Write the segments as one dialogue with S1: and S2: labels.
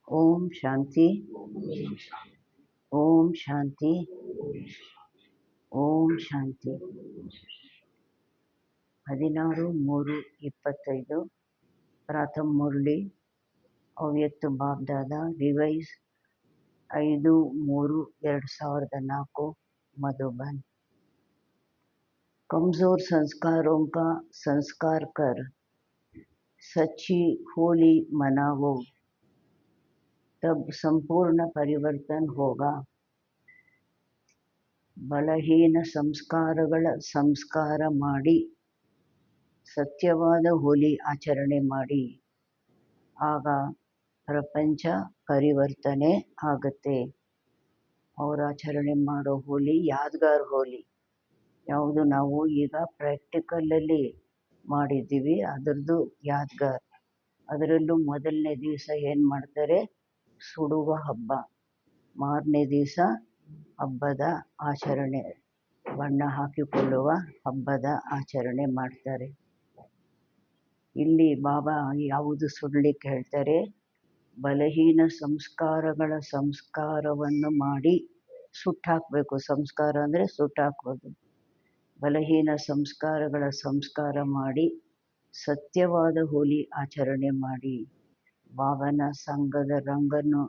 S1: ಓಂ ಶಾಂತಿ. ಓಂ ಶಾಂತಿ. ಓಂ ಶಾಂತಿ. 16/3/25 ಪ್ರಥಮ ಮುರಳಿ ಅವ್ಯಕ್ತ ಬಾಬ್ದಾದ ರಿವೈಸ್ 5/3/2004 मधुबन। कमज़ोर संस्कारों का संस्कार कर सच्ची होली मनाओ, तब संपूर्ण परिवर्तन होगा। ಬಲಹೀನ ಸಂಸ್ಕಾರಗಳ ಸಂಸ್ಕಾರ ಮಾಡಿ ಸತ್ಯವಾದ ಹೋಲಿ ಆಚರಣೆ ಮಾಡಿ, ಆಗ ಪ್ರಪಂಚ ಪರಿವರ್ತನೆ ಆಗುತ್ತೆ. ಅವ್ರು ಆಚರಣೆ ಮಾಡೋ ಹೋಲಿ ಯಾದಗಾರ್ ಹೋಲಿ, ಯಾವುದು ನಾವು ಈಗ ಪ್ರಾಕ್ಟಿಕಲಲ್ಲಿ ಮಾಡಿದ್ದೀವಿ ಅದರದ್ದು ಯಾದಗಾರ್. ಅದರಲ್ಲೂ ಮೊದಲನೇ ದಿವಸ ಏನು ಮಾಡ್ತಾರೆ, ಸುಡುವ ಹಬ್ಬ. ಮಾರನೇ ದಿವಸ ಹಬ್ಬದ ಆಚರಣೆ, ಬಣ್ಣ ಹಾಕಿಕೊಳ್ಳುವ ಹಬ್ಬದ ಆಚರಣೆ ಮಾಡ್ತಾರೆ. ಇಲ್ಲಿ ಬಾಬಾ ಯಾವುದು ಸುಡಲಿಕ್ಕೆ ಹೇಳ್ತಾರೆ, ಬಲಹೀನ ಸಂಸ್ಕಾರಗಳ ಸಂಸ್ಕಾರವನ್ನು ಮಾಡಿ ಸುಟ್ಟಾಕಬೇಕು. ಸಂಸ್ಕಾರ ಅಂದರೆ ಸುಟ್ಟಾಕೋದು. ಬಲಹೀನ ಸಂಸ್ಕಾರಗಳ ಸಂಸ್ಕಾರ ಮಾಡಿ ಸತ್ಯವಾದ ಹೋಲಿ ಆಚರಣೆ ಮಾಡಿ, ಬಾಬನ ಸಂಘದ ರಂಗನ್ನು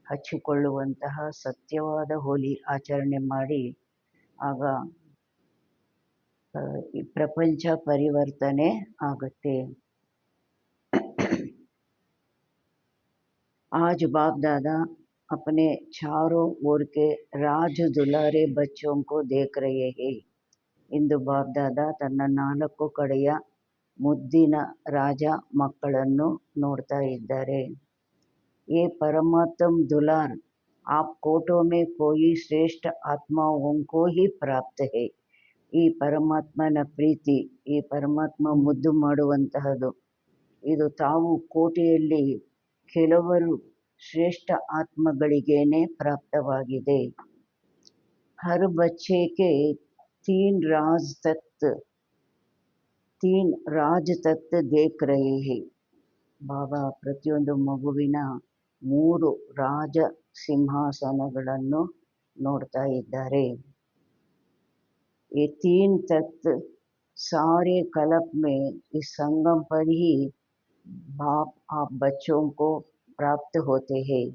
S1: ಹಚ್ಚಿಕೊಳ್ಳುವಂತಹ ಸತ್ಯವಾದ ಹೋಲಿ ಆಚರಣೆ ಮಾಡಿ, ಆಗ ಈ ಪ್ರಪಂಚ ಪರಿವರ್ತನೆ ಆಗುತ್ತೆ. आज बाप दादा अपने चारों ओर के राज दुलारे बच्चों को देख रहे हैं. ಇಂದು ಬಾಪ್ ದಾದಾ ತನ್ನ 4 ಕಡೆಯ ಮುದ್ದಿನ ರಾಜ ಮಕ್ಕಳನ್ನು ನೋಡ್ತಾ ಇದ್ದಾರೆ. ये परमात्म दुलार आप कोटों में कोई श्रेष्ठ आत्माओं को ही प्राप्त है. ಈ ಪರಮಾತ್ಮನ ಪ್ರೀತಿ, ಈ ಪರಮಾತ್ಮ ಮುದ್ದು ಮಾಡುವಂತಹದ್ದು, ಇದು ತಾವು ಕೋಟೆಯಲ್ಲಿ ಕೆಲವರು ಶ್ರೇಷ್ಠ ಆತ್ಮಗಳಿಗೇನೆ ಪ್ರಾಪ್ತವಾಗಿದೆ. ಹರ್ ಬಚ್ಚೆಗೆ 3 ರಾಜ್ ತತ್ವ ದೇಖ್ ರಹೆ ಹೈ. ಬಾಬಾ ಪ್ರತಿಯೊಂದು ಮಗುವಿನ 3 ರಾಜ ಸಿಂಹಾಸನಗಳನ್ನು ನೋಡ್ತಾ ಇದ್ದಾರೆ. ये 3 तत्व सारे कल्प में इस संगम पर ही बाप आप बच्चों को प्राप्त होते हैं.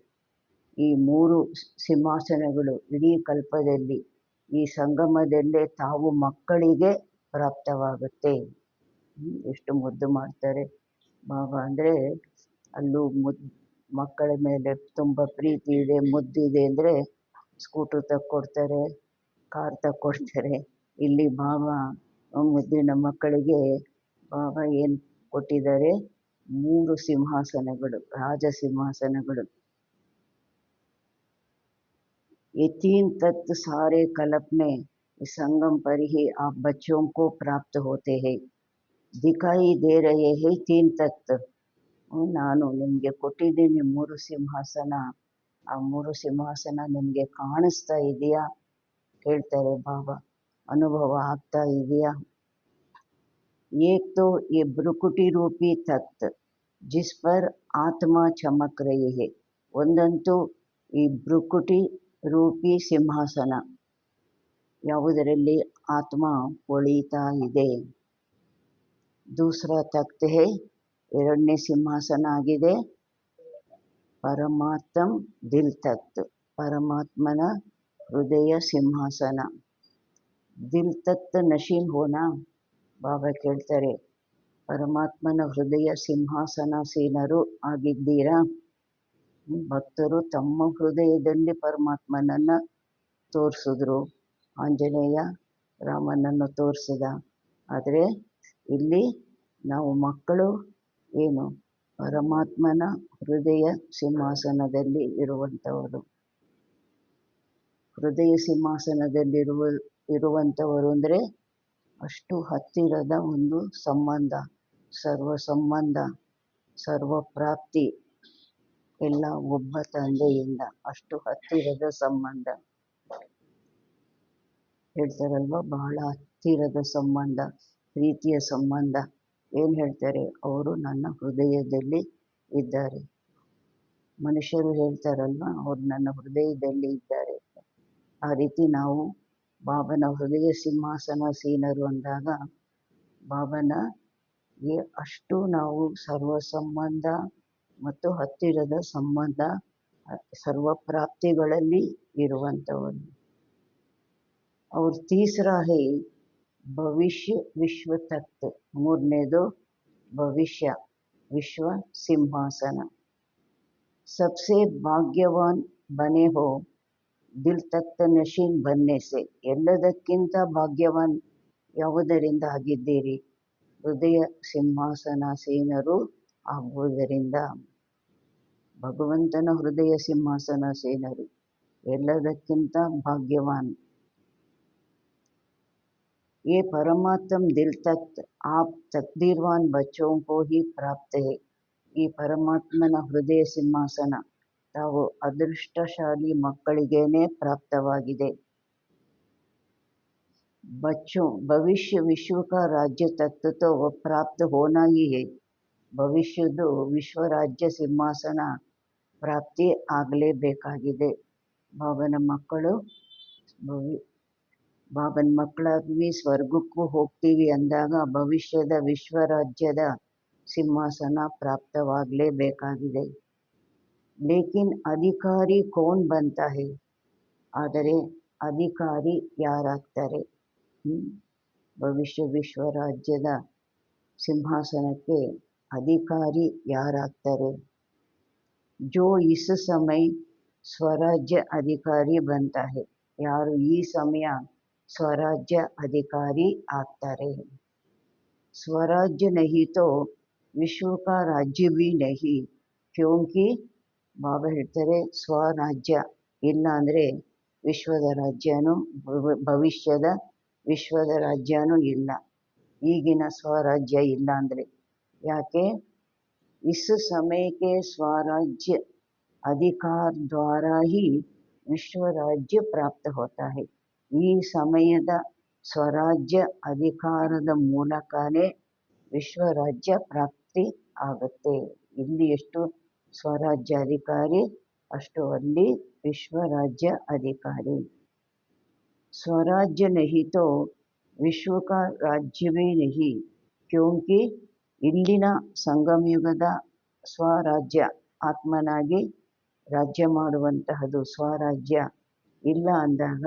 S1: ಈ 3 ಸಿಂಹಾಸನಗಳು ಇಡೀ ಕಲ್ಪದಲ್ಲಿ ಈ ಸಂಗಮದಲ್ಲೇ ತಾವು ಮಕ್ಕಳಿಗೆ ಪ್ರಾಪ್ತವಾಗುತ್ತೆ. ಎಷ್ಟು ಮುದ್ದು ಮಾಡ್ತಾರೆ ಬಾಬಾ ಅಂದರೆ, ಅಲ್ಲೂ ಮಕ್ಕಳ ಮೇಲೆ ತುಂಬ ಪ್ರೀತಿ ಇದೆ, ಮುದ್ದಿದೆ ಅಂದರೆ ಸ್ಕೂಟರ್ ತಕ್ಕೊಡ್ತಾರೆ, ಕಾರ್ ತಕ್ಕೊಡ್ತಾರೆ. ಇಲ್ಲಿ ಬಾಬಾ ಮುದ್ದಿನ ಮಕ್ಕಳಿಗೆ ಬಾಬಾ ಏನು ಕೊಟ್ಟಿದ್ದಾರೆ, 3 ಸಿಂಹಾಸನಗಳು, ರಾಜ ಸಿಂಹಾಸನಗಳು. ये 3 तत्व सारे कल्प में इस संगम पर ही आप बच्चों को प्राप्त होते हैं. दिखाई दे रहे हैं 3 तत्व. ನಾನು ನಿಮಗೆ ಕೊಟ್ಟಿದ್ದೀನಿ 3 ಸಿಂಹಾಸನ, ಆ 3 ಸಿಂಹಾಸನ ನಿಮಗೆ ಕಾಣಿಸ್ತಾ ಇದೆಯಾ ಹೇಳ್ತಾರೆ ಬಾಬಾ, ಅನುಭವ ಆಗ್ತಾ ಇದೆಯಾ? एक तो ये ब्रुकुटी रूपी तत्व जिस पर आत्मा चमक रही है. ಒಂದಂತೂ ಈ ಬ್ರುಕುಟಿ ರೂಪಿ ಸಿಂಹಾಸನ, ಯಾವುದರಲ್ಲಿ ಆತ್ಮ ಹೊಳಿತಾ ಇದೆ. ದೂಸರ ತಖ್ತ ಹೇ, ಎರಡನೇ ಸಿಂಹಾಸನ ಆಗಿದೆ ಪರಮಾತ್ಮ ದಿಲ್ ತಖ್ತ, ಪರಮಾತ್ಮನ ಹೃದಯ ಸಿಂಹಾಸನ. ದಿಲ್ ತಖ್ತ ನಶೀನ್ ಹೋನಾ, ಬಾಬಾ ಕೇಳ್ತಾರೆ, ಪರಮಾತ್ಮನ ಹೃದಯ ಸಿಂಹಾಸನಾಸೀನರು ಆಗಿದ್ದೀರಾ? ಭಕ್ತರು ತಮ್ಮ ಹೃದಯದಲ್ಲಿ ಪರಮಾತ್ಮನನ್ನು ತೋರಿಸಿದ್ರು, ಆಂಜನೇಯ ರಾಮನನ್ನು ತೋರಿಸಿದ. ಆದರೆ ಇಲ್ಲಿ ನಾವು ಮಕ್ಕಳು ಏನು, ಪರಮಾತ್ಮನ ಹೃದಯ ಸಿಂಹಾಸನದಲ್ಲಿ ಇರುವಂಥವರು. ಹೃದಯ ಸಿಂಹಾಸನದಲ್ಲಿರುವಂಥವರು ಅಂದರೆ ಅಷ್ಟು ಹತ್ತಿರದ ಒಂದು ಸಂಬಂಧ, ಸರ್ವ ಸಂಬಂಧ, ಸರ್ವ ಪ್ರಾಪ್ತಿ ಎಲ್ಲ ಒಬ್ಬ ತಂದೆಯಿಂದ ಅಷ್ಟು ಹತ್ತಿರದ ಸಂಬಂಧ. ಹೇಳ್ತಾರಲ್ವ, ಬಹಳ ಹತ್ತಿರದ ಸಂಬಂಧ. ಪ್ರೀತಿಯ ಸಂಬಂಧ. ಏನು ಹೇಳ್ತಾರೆ, ಅವರು ನನ್ನ ಹೃದಯದಲ್ಲಿ ಇದ್ದಾರೆ. ಮನುಷ್ಯರು ಹೇಳ್ತಾರಲ್ವ, ಅವರು ನನ್ನ ಹೃದಯದಲ್ಲಿ ಇದ್ದಾರೆ. ಆ ರೀತಿ ನಾವು ಬಾಬನ ಹೃದಯ ಸಿಂಹಾಸನಾಸೀನರು ಅಂದಾಗ ಬಾಬನಿಗೆ ಅಷ್ಟು ನಾವು ಸರ್ವ ಸಂಬಂಧ ಮತ್ತು ಹತ್ತಿರದ ಸಂಬಂಧ, ಸರ್ವ ಪ್ರಾಪ್ತಿಗಳಲ್ಲಿ ಇರುವಂಥವರು. और तीसरा है भविष्य विश्व तत्व, ಮೂರನೇದು ಭವಿಷ್ಯ ವಿಶ್ವ ಸಿಂಹಾಸನ. सबसे भाग्यवान बने हो दिल तख्त नशीन बनने से, ಎಲ್ಲದಕ್ಕಿಂತ ಭಾಗ್ಯವಾನ್ ಯಾವುದರಿಂದ ಆಗಿದ್ದೀರಿ? ಹೃದಯ ಸಿಂಹಾಸನಾಸೀನರು ಆಗುವುದರಿಂದ. ಭಗವಂತನ ಹೃದಯ ಸಿಂಹಾಸನಾಸೀನರು ಎಲ್ಲದಕ್ಕಿಂತ ಭಾಗ್ಯವಾನ್. ये परमात्म दिल तख्त आप तकदीरवान बच्चों को ही प्राप्त है. ಈ ಪರಮಾತ್ಮನ ಹೃದಯ ಸಿಂಹಾಸನ ತಾವು ಅದೃಷ್ಟಶಾಲಿ ಮಕ್ಕಳಿಗೇನೆ ಪ್ರಾಪ್ತವಾಗಿದೆ. बच्चों भविष्य विश्व का राज्य तत्व तो प्राप्त होना ही है. ಭವಿಷ್ಯದ್ದು ವಿಶ್ವ ರಾಜ್ಯ ಸಿಂಹಾಸನ ಪ್ರಾಪ್ತಿ ಆಗಲೇಬೇಕಾಗಿದೆ. ಬಾಬನ ಮಕ್ಕಳು ಬಾಬನ ಮಕ್ಕಳಾಗಿ ಸ್ವರ್ಗಕ್ಕೂ ಹೋಗ್ತೀವಿ ಅಂದಾಗ ಭವಿಷ್ಯದ ವಿಶ್ವರಾಜ್ಯದ ಸಿಂಹಾಸನ ಪ್ರಾಪ್ತವಾಗಲೇಬೇಕಾಗಿದೆ. ಲೇಕಿನ್ ಅಧಿಕಾರಿ ಕೌನ್ ಬಂತಾ ಹೈ, ಆದರೆ ಅಧಿಕಾರಿ ಯಾರಾಗ್ತಾರೆ? ಭವಿಷ್ಯ ವಿಶ್ವರಾಜ್ಯದ ಸಿಂಹಾಸನಕ್ಕೆ ಅಧಿಕಾರಿ ಯಾರಾಗ್ತಾರೆ? ಜೋ ಇಸ್ ಸಮಯ ಸ್ವರಾಜ್ಯ ಅಧಿಕಾರಿ ಬಂತಾ ಹೈ, ಯಾರು ಈ ಸಮಯ ಸ್ವರಾಜ್ಯ ಅಧಿಕಾರಿ ಆಗ್ತಾರೆ. स्वराज्य नहीं तो विश्व का राज्य भी नहीं, क्योंकि ಬಾಬಾ ಹೇಳ್ತಾರೆ ಸ್ವರಾಜ್ಯ ಇಲ್ಲ ಅಂದರೆ ವಿಶ್ವದ ರಾಜ್ಯನೂ ಭವಿಷ್ಯದ ವಿಶ್ವದ ರಾಜ್ಯನೂ ಇಲ್ಲ. ಈಗಿನ ಸ್ವರಾಜ್ಯ ಇಲ್ಲ ಅಂದರೆ ಯಾಕೆ? ಇಸ್ ಸಮಯಕ್ಕೆ ಸ್ವರಾಜ್ಯ ಅಧಿಕಾರ ದ್ವಾರ ಹಿ ವಿಶ್ವ ರಾಜ್ಯ ಪ್ರಾಪ್ತ ಹೋತಾ ಹೈ. ಈ ಸಮಯದ ಸ್ವರಾಜ್ಯ ಅಧಿಕಾರದ ಮೂಲಕನೇ ವಿಶ್ವರಾಜ್ಯ ಪ್ರಾಪ್ತಿ ಆಗುತ್ತೆ. ಇಲ್ಲಿ ಎಷ್ಟು ಸ್ವರಾಜ್ಯ ಅಧಿಕಾರಿ ಅಷ್ಟು ಅಲ್ಲಿ ವಿಶ್ವರಾಜ್ಯ ಅಧಿಕಾರಿ. ಸ್ವರಾಜ್ಯ ನಹಿ ತೋ ವಿಶ್ವ ಕಾ ರಾಜ್ಯ ಭೀ ನಹಿ, ಕ್ಯೋಂಕಿ ಇಲ್ಲಿನ ಸಂಗಮಯುಗದ ಸ್ವರಾಜ್ಯ ಆತ್ಮನಾಗಿ ರಾಜ್ಯ ಮಾಡುವಂತಹದ್ದು ಸ್ವರಾಜ್ಯ ಇಲ್ಲ ಅಂದಾಗ,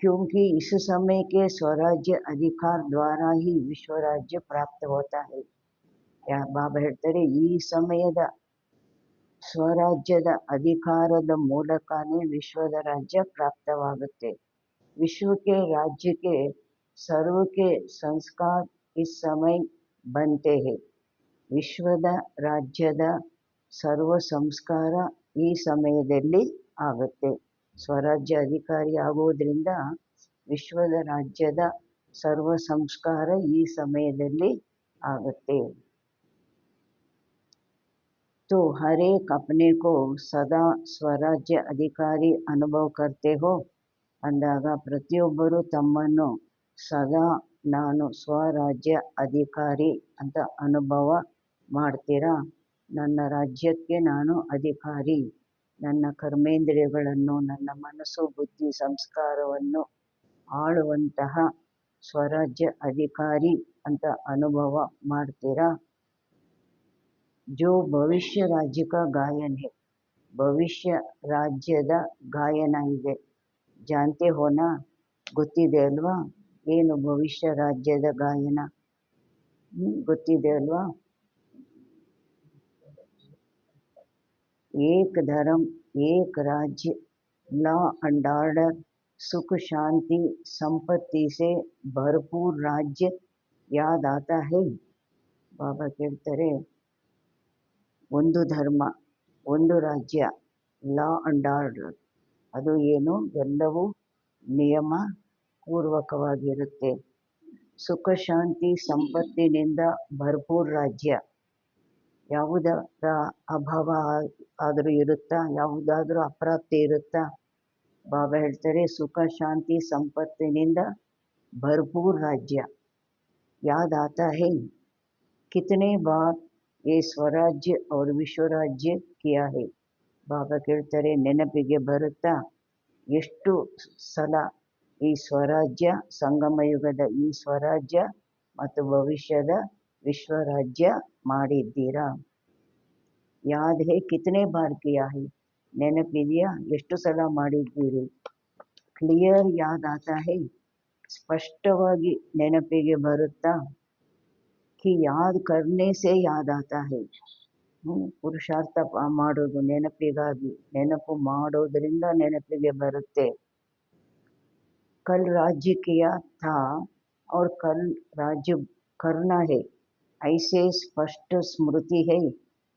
S1: क्योंकि इस समय के स्वराज्य अधिकार द्वारा ही विश्व राज्य प्राप्त होता है. ಬಾಬಾ ಹೇಳ್ತಾರೆ ಈ ಸಮಯದ ಸ್ವರಾಜ್ಯದ ಅಧಿಕಾರದ ಮೂಲಕನೇ ವಿಶ್ವದ ರಾಜ್ಯ ಪ್ರಾಪ್ತವಾಗುತ್ತೆ. ವಿಶ್ವಕ್ಕೆ ರಾಜ್ಯಕ್ಕೆ ಸರ್ವಕ್ಕೆ ಸಂಸ್ಕಾರ ಇಸ್ ಸಮಯ ಬಂತೆ ಹೈ. ವಿಶ್ವದ ರಾಜ್ಯದ ಸರ್ವ ಸಂಸ್ಕಾರ ಈ ಸಮಯದಲ್ಲಿ ಆಗುತ್ತೆ. ಸ್ವರಾಜ್ಯ ಅಧಿಕಾರಿ ಆಗುವುದರಿಂದ ವಿಶ್ವದ ರಾಜ್ಯದ ಸರ್ವ ಸಂಸ್ಕಾರ ಈ ಸಮಯದಲ್ಲಿ ಆಗುತ್ತೆ. तो हर एक अपने को सदा स्वराज्य अधिकारी अनुभव करते हो ಅಂದಾಗ ಪ್ರತಿಯೊಬ್ಬರು ತಮ್ಮನ್ನು ಸದಾ ನಾನು ಸ್ವರಾಜ್ಯ ಅಧಿಕಾರಿ ಅಂತ ಅನುಭವ ಮಾಡ್ತೀರಾ? ನನ್ನ ರಾಜ್ಯಕ್ಕೆ ನಾನು ಅಧಿಕಾರಿ, ನನ್ನ ಕರ್ಮೇಂದ್ರಿಯಗಳನ್ನು ನನ್ನ ಮನಸ್ಸು ಬುದ್ಧಿ ಸಂಸ್ಕಾರವನ್ನು ಆಳುವಂತಹ ಸ್ವರಾಜ್ಯ ಅಧಿಕಾರಿ ಅಂತ ಅನುಭವ ಮಾಡ್ತೀರಾ? जो ಭವಿಷ್ಯ ರಾಜ್ಯ का गायन है, ಭವಿಷ್ಯ ರಾಜ್ಯದ ಗಾಯನ ಇದೆ. ಜಾನ್ತೆ ಹೋನಾ, ಗೊತ್ತಿದೆ ಅಲ್ವಾ ಏನು ಭವಿಷ್ಯ ರಾಜ್ಯದ ಗಾಯನ? ಗೊತ್ತಿದೆ ಅಲ್ವಾ? एक धर्म एक राज्य लॉ एंड ऑर्डर सुख शांति संपत्ति से भरपूर राज्य याद आता है. ಬಾಬಾ ಕೇಳ್ತಾರೆ, ಒಂದು ಧರ್ಮ ಒಂದು ರಾಜ್ಯ, ಲಾ ಅಂಡ್ ಆರ್ಡರ್, ಅದು ಏನು? ಎಲ್ಲವೂ ನಿಯಮ ಪೂರ್ವಕವಾಗಿರುತ್ತೆ. ಸುಖ ಶಾಂತಿ ಸಂಪತ್ತಿನಿಂದ ಭರ್ಪೂರ್ ರಾಜ್ಯ, ಯಾವುದರ ಅಭಾವ ಆದರೂ ಇರುತ್ತಾ? ಯಾವುದಾದ್ರೂ ಅಪ್ರಾಪ್ತಿ ಇರುತ್ತಾ? ಬಾಬಾ ಹೇಳ್ತಾರೆ ಸುಖ ಶಾಂತಿ ಸಂಪತ್ತಿನಿಂದ भरपूर राज्य याद आता है। कितने बार ये स्वराज्य और विश्व राज्य किया है। ಬಾಬಾ ಕೇಳ್ತಾರೆ ನೆನಪಿಗೆ ಬರುತ್ತಾ ಎಷ್ಟು ಸಲ ಈ ಸ್ವರಾಜ್ಯ ಸಂಗಮಯುಗದ ಈ ಸ್ವರಾಜ್ಯ ಮತ್ತು ಭವಿಷ್ಯದ ವಿಶ್ವರಾಜ್ಯ ಮಾಡಿದ್ದೀರಾ। ಯಾದ್ ಹೇ ಕಿತನೆ ಬಾರ್ ಕಿಯಾ ಹೈ, ನೆನಪಿದೆಯಾ ಎಷ್ಟು ಸಲ ಮಾಡಿದ್ದೀರಿ। ಕ್ಲಿಯರ್ ಯಾದ್ ಆತಾ ಹೈ, ಸ್ಪಷ್ಟವಾಗಿ ನೆನಪಿಗೆ ಬರುತ್ತಾ। ಕಿ ಯಾದ್ ಕರ್ನೆ ಸೆ ಯಾದ್ ಆತಾ ಹೈ, ಪುರುಷಾರ್ಥ ಮಾಡೋದು ನೆನಪಿಗಾಗಿ, ನೆನಪು ಮಾಡೋದ್ರಿಂದ ನೆನಪಿಗೆ ಬರುತ್ತೆ। ಕಲ್ ರಾಜ್ಯ ಕಿಯಾ ಥಾ ಔರ್ ಕಲ್ ರಾಜ್ಯ ಕರ್ನಾ ಹೈ, ಐಸೆ ಸ್ಪಷ್ಟ ಸ್ಮೃತಿ ಹೈ।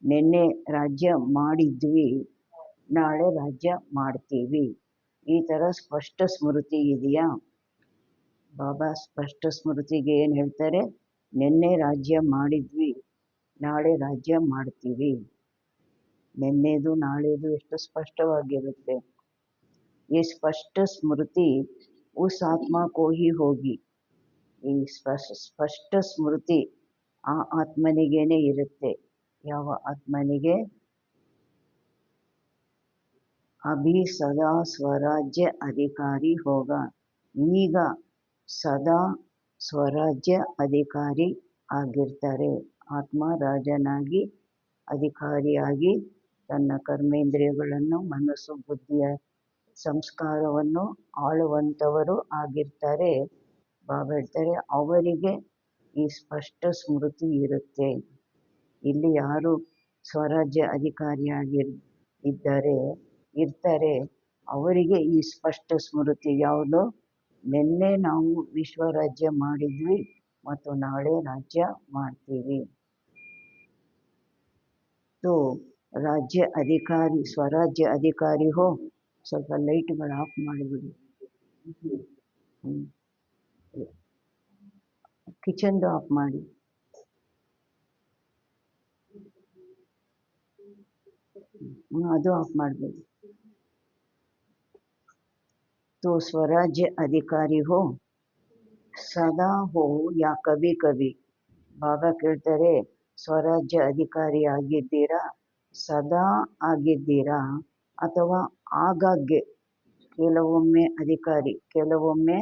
S1: ನಿನ್ನೆ ರಾಜ್ಯ ಮಾಡಿದ್ವಿ, ನಾಳೆ ರಾಜ್ಯ ಮಾಡ್ತೀವಿ, ಈ ಥರ ಸ್ಪಷ್ಟ ಸ್ಮೃತಿ ಇದೆಯಾ। ಬಾಬಾ ಸ್ಪಷ್ಟ ಸ್ಮೃತಿಗೆ ಏನು ಹೇಳ್ತಾರೆ, ನಿನ್ನೆ ರಾಜ್ಯ ಮಾಡಿದ್ವಿ, ನಾಳೆ ರಾಜ್ಯ ಮಾಡ್ತೀವಿ। ನಿನ್ನೆದು ನಾಳೆದು ಎಷ್ಟು ಸ್ಪಷ್ಟವಾಗಿರುತ್ತೆ। ಈ ಸ್ಪಷ್ಟ ಸ್ಮೃತಿ ಉಸ್ ಆತ್ಮ ಕೋ ಹಿ ಹೋಗಿ, ಈ ಸ್ಪಷ್ಟ ಸ್ಮೃತಿ ಆ ಆತ್ಮನಿಗೇನೆ ಇರುತ್ತೆ। ಯಾವ ಆತ್ಮನಿಗೆ, ಅಭಿ ಸದಾ ಸ್ವರಾಜ್ಯ ಅಧಿಕಾರಿ ಹೋಗ, ಈಗ ಸದಾ ಸ್ವರಾಜ್ಯ ಅಧಿಕಾರಿ ಆಗಿರ್ತಾರೆ। ಆತ್ಮ ರಾಜನಾಗಿ ಅಧಿಕಾರಿಯಾಗಿ ತನ್ನ ಕರ್ಮೇಂದ್ರಿಯಗಳನ್ನು ಮನಸ್ಸು ಬುದ್ಧಿಯ ಸಂಸ್ಕಾರವನ್ನು ಆಳುವಂಥವರು ಆಗಿರ್ತಾರೆ। ಬಾಬಾ ಹೇಳ್ತಾರೆ ಅವರಿಗೆ ಈ ಸ್ಪಷ್ಟ ಸ್ಮೃತಿ ಇರುತ್ತೆ। ಇಲ್ಲಿ ಯಾರು ಸ್ವರಾಜ್ಯ ಇರ್ತಾರೆ ಅವರಿಗೆ ಈ ಸ್ಪಷ್ಟ ಸ್ಮೃತಿ ಯಾವುದು, ನಿನ್ನೆ ನಾವು ವಿಶ್ವರಾಜ್ಯ ಮಾಡಿದ್ವಿ ಮತ್ತು ನಾಳೆ ರಾಜ್ಯ ಮಾಡ್ತೀವಿ। तो ರಾಜ್ಯ ಅಧಿಕಾರಿ ಸ್ವರಾಜ್ಯ ಅಧಿಕಾರಿ ಹೋ, ಸ್ವಲ್ಪ ಲೈಟ್ಗಳು ಆಫ್ ಮಾಡಿಬಿಡಿ, ಕಿಚನ್ದು ಆಫ್ ಮಾಡಿ, ಅದು ಆಫ್ ಮಾಡಬೇಡಿ। तो स्वराज्य अधिकारी हो सदा हो या कभी कभी, ಬಾಬಾ ಕೇಳ್ತಾರೆ ಸ್ವರಾಜ್ಯ ಅಧಿಕಾರಿ ಆಗಿದ್ದೀರಾ, ಸದಾ ಆಗಿದ್ದೀರಾ, ಅಥವಾ ಆಗಾಗ್ಗೆ, ಕೆಲವೊಮ್ಮೆ ಅಧಿಕಾರಿ, ಕೆಲವೊಮ್ಮೆ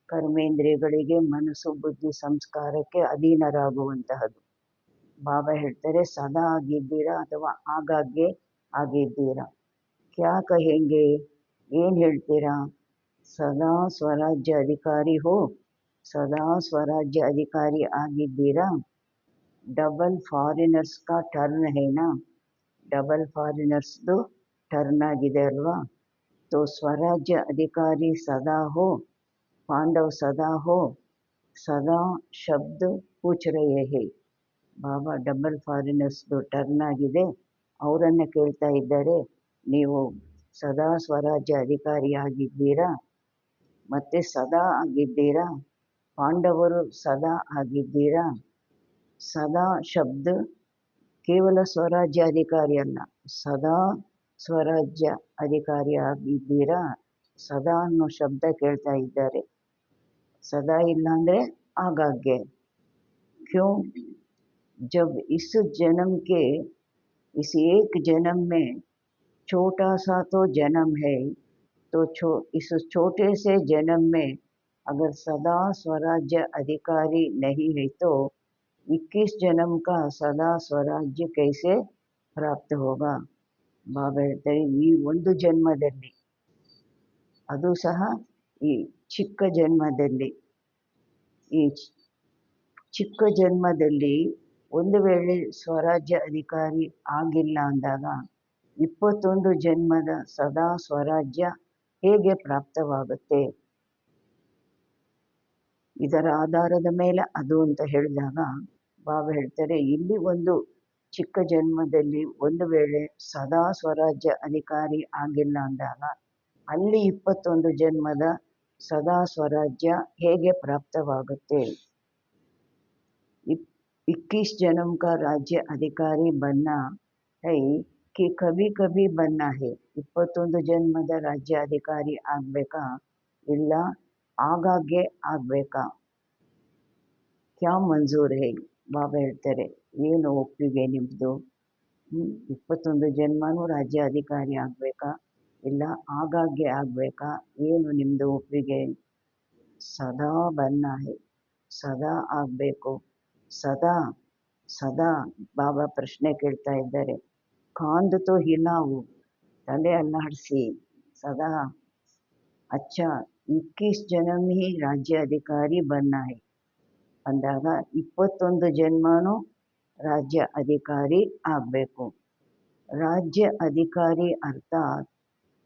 S1: ಕರ್ಮೇಂದ್ರಿಯಗಳಿಗೆ ಮನಸ್ಸು ಬುದ್ಧಿ ಸಂಸ್ಕಾರಕ್ಕೆ ಅಧೀನರಾಗುವಂತಹದ್ದು। ಬಾಬಾ ಹೇಳ್ತಾರೆ ಸದಾ ಆಗಿದ್ದೀರಾ ಅಥವಾ ಆಗಾಗ್ಗೆ ಆಗಿದ್ದೀರಾ। ಕ್ಯಾ ಕಹೆಂಗೆ, ಏನು ಹೇಳ್ತೀರಾ, ಸದಾ ಸ್ವರಾಜ್ಯ ಅಧಿಕಾರಿ ಹೋ, ಸದಾ ಸ್ವರಾಜ್ಯ ಅಧಿಕಾರಿ ಆಗಿದ್ದೀರಾ। ಡಬಲ್ ಫಾರಿನರ್ಸ್ ಕಾ ಟರ್ನ್ ಹೇನಾ, ಡಬಲ್ ಫಾರಿನರ್ಸ್ದು ಟರ್ನ್ ಆಗಿದೆ ಅಲ್ವಾ। तो स्वराज्य अधिकारी सदा हो, पांडव सदा हो, सदा शब्द पूछ रहे हैं। ಬಾಬಾ ಡಬಲ್ ಫಾರಿನರ್ಸ್ದು ಟರ್ನ್ ಆಗಿದೆ, ಅವರನ್ನು ಕೇಳ್ತಾ ಇದ್ದಾರೆ, ನೀವು ಸದಾ ಸ್ವರಾಜ್ಯ ಅಧಿಕಾರಿ ಆಗಿದ್ದೀರಾ, ಮತ್ತೆ ಸದಾ ಆಗಿದ್ದೀರಾ, ಪಾಂಡವರು ಸದಾ ಆಗಿದ್ದೀರಾ। ಸದಾ ಶಬ್ದ ಕೇವಲ ಸ್ವರಾಜ್ಯ ಅಧಿಕಾರಿ ಅಲ್ಲ, ಸದಾ ಸ್ವರಾಜ್ಯ ಅಧಿಕಾರಿ ಆಗಿದ್ದೀರಾ। ಸದಾ ಅನ್ನೋ ಶಬ್ದ ಕೇಳ್ತಾ ಇದ್ದಾರೆ, ಸದಾ ಇಲ್ಲ ಅಂದರೆ ಆಗಾಗ್ಗೆ। ಕ್ಯೂ, जब इस जन्म के इस एक जन्म में छोटा सा तो जन्म है, तो इस छोटे से जन्म में अगर सदा स्वराज्य अधिकारी नहीं है तो 21 जन्म का सदा स्वराज्य कैसे प्राप्त होगा। ಬಾಬಾ ಹೇಳ್ತಾರೆ ಈ ಒಂದು ಜನ್ಮದಲ್ಲಿ, ಅದು ಸಹ ಈ ಚಿಕ್ಕ ಜನ್ಮದಲ್ಲಿ, ಈ ಚಿಕ್ಕ ಜನ್ಮದಲ್ಲಿ ಒಂದು ವೇಳೆ ಸ್ವರಾಜ್ಯ ಅಧಿಕಾರಿ ಆಗಿಲ್ಲ ಅಂದಾಗ 21 ಜನ್ಮದ ಸದಾ ಸ್ವರಾಜ್ಯ ಹೇಗೆ ಪ್ರಾಪ್ತವಾಗುತ್ತೆ। ಇದರ ಆಧಾರದ ಮೇಲೆ ಅದು ಅಂತ ಹೇಳಿದಾಗ ಬಾಬಾ ಹೇಳ್ತಾರೆ ಇಲ್ಲಿ ಒಂದು ಚಿಕ್ಕ ಜನ್ಮದಲ್ಲಿ ಒಂದು ವೇಳೆ ಸದಾ ಸ್ವರಾಜ್ಯ ಅಧಿಕಾರಿ ಆಗಿಲ್ಲ ಅಂದಾಗ ಅಲ್ಲಿ 21 ಜನ್ಮದ ಸದಾ ಸ್ವರಾಜ್ಯ ಹೇಗೆ ಪ್ರಾಪ್ತವಾಗುತ್ತೆ। 21 जन्म का राज्य अधिकारी बनना है, कि कभी कभी बनना है 21 ಜನ್ಮದ ರಾಜ್ಯಾಧಿಕಾರಿ ಆಗಬೇಕಾ ಇಲ್ಲ ಆಗಾಗ್ಗೆ ಆಗಬೇಕಾ ಕ್ಯಾ ಮಂಜೂರ್ ಹೇ ಬಾಬಾ ಹೇಳ್ತಾರೆ ಏನು ಒಪ್ಪಿಗೆ ನಿಮ್ಮದು 21 ಜನ್ಮನೂ ರಾಜ್ಯಾಧಿಕಾರಿ ಆಗಬೇಕಾ ಇಲ್ಲ ಆಗಾಗ್ಗೆ ಆಗಬೇಕಾ ಏನು ನಿಮ್ಮದು ಒಪ್ಪಿಗೆ ಸದಾ ಬನ್ನ ಹೇ ಸದಾ ಆಗಬೇಕು ಸದಾ ಸದಾ ಬಾಬಾ ಪ್ರಶ್ನೆ ಕೇಳ್ತಾ ಇದ್ದಾರೆ ಕಾಂದು ತೋ ಹಿಲಾವು ತಲೆ ಅಲ್ಲಾಡಿಸಿ ಸದಾ ಅಚ್ಚ 21 ಜನ್ಮ ಹಿ ರಾಜ್ಯಾಧಿಕಾರಿ ಬನ್ನ ಹೈ ಅಂದಾಗ 21 ಜನ್ಮನೂ ರಾಜ್ಯ ಅಧಿಕಾರಿ ಆಗಬೇಕು राज्य अधिकारी अर्थात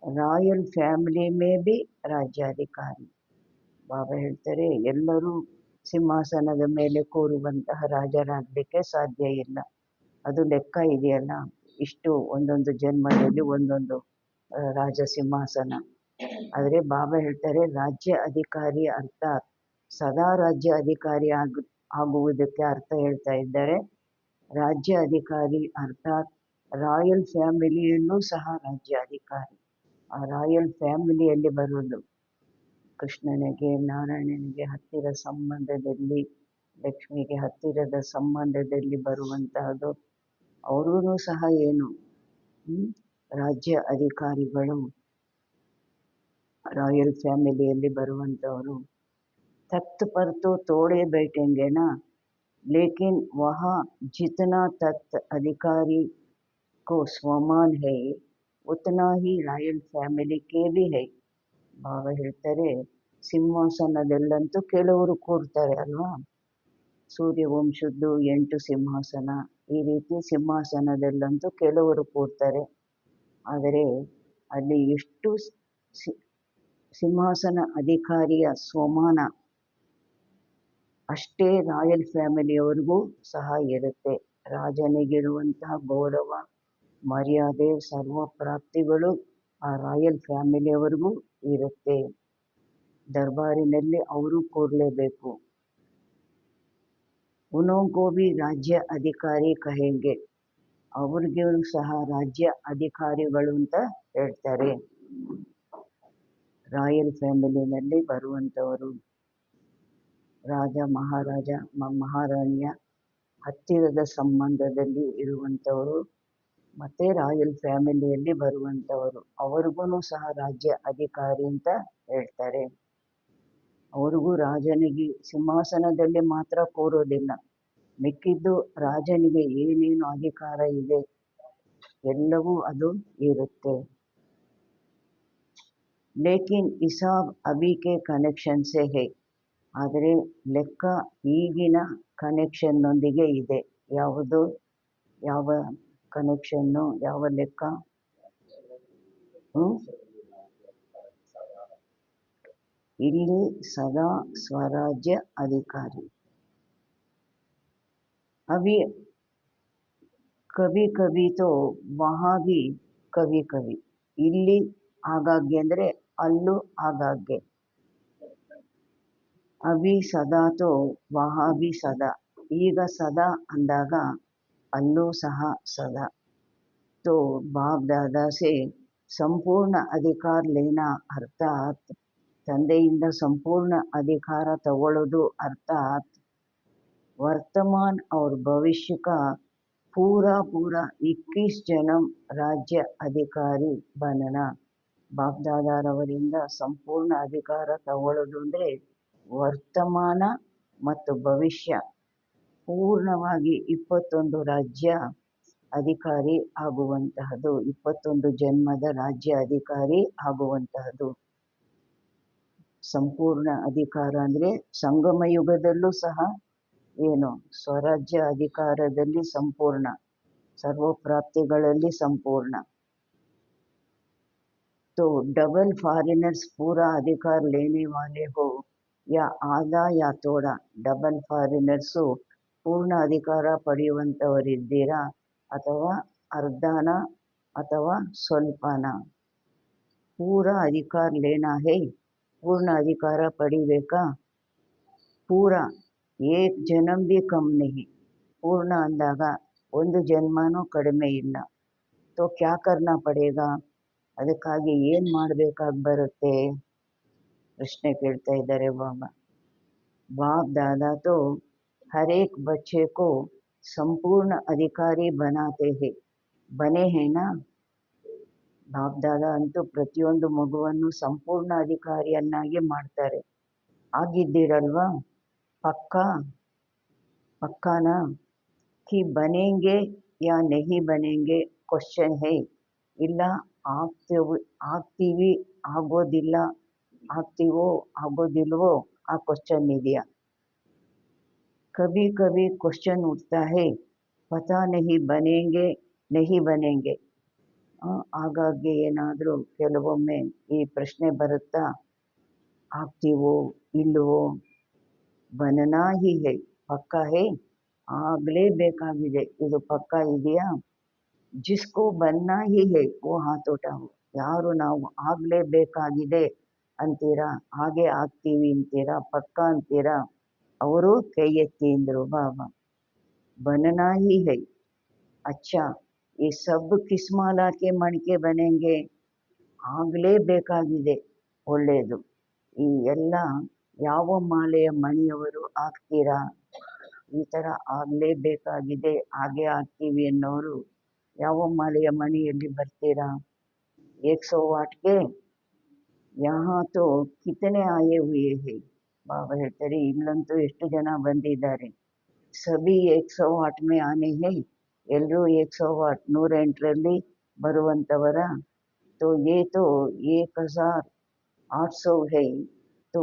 S1: ರಾಯಲ್ ಫ್ಯಾಮಿಲಿ ಮೇ ಬಿ ರಾಜ್ಯಾಧಿಕಾರಿ ಬಾಬಾ ಹೇಳ್ತಾರೆ ಎಲ್ಲರೂ ಸಿಂಹಾಸನದ ಮೇಲೆ ಕೂರುವಂತಹ ರಾಜರಾಗಲಿಕ್ಕೆ ಸಾಧ್ಯ ಇಲ್ಲ ಅದು ಲೆಕ್ಕ ಇದೆಯಲ್ಲ ಇಷ್ಟು ಒಂದೊಂದು ಜನ್ಮದಲ್ಲಿ ಒಂದೊಂದು ರಾಜ ಸಿಂಹಾಸನ ಆದರೆ ಬಾಬಾ ಹೇಳ್ತಾರೆ ರಾಜ್ಯ ಅಧಿಕಾರಿ ಅರ್ಥಾತ್ ಸದಾ ರಾಜ್ಯ ಅಧಿಕಾರಿ ಆಗುವುದಕ್ಕೆ ಅರ್ಥ ಹೇಳ್ತಾ ಇದ್ದಾರೆ ರಾಜ್ಯ ಅಧಿಕಾರಿ ಅರ್ಥಾತ್ ರಾಯಲ್ ಫ್ಯಾಮಿಲಿಯಲ್ಲೂ ಸಹ ರಾಜ್ಯಾಧಿಕಾರಿ ಆ ರಾಯಲ್ ಫ್ಯಾಮಿಲಿಯಲ್ಲಿ ಬರುವುದು ಕೃಷ್ಣನಿಗೆ ನಾರಾಯಣನಿಗೆ ಹತ್ತಿರ ಸಂಬಂಧದಲ್ಲಿ ಲಕ್ಷ್ಮಿಗೆ ಹತ್ತಿರದ ಸಂಬಂಧದಲ್ಲಿ ಬರುವಂತಹದ್ದು ಅವರೂ ಸಹ ಏನು ರಾಜ್ಯ ಅಧಿಕಾರಿಗಳು ರಾಯಲ್ ಫ್ಯಾಮಿಲಿಯಲ್ಲಿ ಬರುವಂಥವರು तख्त पर तो तोड़े बैठेंगे ना लेकिन वहाँ जितना तख्त अधिकारी को स्वमान है उतना ही रायल ಫ್ಯಾಮಿಲಿ के भी है ಬಾಬಾ ಹೇಳ್ತಾರೆ ಸಿಂಹಾಸನದಲ್ಲಂತೂ ಕೆಲವರು ಕೂರ್ತಾರೆ ಅಲ್ವಾ ಸೂರ್ಯವಂಶದ್ದು 8 ಸಿಂಹಾಸನ ಈ ರೀತಿ ಸಿಂಹಾಸನದಲ್ಲಂತೂ ಕೆಲವರು ಕೂರ್ತಾರೆ ಆದರೆ ಅಲ್ಲಿ ಎಷ್ಟು ಸಿಂಹಾಸನ ಅಧಿಕಾರಿಯ ಸ್ವಮಾನ ಅಷ್ಟೇ ರಾಯಲ್ ಫ್ಯಾಮಿಲಿಯವರಿಗೂ ಸಹ ಇರುತ್ತೆ ರಾಜನಿಗಿರುವಂತಹ ಗೌರವ ಮರ್ಯಾದೆ ಸರ್ವ ಪ್ರಾಪ್ತಿಗಳು ಆ ರಾಯಲ್ ಫ್ಯಾಮಿಲಿಯವರಿಗೂ ಇರುತ್ತೆ ದರ್ಬಾರಿನಲ್ಲಿ ಅವರು ಕೂರಲೇಬೇಕು ಉನೋಂಕೋ ಬಿ ರಾಜ್ಯ ಅಧಿಕಾರಿ ಕಹೆಂಗೆ ಅವ್ರಿಗೂ ಸಹ ರಾಜ್ಯ ಅಧಿಕಾರಿಗಳು ಅಂತ ಹೇಳ್ತಾರೆ ರಾಯಲ್ ಫ್ಯಾಮಿಲಿನಲ್ಲಿ ಬರುವಂಥವರು ರಾಜ ಮಹಾರಾಜ ಮಹಾರಾಣಿಯ ಹತ್ತಿರದ ಸಂಬಂಧದಲ್ಲಿ ಇರುವಂಥವರು ಮತ್ತು ರಾಯಲ್ ಫ್ಯಾಮಿಲಿಯಲ್ಲಿ ಬರುವಂಥವರು ಅವ್ರಿಗೂ ಸಹ ರಾಜ್ಯ ಅಧಿಕಾರಿ ಅಂತ ಹೇಳ್ತಾರೆ ಅವ್ರಿಗೂ ರಾಜನಿಗೆ ಸಿಂಹಾಸನದಲ್ಲಿ ಮಾತ್ರ ಕೂರೋದಿಲ್ಲ ಮಿಕ್ಕಿದ್ದು ರಾಜನಿಗೆ ಏನೇನು ಅಧಿಕಾರ ಇದೆ ಎಲ್ಲವೂ ಅದು ಇರುತ್ತೆ ಲೇಕಿನ್ ಹಿಸಾಬ್ ಅಬಿಕೆ ಕನೆಕ್ಷನ್ ಸೆ ಹೇ ಆದರೆ ಲೆಕ್ಕ ಈಗಿನ ಕನೆಕ್ಷನ್ನೊಂದಿಗೆ ಇದೆ ಯಾವುದು ಯಾವ ಕನೆಕ್ಷನ್ನು ಯಾವ ಲೆಕ್ಕ ಇಲ್ಲಿ ಸದಾ ಸ್ವರಾಜ್ಯ ಅಧಿಕಾರಿ ಅಭಿ ಕವಿ ಕವಿ ತೋ ವಹಾ ಭಿ ಕವಿ ಕವಿ ಇಲ್ಲಿ ಆಗಾಗ್ಗೆ ಅಂದರೆ ಅಲ್ಲೂ ಆಗಾಗ್ಗೆ ಅಭಿ ಸದಾ ತೋ ವಹಾ ಭಿ ಸದಾ ಈಗ ಸದಾ ಅಂದಾಗ ಅಲ್ಲೂ ಸಹ ಸದಾ ತೋ ಬಾಪ್ ದಾದಾ ಸೆ ಸಂಪೂರ್ಣ ಅಧಿಕಾರ ಲೇನಾ ಅರ್ಥಾತ್ ತಂದೆಯಿಂದ ಸಂಪೂರ್ಣ ಅಧಿಕಾರ ತಗೊಳ್ಳೋದು ಅರ್ಥಾತ್ ವರ್ತಮಾನ್ और भविष्य का पूरा पूरा 21 जन्म राज्य अधिकारी बनना ಬಾಪ್ ದಾದಾರವರಿಂದ ಸಂಪೂರ್ಣ ಅಧಿಕಾರ ತಗೊಳ್ಳೋದು ಅಂದರೆ ವರ್ತಮಾನ ಮತ್ತು ಭವಿಷ್ಯ ಪೂರ್ಣವಾಗಿ 21 ರಾಜ್ಯ ಅಧಿಕಾರಿ ಆಗುವಂತಹದ್ದು 21 ಜನ್ಮದ ರಾಜ್ಯ ಅಧಿಕಾರಿ ಆಗುವಂತಹದ್ದು ಸಂಪೂರ್ಣ ಅಧಿಕಾರ ಅಂದರೆ ಸಂಗಮ ಯುಗದಲ್ಲೂ ಸಹ ಏನು ಸ್ವರಾಜ್ಯ ಅಧಿಕಾರದಲ್ಲಿ ಸಂಪೂರ್ಣ ಸರ್ವಪ್ರಾಪ್ತಿಗಳಲ್ಲಿ ಸಂಪೂರ್ಣ तो डबल फॉरेनर्स पूरा अधिकार लेने वाले हो या आधा या थोड़ा डबल ಫಾರಿನರ್ಸು ಪೂರ್ಣ ಅಧಿಕಾರ ಪಡೆಯುವಂಥವರಿದ್ದೀರಾ ಅಥವಾ ಅರ್ಧನ ಅಥವಾ ಸ್ವಲ್ಪನ ಪೂರ ಅಧಿಕಾರ ಲೇನಾ ಹೇ ಪೂರ್ಣ ಅಧಿಕಾರ ಪಡಿಬೇಕಾ ಪೂರ ಏಕ್ ಜನ್ಮ ಭಿ ಕಮ್ ನಹಿ ಪೂರ್ಣ ಅಂದಾಗ ಒಂದು ಜನ್ಮನೂ ಕಡಿಮೆ ಇಲ್ಲ तो क्या करना पड़ेगा, ಅದಕ್ಕಾಗಿ ಏನು ಮಾಡಬೇಕಾಗಿ ಬರುತ್ತೆ ಪ್ರಶ್ನೆ ಕೇಳ್ತಾ ಇದ್ದಾರೆ ಬಾಬಾ. बाप दादा तो हर एक बच्चे को संपूर्ण अधिकारी बनाते हैं, बने हैं ना. ಬಾಪ್ ದಾದಾ ಅಂತೂ ಪ್ರತಿಯೊಂದು ಮಗುವನ್ನು ಸಂಪೂರ್ಣ ಅಧಿಕಾರಿಯನ್ನಾಗಿ ಮಾಡ್ತಾರೆ. ಆಗಿದ್ದೀರಲ್ವಾ? ಪಕ್ಕಾ ಪಕ್ಕಾನಾ कि बनेंगे या नहीं बनेंगे क्वेश्चन है. ಇಲ್ಲ ಆಗ್ತೀವಿ ಆಗೋದಿಲ್ಲ, ಆಗ್ತೀವೋ ಆಗೋದಿಲ್ವೋ ಆ ಕ್ವಶನ್ ಇದೆಯಾ. कभी कभी क्वेश्चन उठता है पता नहीं बनेंगे नहीं बनेंगे. ಆಗಾಗ್ಗೆ ಏನಾದರೂ ಕೆಲವೊಮ್ಮೆ ಈ ಪ್ರಶ್ನೆ ಬರುತ್ತಾ, ಆಗ್ತೀವೋ ಇಲ್ವೋ. बनना ही है, ಪಕ್ಕಾ है, ಆಗಲೇಬೇಕಾಗಿದೆ, ಇದು ಪಕ್ಕಾ ಇದೆಯಾ. ಜಿಸ್ಕೋ ಬನ್ನ ಹಿ ಹೇ ಓ ಹಾತ್ ಉಠಾओ. ಯಾರು ನಾವು ಆಗಲೇಬೇಕಾಗಿದೆ ಅಂತೀರಾ, ಹಾಗೆ ಆಗ್ತೀವಿ ಅಂತೀರಾ, ಪಕ್ಕಾ ಅಂತೀರಾ, ಅವರು ಕೈ ಎತ್ತಿ ಅಂದರು ಬಾಬಾ. बनना ही है. अच्छा ये सब किस माला के मणके बनेंगे. ಆಗಲೇಬೇಕಾಗಿದೆ, ಒಳ್ಳೆಯದು. ಈ ಎಲ್ಲ ಯಾವ ಮಾಲೆಯ ಮಣಿಯವರು ಆಗ್ತೀರಾ. ಈ ಥರ ಆಗಲೇಬೇಕಾಗಿದೆ ಹಾಗೆ ಆಗ್ತೀವಿ ಅನ್ನೋರು ಯಾವ ಮಾಲೆಯ ಮಣಿಯಲ್ಲಿ ಬರ್ತೀರಾ. 100 वाट के यहाँ तो कितने आए हुए हैं. ಬಾಬಾ ಹೇಳ್ತಾರೆ ಇಲ್ಲಂತೂ ಎಷ್ಟು ಜನ ಬಂದಿದ್ದಾರೆ. ಸಭಿ 100 वाट में आने हैं. ಎಲ್ಲರೂ 100 वाट 108ರಲ್ಲಿ ಬರುವಂಥವರ. तो ये तो 1800 है. तो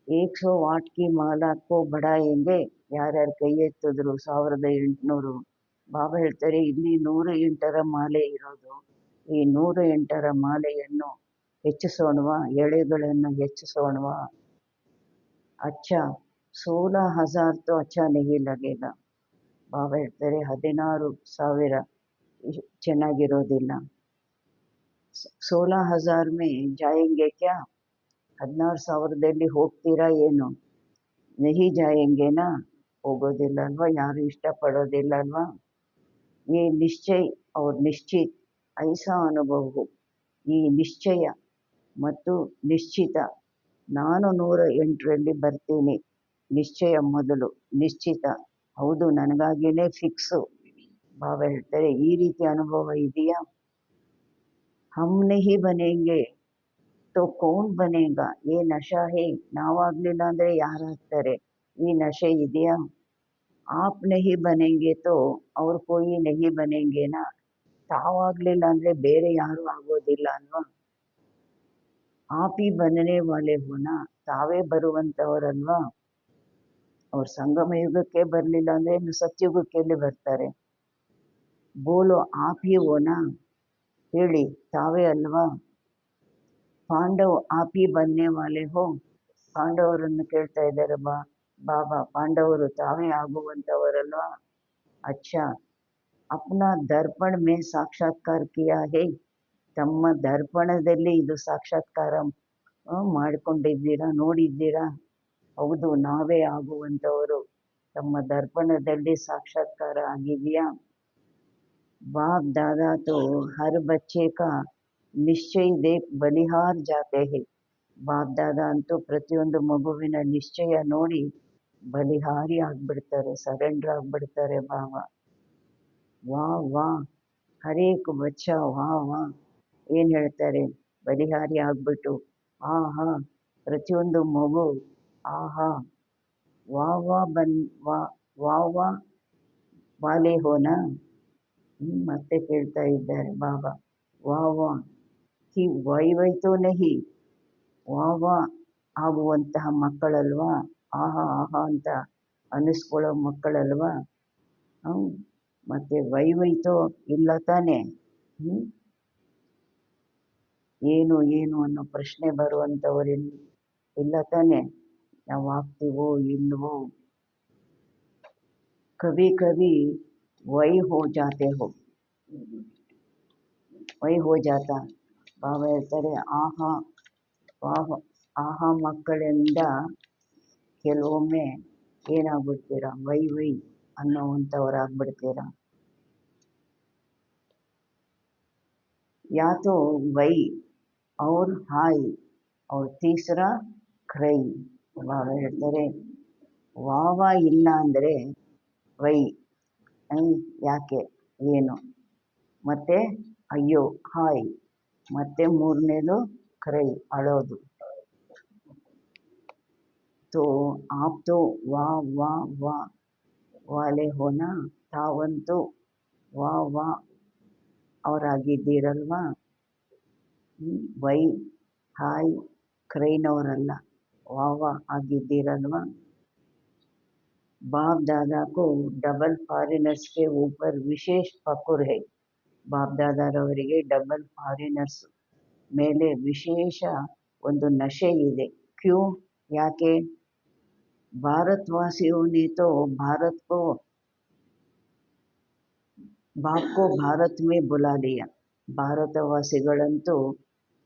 S1: 100 वाट की माला को बढ़ाएंगे. ಯಾರ್ಯಾರು ಕೈ ಎತ್ತಿದ್ರು 1800. ಬಾಬಾ ಹೇಳ್ತಾರೆ ಇಲ್ಲಿ 108ರ ಮಾಲೆ ಇರೋದು, ಈ 108ರ ಮಾಲೆಯನ್ನು ಹೆಚ್ಚಿಸೋಣವಾ, ಎಳೆಗಳನ್ನು ಹೆಚ್ಚಿಸೋಣವಾ. अच्छा 16,000 तो अच्छा नहीं लगेगा. ಬಾಬಾ ಹೇಳ್ತಾರೆ 16,000 ಚೆನ್ನಾಗಿರೋದಿಲ್ಲ. 16,000 में जाएंगे क्या. 16,000ದಲ್ಲಿ ಹೋಗ್ತೀರಾ ಏನು. नहीं जाएंगे ना, ಹೋಗೋದಿಲ್ಲ ಅಲ್ವಾ, ಯಾರು ಇಷ್ಟಪಡೋದಿಲ್ಲ ಅಲ್ವಾ. ये निश्चय और निश्चित ऐसा अनुभव हो. ಈ ನಿಶ್ಚಯ ಮತ್ತು ನಿಶ್ಚಿತ, ನಾನು 108ರಲ್ಲಿ ಬರ್ತೀನಿ. ನಿಶ್ಚಯ ಮೊದಲು, ನಿಶ್ಚಿತ ಹೌದು ನನಗಾಗಿನೇ ಫಿಕ್ಸು. ಬಾಬಾ ಹೇಳ್ತಾರೆ ಈ ರೀತಿ ಅನುಭವ ಇದೆಯಾ. हम नहीं बनेंगे तो कौन बनेगा. ये नशा है. ನಾವಾಗಲಿಲ್ಲ ಅಂದರೆ ಯಾರಾಗ್ತಾರೆ, ಈ ನಶೆ ಇದೆಯಾ. आप नहीं बनेंगे तो और कोई नहीं बनेंगे ना. ತಾವಾಗಲಿಲ್ಲ ಅಂದರೆ ಬೇರೆ ಯಾರು ಆಗೋದಿಲ್ಲ ಅಲ್ವಾ. आप ही बनने वाले हो ना, ತಾವೇ ಬರುವಂಥವರಲ್ವಾ. ಅವ್ರು ಸಂಗಮ ಯುಗಕ್ಕೆ ಬರಲಿಲ್ಲ ಅಂದರೆ ಇನ್ನು ಸತ್ಯುಗಕ್ಕೆ ಬರ್ತಾರೆ. ಬೋಲೋ आप ही हो ना, ಹೇಳಿ ತಾವೇ ಅಲ್ವಾ. ಪಾಂಡವ್ आप ही बनने वाले हो. ಪಾಂಡವರನ್ನು ಕೇಳ್ತಾ ಇದ್ದಾರೆ ಬಾಬಾ, ಪಾಂಡವರು ತಾವೇ ಆಗುವಂಥವರಲ್ವಾ. अच्छा अपना दर्पण में साक्षात्कार किया है. ತಮ್ಮ ದರ್ಪಣದಲ್ಲಿ ಇದು ಸಾಕ್ಷಾತ್ಕಾರ ಮಾಡಿಕೊಂಡಿದ್ದೀರಾ, ನೋಡಿದ್ದೀರಾ. ಹೌದು ನಾವೇ ಆಗುವಂಥವರು. ತಮ್ಮ ದರ್ಪಣದಲ್ಲಿ ಸಾಕ್ಷಾತ್ಕಾರ ಆಗಿದೆಯಾ. बाप दादा तो हर बच्चे का निश्चय देख बलिहार जाते हैं. ಬಾಪ್ ದಾದಾ ಅಂತೂ ಪ್ರತಿಯೊಂದು ಮಗುವಿನ ನಿಶ್ಚಯ ನೋಡಿ ಬಲಿಹಾರಿ ಆಗ್ಬಿಡ್ತಾರೆ, ಸರೆಂಡರ್ ಆಗ್ಬಿಡ್ತಾರೆ ಬಾಬಾ. ವಾ ವಾ ಹರೇಕ್ ಬಚ್ಚ ವಾ ವಾ ಏನು ಹೇಳ್ತಾರೆ, ಬಲಿಹಾರಿ ಆಗ್ಬಿಟ್ಟು ಆಹಾ ಪ್ರತಿಯೊಂದು ಮಗು ಆಹಾ ವಾ ವಾ ವಾ ವಾ ವಾಲೆ ಹೋನಾ. ಮತ್ತೆ ಕೇಳ್ತಾ ಇದ್ದಾರೆ ಬಾಬಾ, ವಾ ವಾ ಕಿ ವೈವೈತೋ ನಹಿ. ವಾ ವಾ ಆಗುವಂತಹ ಮಕ್ಕಳಲ್ವಾ, ಆಹಾ ಆಹಾ ಅಂತ ಅನ್ನಿಸ್ಕೊಳ್ಳೋ ಮಕ್ಕಳಲ್ವಾ. ಮತ್ತೆ ವೈವೈತೋ ಇಲ್ಲ ತಾನೆ. ಏನು ಏನು ಅನ್ನೋ ಪ್ರಶ್ನೆ ಬರುವಂಥವರಿಲ್ಲ ಇಲ್ಲ ತಾನೆ. ನಾವು ಆಗ್ತೀವೋ ಇಲ್ವೋ. ಕವಿ ಕವಿ ವೈ ಹೋ ಜಾತೆ ಹೋ, ವೈ ಹೋ ಜಾತ. ಬಾಬಾ ಹೇಳ್ತಾರೆ ಆಹಾ ವಾಹ ಆಹಾ ಮಕ್ಕಳಿಂದ ಕೆಲವೊಮ್ಮೆ ಏನಾಗ್ಬಿಡ್ತೀರಾ, ವೈ ವೈ ಅನ್ನೋವಂಥವ್ರಾಗ್ಬಿಡ್ತೀರಾ. या तो वही और हाई और तीसरा ಕ್ರೈ. ಬಾಬಾ ಹೇಳ್ತಾರೆ ವಾವ ಇಲ್ಲ ಅಂದರೆ ವೈ ಯಾಕೆ ಏನು, ಮತ್ತೆ ಅಯ್ಯೋ ಹಾಯ್, ಮತ್ತೆ ಮೂರನೇದು ಕ್ರೈ ಅಳೋದು. तो आप तो वाह वाह वाह वाले हो ना, ತಾವಂತೂ ವಾ ವಾ ಅವರಾಗಿದ್ದೀರಲ್ವಾ, ವೈ ಹಾಯ್ ಕ್ರೈನವರಲ್ಲ, ವಾ ವಾ ಆಗಿದ್ದೀರಲ್ವಾ. बाप दादा को डबल फॉरेनर्स के ऊपर विशेष फकुर है. ಬಾಪ್ ದಾದಾರವರಿಗೆ ಡಬಲ್ ಫಾರಿನರ್ಸ್ ಮೇಲೆ ವಿಶೇಷ ಒಂದು ನಶೆ ಇದೆ. ಕ್ಯೂ ಯಾಕೆ? भारतवासियों ने तो भारत को बाप को भारत में बुला लिया. ಭಾರತವಾಸಿಗಳಂತೂ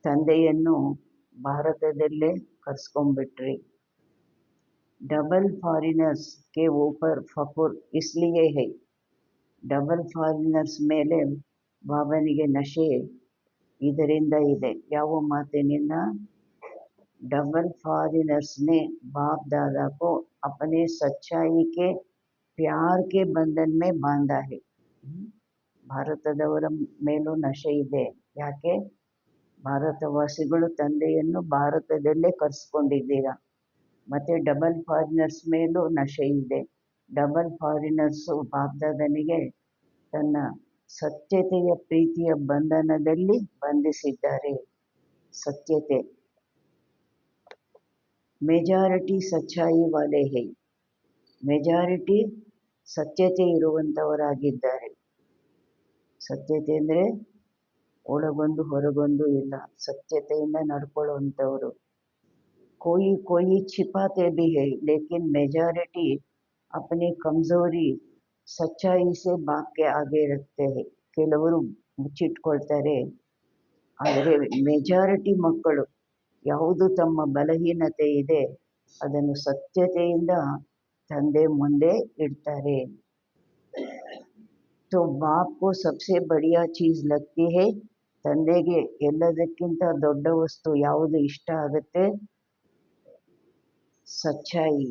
S1: ತಂದೆಯನ್ನು ಭಾರತದಲ್ಲೇ ಕರೆಸ್ಕೊಂಡ್ಬಿಟ್ರಿ. डबल फॉरेनर्स के ऊपर फकुर इसलिए है. ಡಬಲ್ ಫಾರಿನರ್ಸ್ ಮೇಲೆ ಬಾಬನಿಗೆ ನಶೆ ಇದರಿಂದ ಇದೆ. ಯಾವ ಮಾತಿನಿಂದ? डबल फॉरेनर्स ने बाप दादा को अपने सच्चाई के प्यार के बंधन में बांधा है. ಭಾರತದವರ ಮೇಲೂ ನಶೆ ಇದೆ. ಯಾಕೆ? ಭಾರತವಾಸಿಗಳು ತಂದೆಯನ್ನು ಭಾರತದಲ್ಲೇ ಕರೆಸ್ಕೊಂಡಿದ್ದೀರಾ. ಮತ್ತು ಡಬಲ್ ಫಾರಿನರ್ಸ್ ಮೇಲೂ ನಶೆ ಇದೆ. ಡಬಲ್ ಫಾರಿನರ್ಸು ಬಾಪ್ದಾದನಿಗೆ ತನ್ನ ಸತ್ಯತೆಯ ಪ್ರೀತಿಯ ಬಂಧನದಲ್ಲಿ ಬಂಧಿಸಿದ್ದಾರೆ. ಸತ್ಯತೆ ಮೆಜಾರಿಟಿ ಸಚ್ಚಾಯಿ ವಾಲೆ ಹೈ. ಮೆಜಾರಿಟಿ ಸತ್ಯತೆ ಇರುವಂಥವರಾಗಿದ್ದಾರೆ. ಸತ್ಯತೆ ಅಂದರೆ ಒಳಗೊಂದು ಹೊರಗೊಂದು ಇಲ್ಲ, ಸತ್ಯತೆಯಿಂದ ನಡ್ಕೊಳ್ಳುವಂಥವರು. कोई कोई छिपाते भी है, लेकिन मेजॉरिटी अपनी कमजोरी सच्चाई से बाप के आगे रखते हैं. ಕೆಲವರು ಮುಚ್ಚಿಟ್ಕೊಳ್ತಾರೆ, ಆದರೆ ಮೆಜಾರಿಟಿ ಮಕ್ಕಳು ಯಾವುದು ತಮ್ಮ ಬಲಹೀನತೆ ಇದೆ ಅದನ್ನು ಸತ್ಯತೆಯಿಂದ ತಂದೆ ಮುಂದೆ ಇಡ್ತಾರೆ. तो बाप को सबसे बढ़िया चीज लगती है. ತಂದೆಗೆ ಎಲ್ಲದಕ್ಕಿಂತ ದೊಡ್ಡ ವಸ್ತು ಯಾವುದು ಇಷ್ಟ ಆಗುತ್ತೆ? सच्चाई.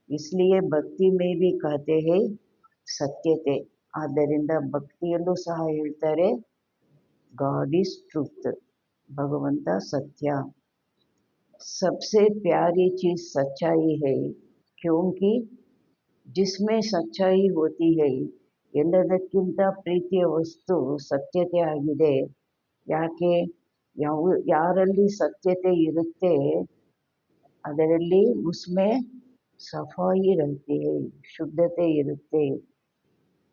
S1: इसलिए भक्ति में भी कहते हैं सत्यते. ಆದ್ದರಿಂದ ಭಕ್ತಿಯಲ್ಲೂ ಸಹ ಹೇಳ್ತಾರೆ ಗಾಡ್ ಈಸ್ ಟ್ರೂತ್, ಭಗವಂತ ಸತ್ಯ. सबसे प्यारी चीज सच्चाई है, क्योंकि जिसमें सच्चाई होती है ಎಲ್ಲದಕ್ಕಿಂತ ಪ್ರೀತಿಯ ವಸ್ತು ಸತ್ಯತೆ ಆಗಿದೆ. ಯಾಕೆ? ಯಾರಲ್ಲಿ ಸತ್ಯತೆ ಇರುತ್ತೆ ಅದರಲ್ಲಿ ಉಸ್ಮೆ ಸಫಾಯಿ रहती है, ಶುದ್ಧತೆ ಇರುತ್ತೆ.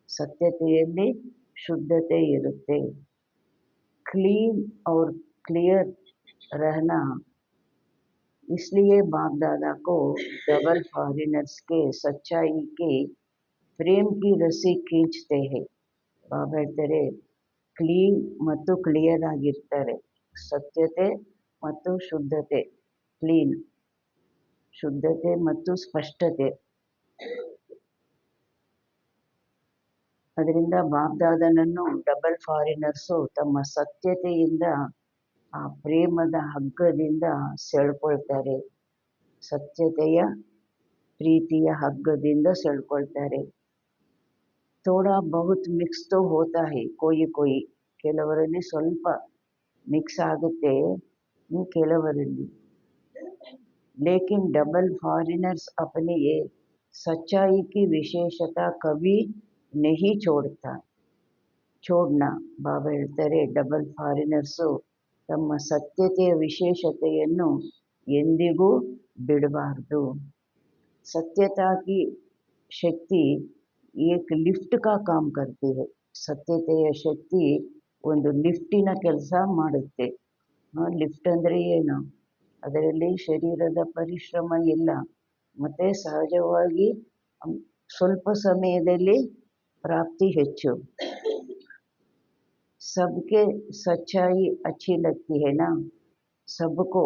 S1: ಸತ್ಯತೆಯಲ್ಲಿ ಶುದ್ಧತೆ ಇರುತ್ತೆ. क्लीन और क्लियर रहना. इसलिए बाप दादा को डबल फॉरेनर्स के सच्चाई के प्रेम की रस्सी खींचते हैं. ಬಾಬಾ ಹೇಳ್ತಾರೆ ಕ್ಲೀನ್ ಮತ್ತು ಕ್ಲಿಯರ್ ಆಗಿರ್ತಾರೆ. ಸತ್ಯತೆ ಮತ್ತು ಶುದ್ಧತೆ, ಕ್ಲೀನ್ ಶುದ್ಧತೆ ಮತ್ತು ಸ್ಪಷ್ಟತೆ. ಅದರಿಂದ ಬಾಪ್ದಾದನನ್ನು ಡಬಲ್ ಫಾರಿನರ್ಸು ತಮ್ಮ ಸತ್ಯತೆಯಿಂದ ಆ ಪ್ರೇಮದ ಹಗ್ಗದಿಂದ ಸೆಳ್ಕೊಳ್ತಾರೆ. ಸತ್ಯತೆಯ ಪ್ರೀತಿಯ ಹಗ್ಗದಿಂದ ಸೆಳ್ಕೊಳ್ತಾರೆ. ಥೋಡಾ ಬಹುತ್ ಮಿಕ್ಸ್ ತೋ ಹೋತಾ ಹೈ ಕೋಯಿ ಕೋಯಿ. ಕೆಲವರಲ್ಲಿ ಸ್ವಲ್ಪ ಮಿಕ್ಸ್ ಆಗುತ್ತೆ, ಕೆಲವರಲ್ಲಿ. ಲೇಕಿನ್ ಡಬಲ್ ಫಾರಿನರ್ಸ್ अपनी ये सच्चाई की विशेषता कभी नहीं छोड़ता. छोड़ना. ಬಾಬಾ ಹೇಳ್ತಾರೆ ಡಬಲ್ ಫಾರಿನರ್ಸು ತಮ್ಮ ಸತ್ಯತೆಯ ವಿಶೇಷತೆಯನ್ನು ಎಂದಿಗೂ ಬಿಡಬಾರ್ದು. सत्यता की शक्ति एक लिफ्ट का काम करती है. ಸತ್ಯತೆಯ ಶಕ್ತಿ ಒಂದು ಲಿಫ್ಟಿನ ಕೆಲಸ ಮಾಡುತ್ತೆ. ಲಿಫ್ಟ್ ಅಂದರೆ ಏನು? ಅದರಲ್ಲಿ ಶರೀರದ ಪರಿಶ್ರಮ ಇಲ್ಲ, ಮತ್ತು ಸಹಜವಾಗಿ ಸ್ವಲ್ಪ ಸಮಯದಲ್ಲಿ ಪ್ರಾಪ್ತಿ ಹೆಚ್ಚು. सबके सच्चाई अच्छी लगती है ना, सबको.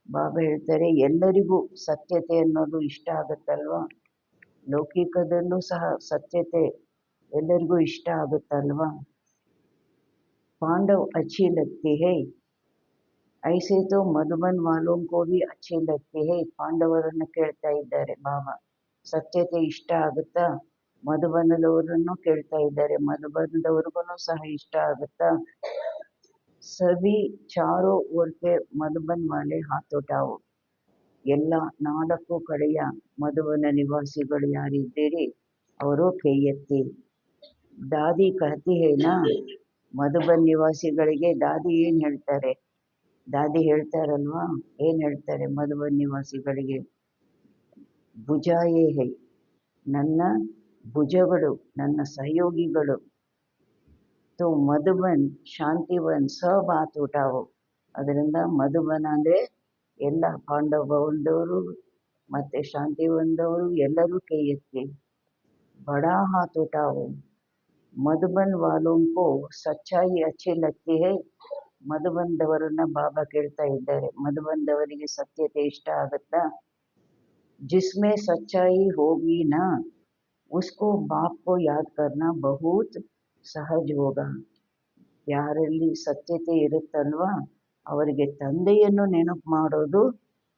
S1: ಬಾಬಾ ಹೇಳ್ತಾರೆ ಎಲ್ಲರಿಗೂ ಸತ್ಯತೆ ಅನ್ನೋದು ಇಷ್ಟ ಆಗುತ್ತಲ್ವಾ. ಲೌಕಿಕದಲ್ಲೂ ಸಹ ಸತ್ಯತೆ ಎಲ್ಲರಿಗೂ ಇಷ್ಟ ಆಗುತ್ತಲ್ವಾ. पांडव अच्छी लगती है, ऐसे तो मधुबन वालों को भी अच्छी लगती है. ಪಾಂಡವರನ್ನು ಕೇಳ್ತಾ ಇದ್ದಾರೆ ಬಾಬಾ. ಸತ್ಯತೆ ಇಷ್ಟ ಆಗುತ್ತಾ? ಮಧುಬನದವರನ್ನು ಕೇಳ್ತಾ ಇದ್ದಾರೆ, ಮಧುಬನದವ್ರಿಗೂ ಸಹ ಇಷ್ಟ ಆಗುತ್ತಾ? ಸಭಿ ಚಾರೋ ಓರ್ ಪೆ ಮಧುಬನ್ ವಾಲೆ ಹಾತ್ ಉಠಾವೋ. ಎಲ್ಲ 4 ಕಡೆಯ ಮಧುಬನ ನಿವಾಸಿಗಳು ಯಾರಿದ್ದೀರಿ ಅವರು ಕೈ ಎತ್ತಿ. ದಾದಿ ಕಹತಿ ಹೇನಾ, ಮಧುಬನ್ ನಿವಾಸಿಗಳಿಗೆ ದಾದಿ ಏನು ಹೇಳ್ತಾರೆ? ದಾದಿ ಹೇಳ್ತಾರಲ್ವಾ, ಏನು ಹೇಳ್ತಾರೆ ಮಧುಬನ್ ನಿವಾಸಿಗಳಿಗೆ? ಭುಜಾಯೇ ಹೈ, ನನ್ನ ಭುಜಗಳು, ನನ್ನ ಸಹಯೋಗಿಗಳು. ತೋ ಮಧುಬನ್ ಶಾಂತಿವನ್ ಸಬ್ ಹಾತ್ ಉಠಾವೋ. ಅದರಿಂದ ಮಧುಬನ ಅಂದರೆ ಎಲ್ಲ ಪಾಂಡವ ಭವನದವರು ಮತ್ತು ಶಾಂತಿವನದವರು ಎಲ್ಲರೂ ಕೈ ಎತ್ತಿ. ಬಡಾ ಹಾತ್ ಉಠಾವೋ. ಮಧುಬನ್ ವಾಲೋಂಕೋ ಸಚ್ಚಾಯಿ ಅಚ್ಚಿ ಲಗ್ತಿ ಹೈ. ಮಧುಬಂದವರನ್ನ ಬಾಬಾ ಕೇಳ್ತಾ ಇದ್ದಾರೆ, ಮಧುಬಂದವರಿಗೆ ಸತ್ಯತೆ ಇಷ್ಟ ಆಗುತ್ತಾ? ಜಿಸ್ಮೆ ಸಚ್ಚಾಯಿ ಹೋಗಿ ನಾ ಉಸ್ಕೋ ಬಾಪ್ ಕೋ ಯಾದ್ ಕರ್ನಾ ಬಹುತ್ ಸಹಜ ಹೋಗ. ಯಾರಲ್ಲಿ ಸತ್ಯತೆ ಇರುತ್ತಲ್ವಾ ಅವರಿಗೆ ತಂದೆಯನ್ನು ನೆನಪು ಮಾಡೋದು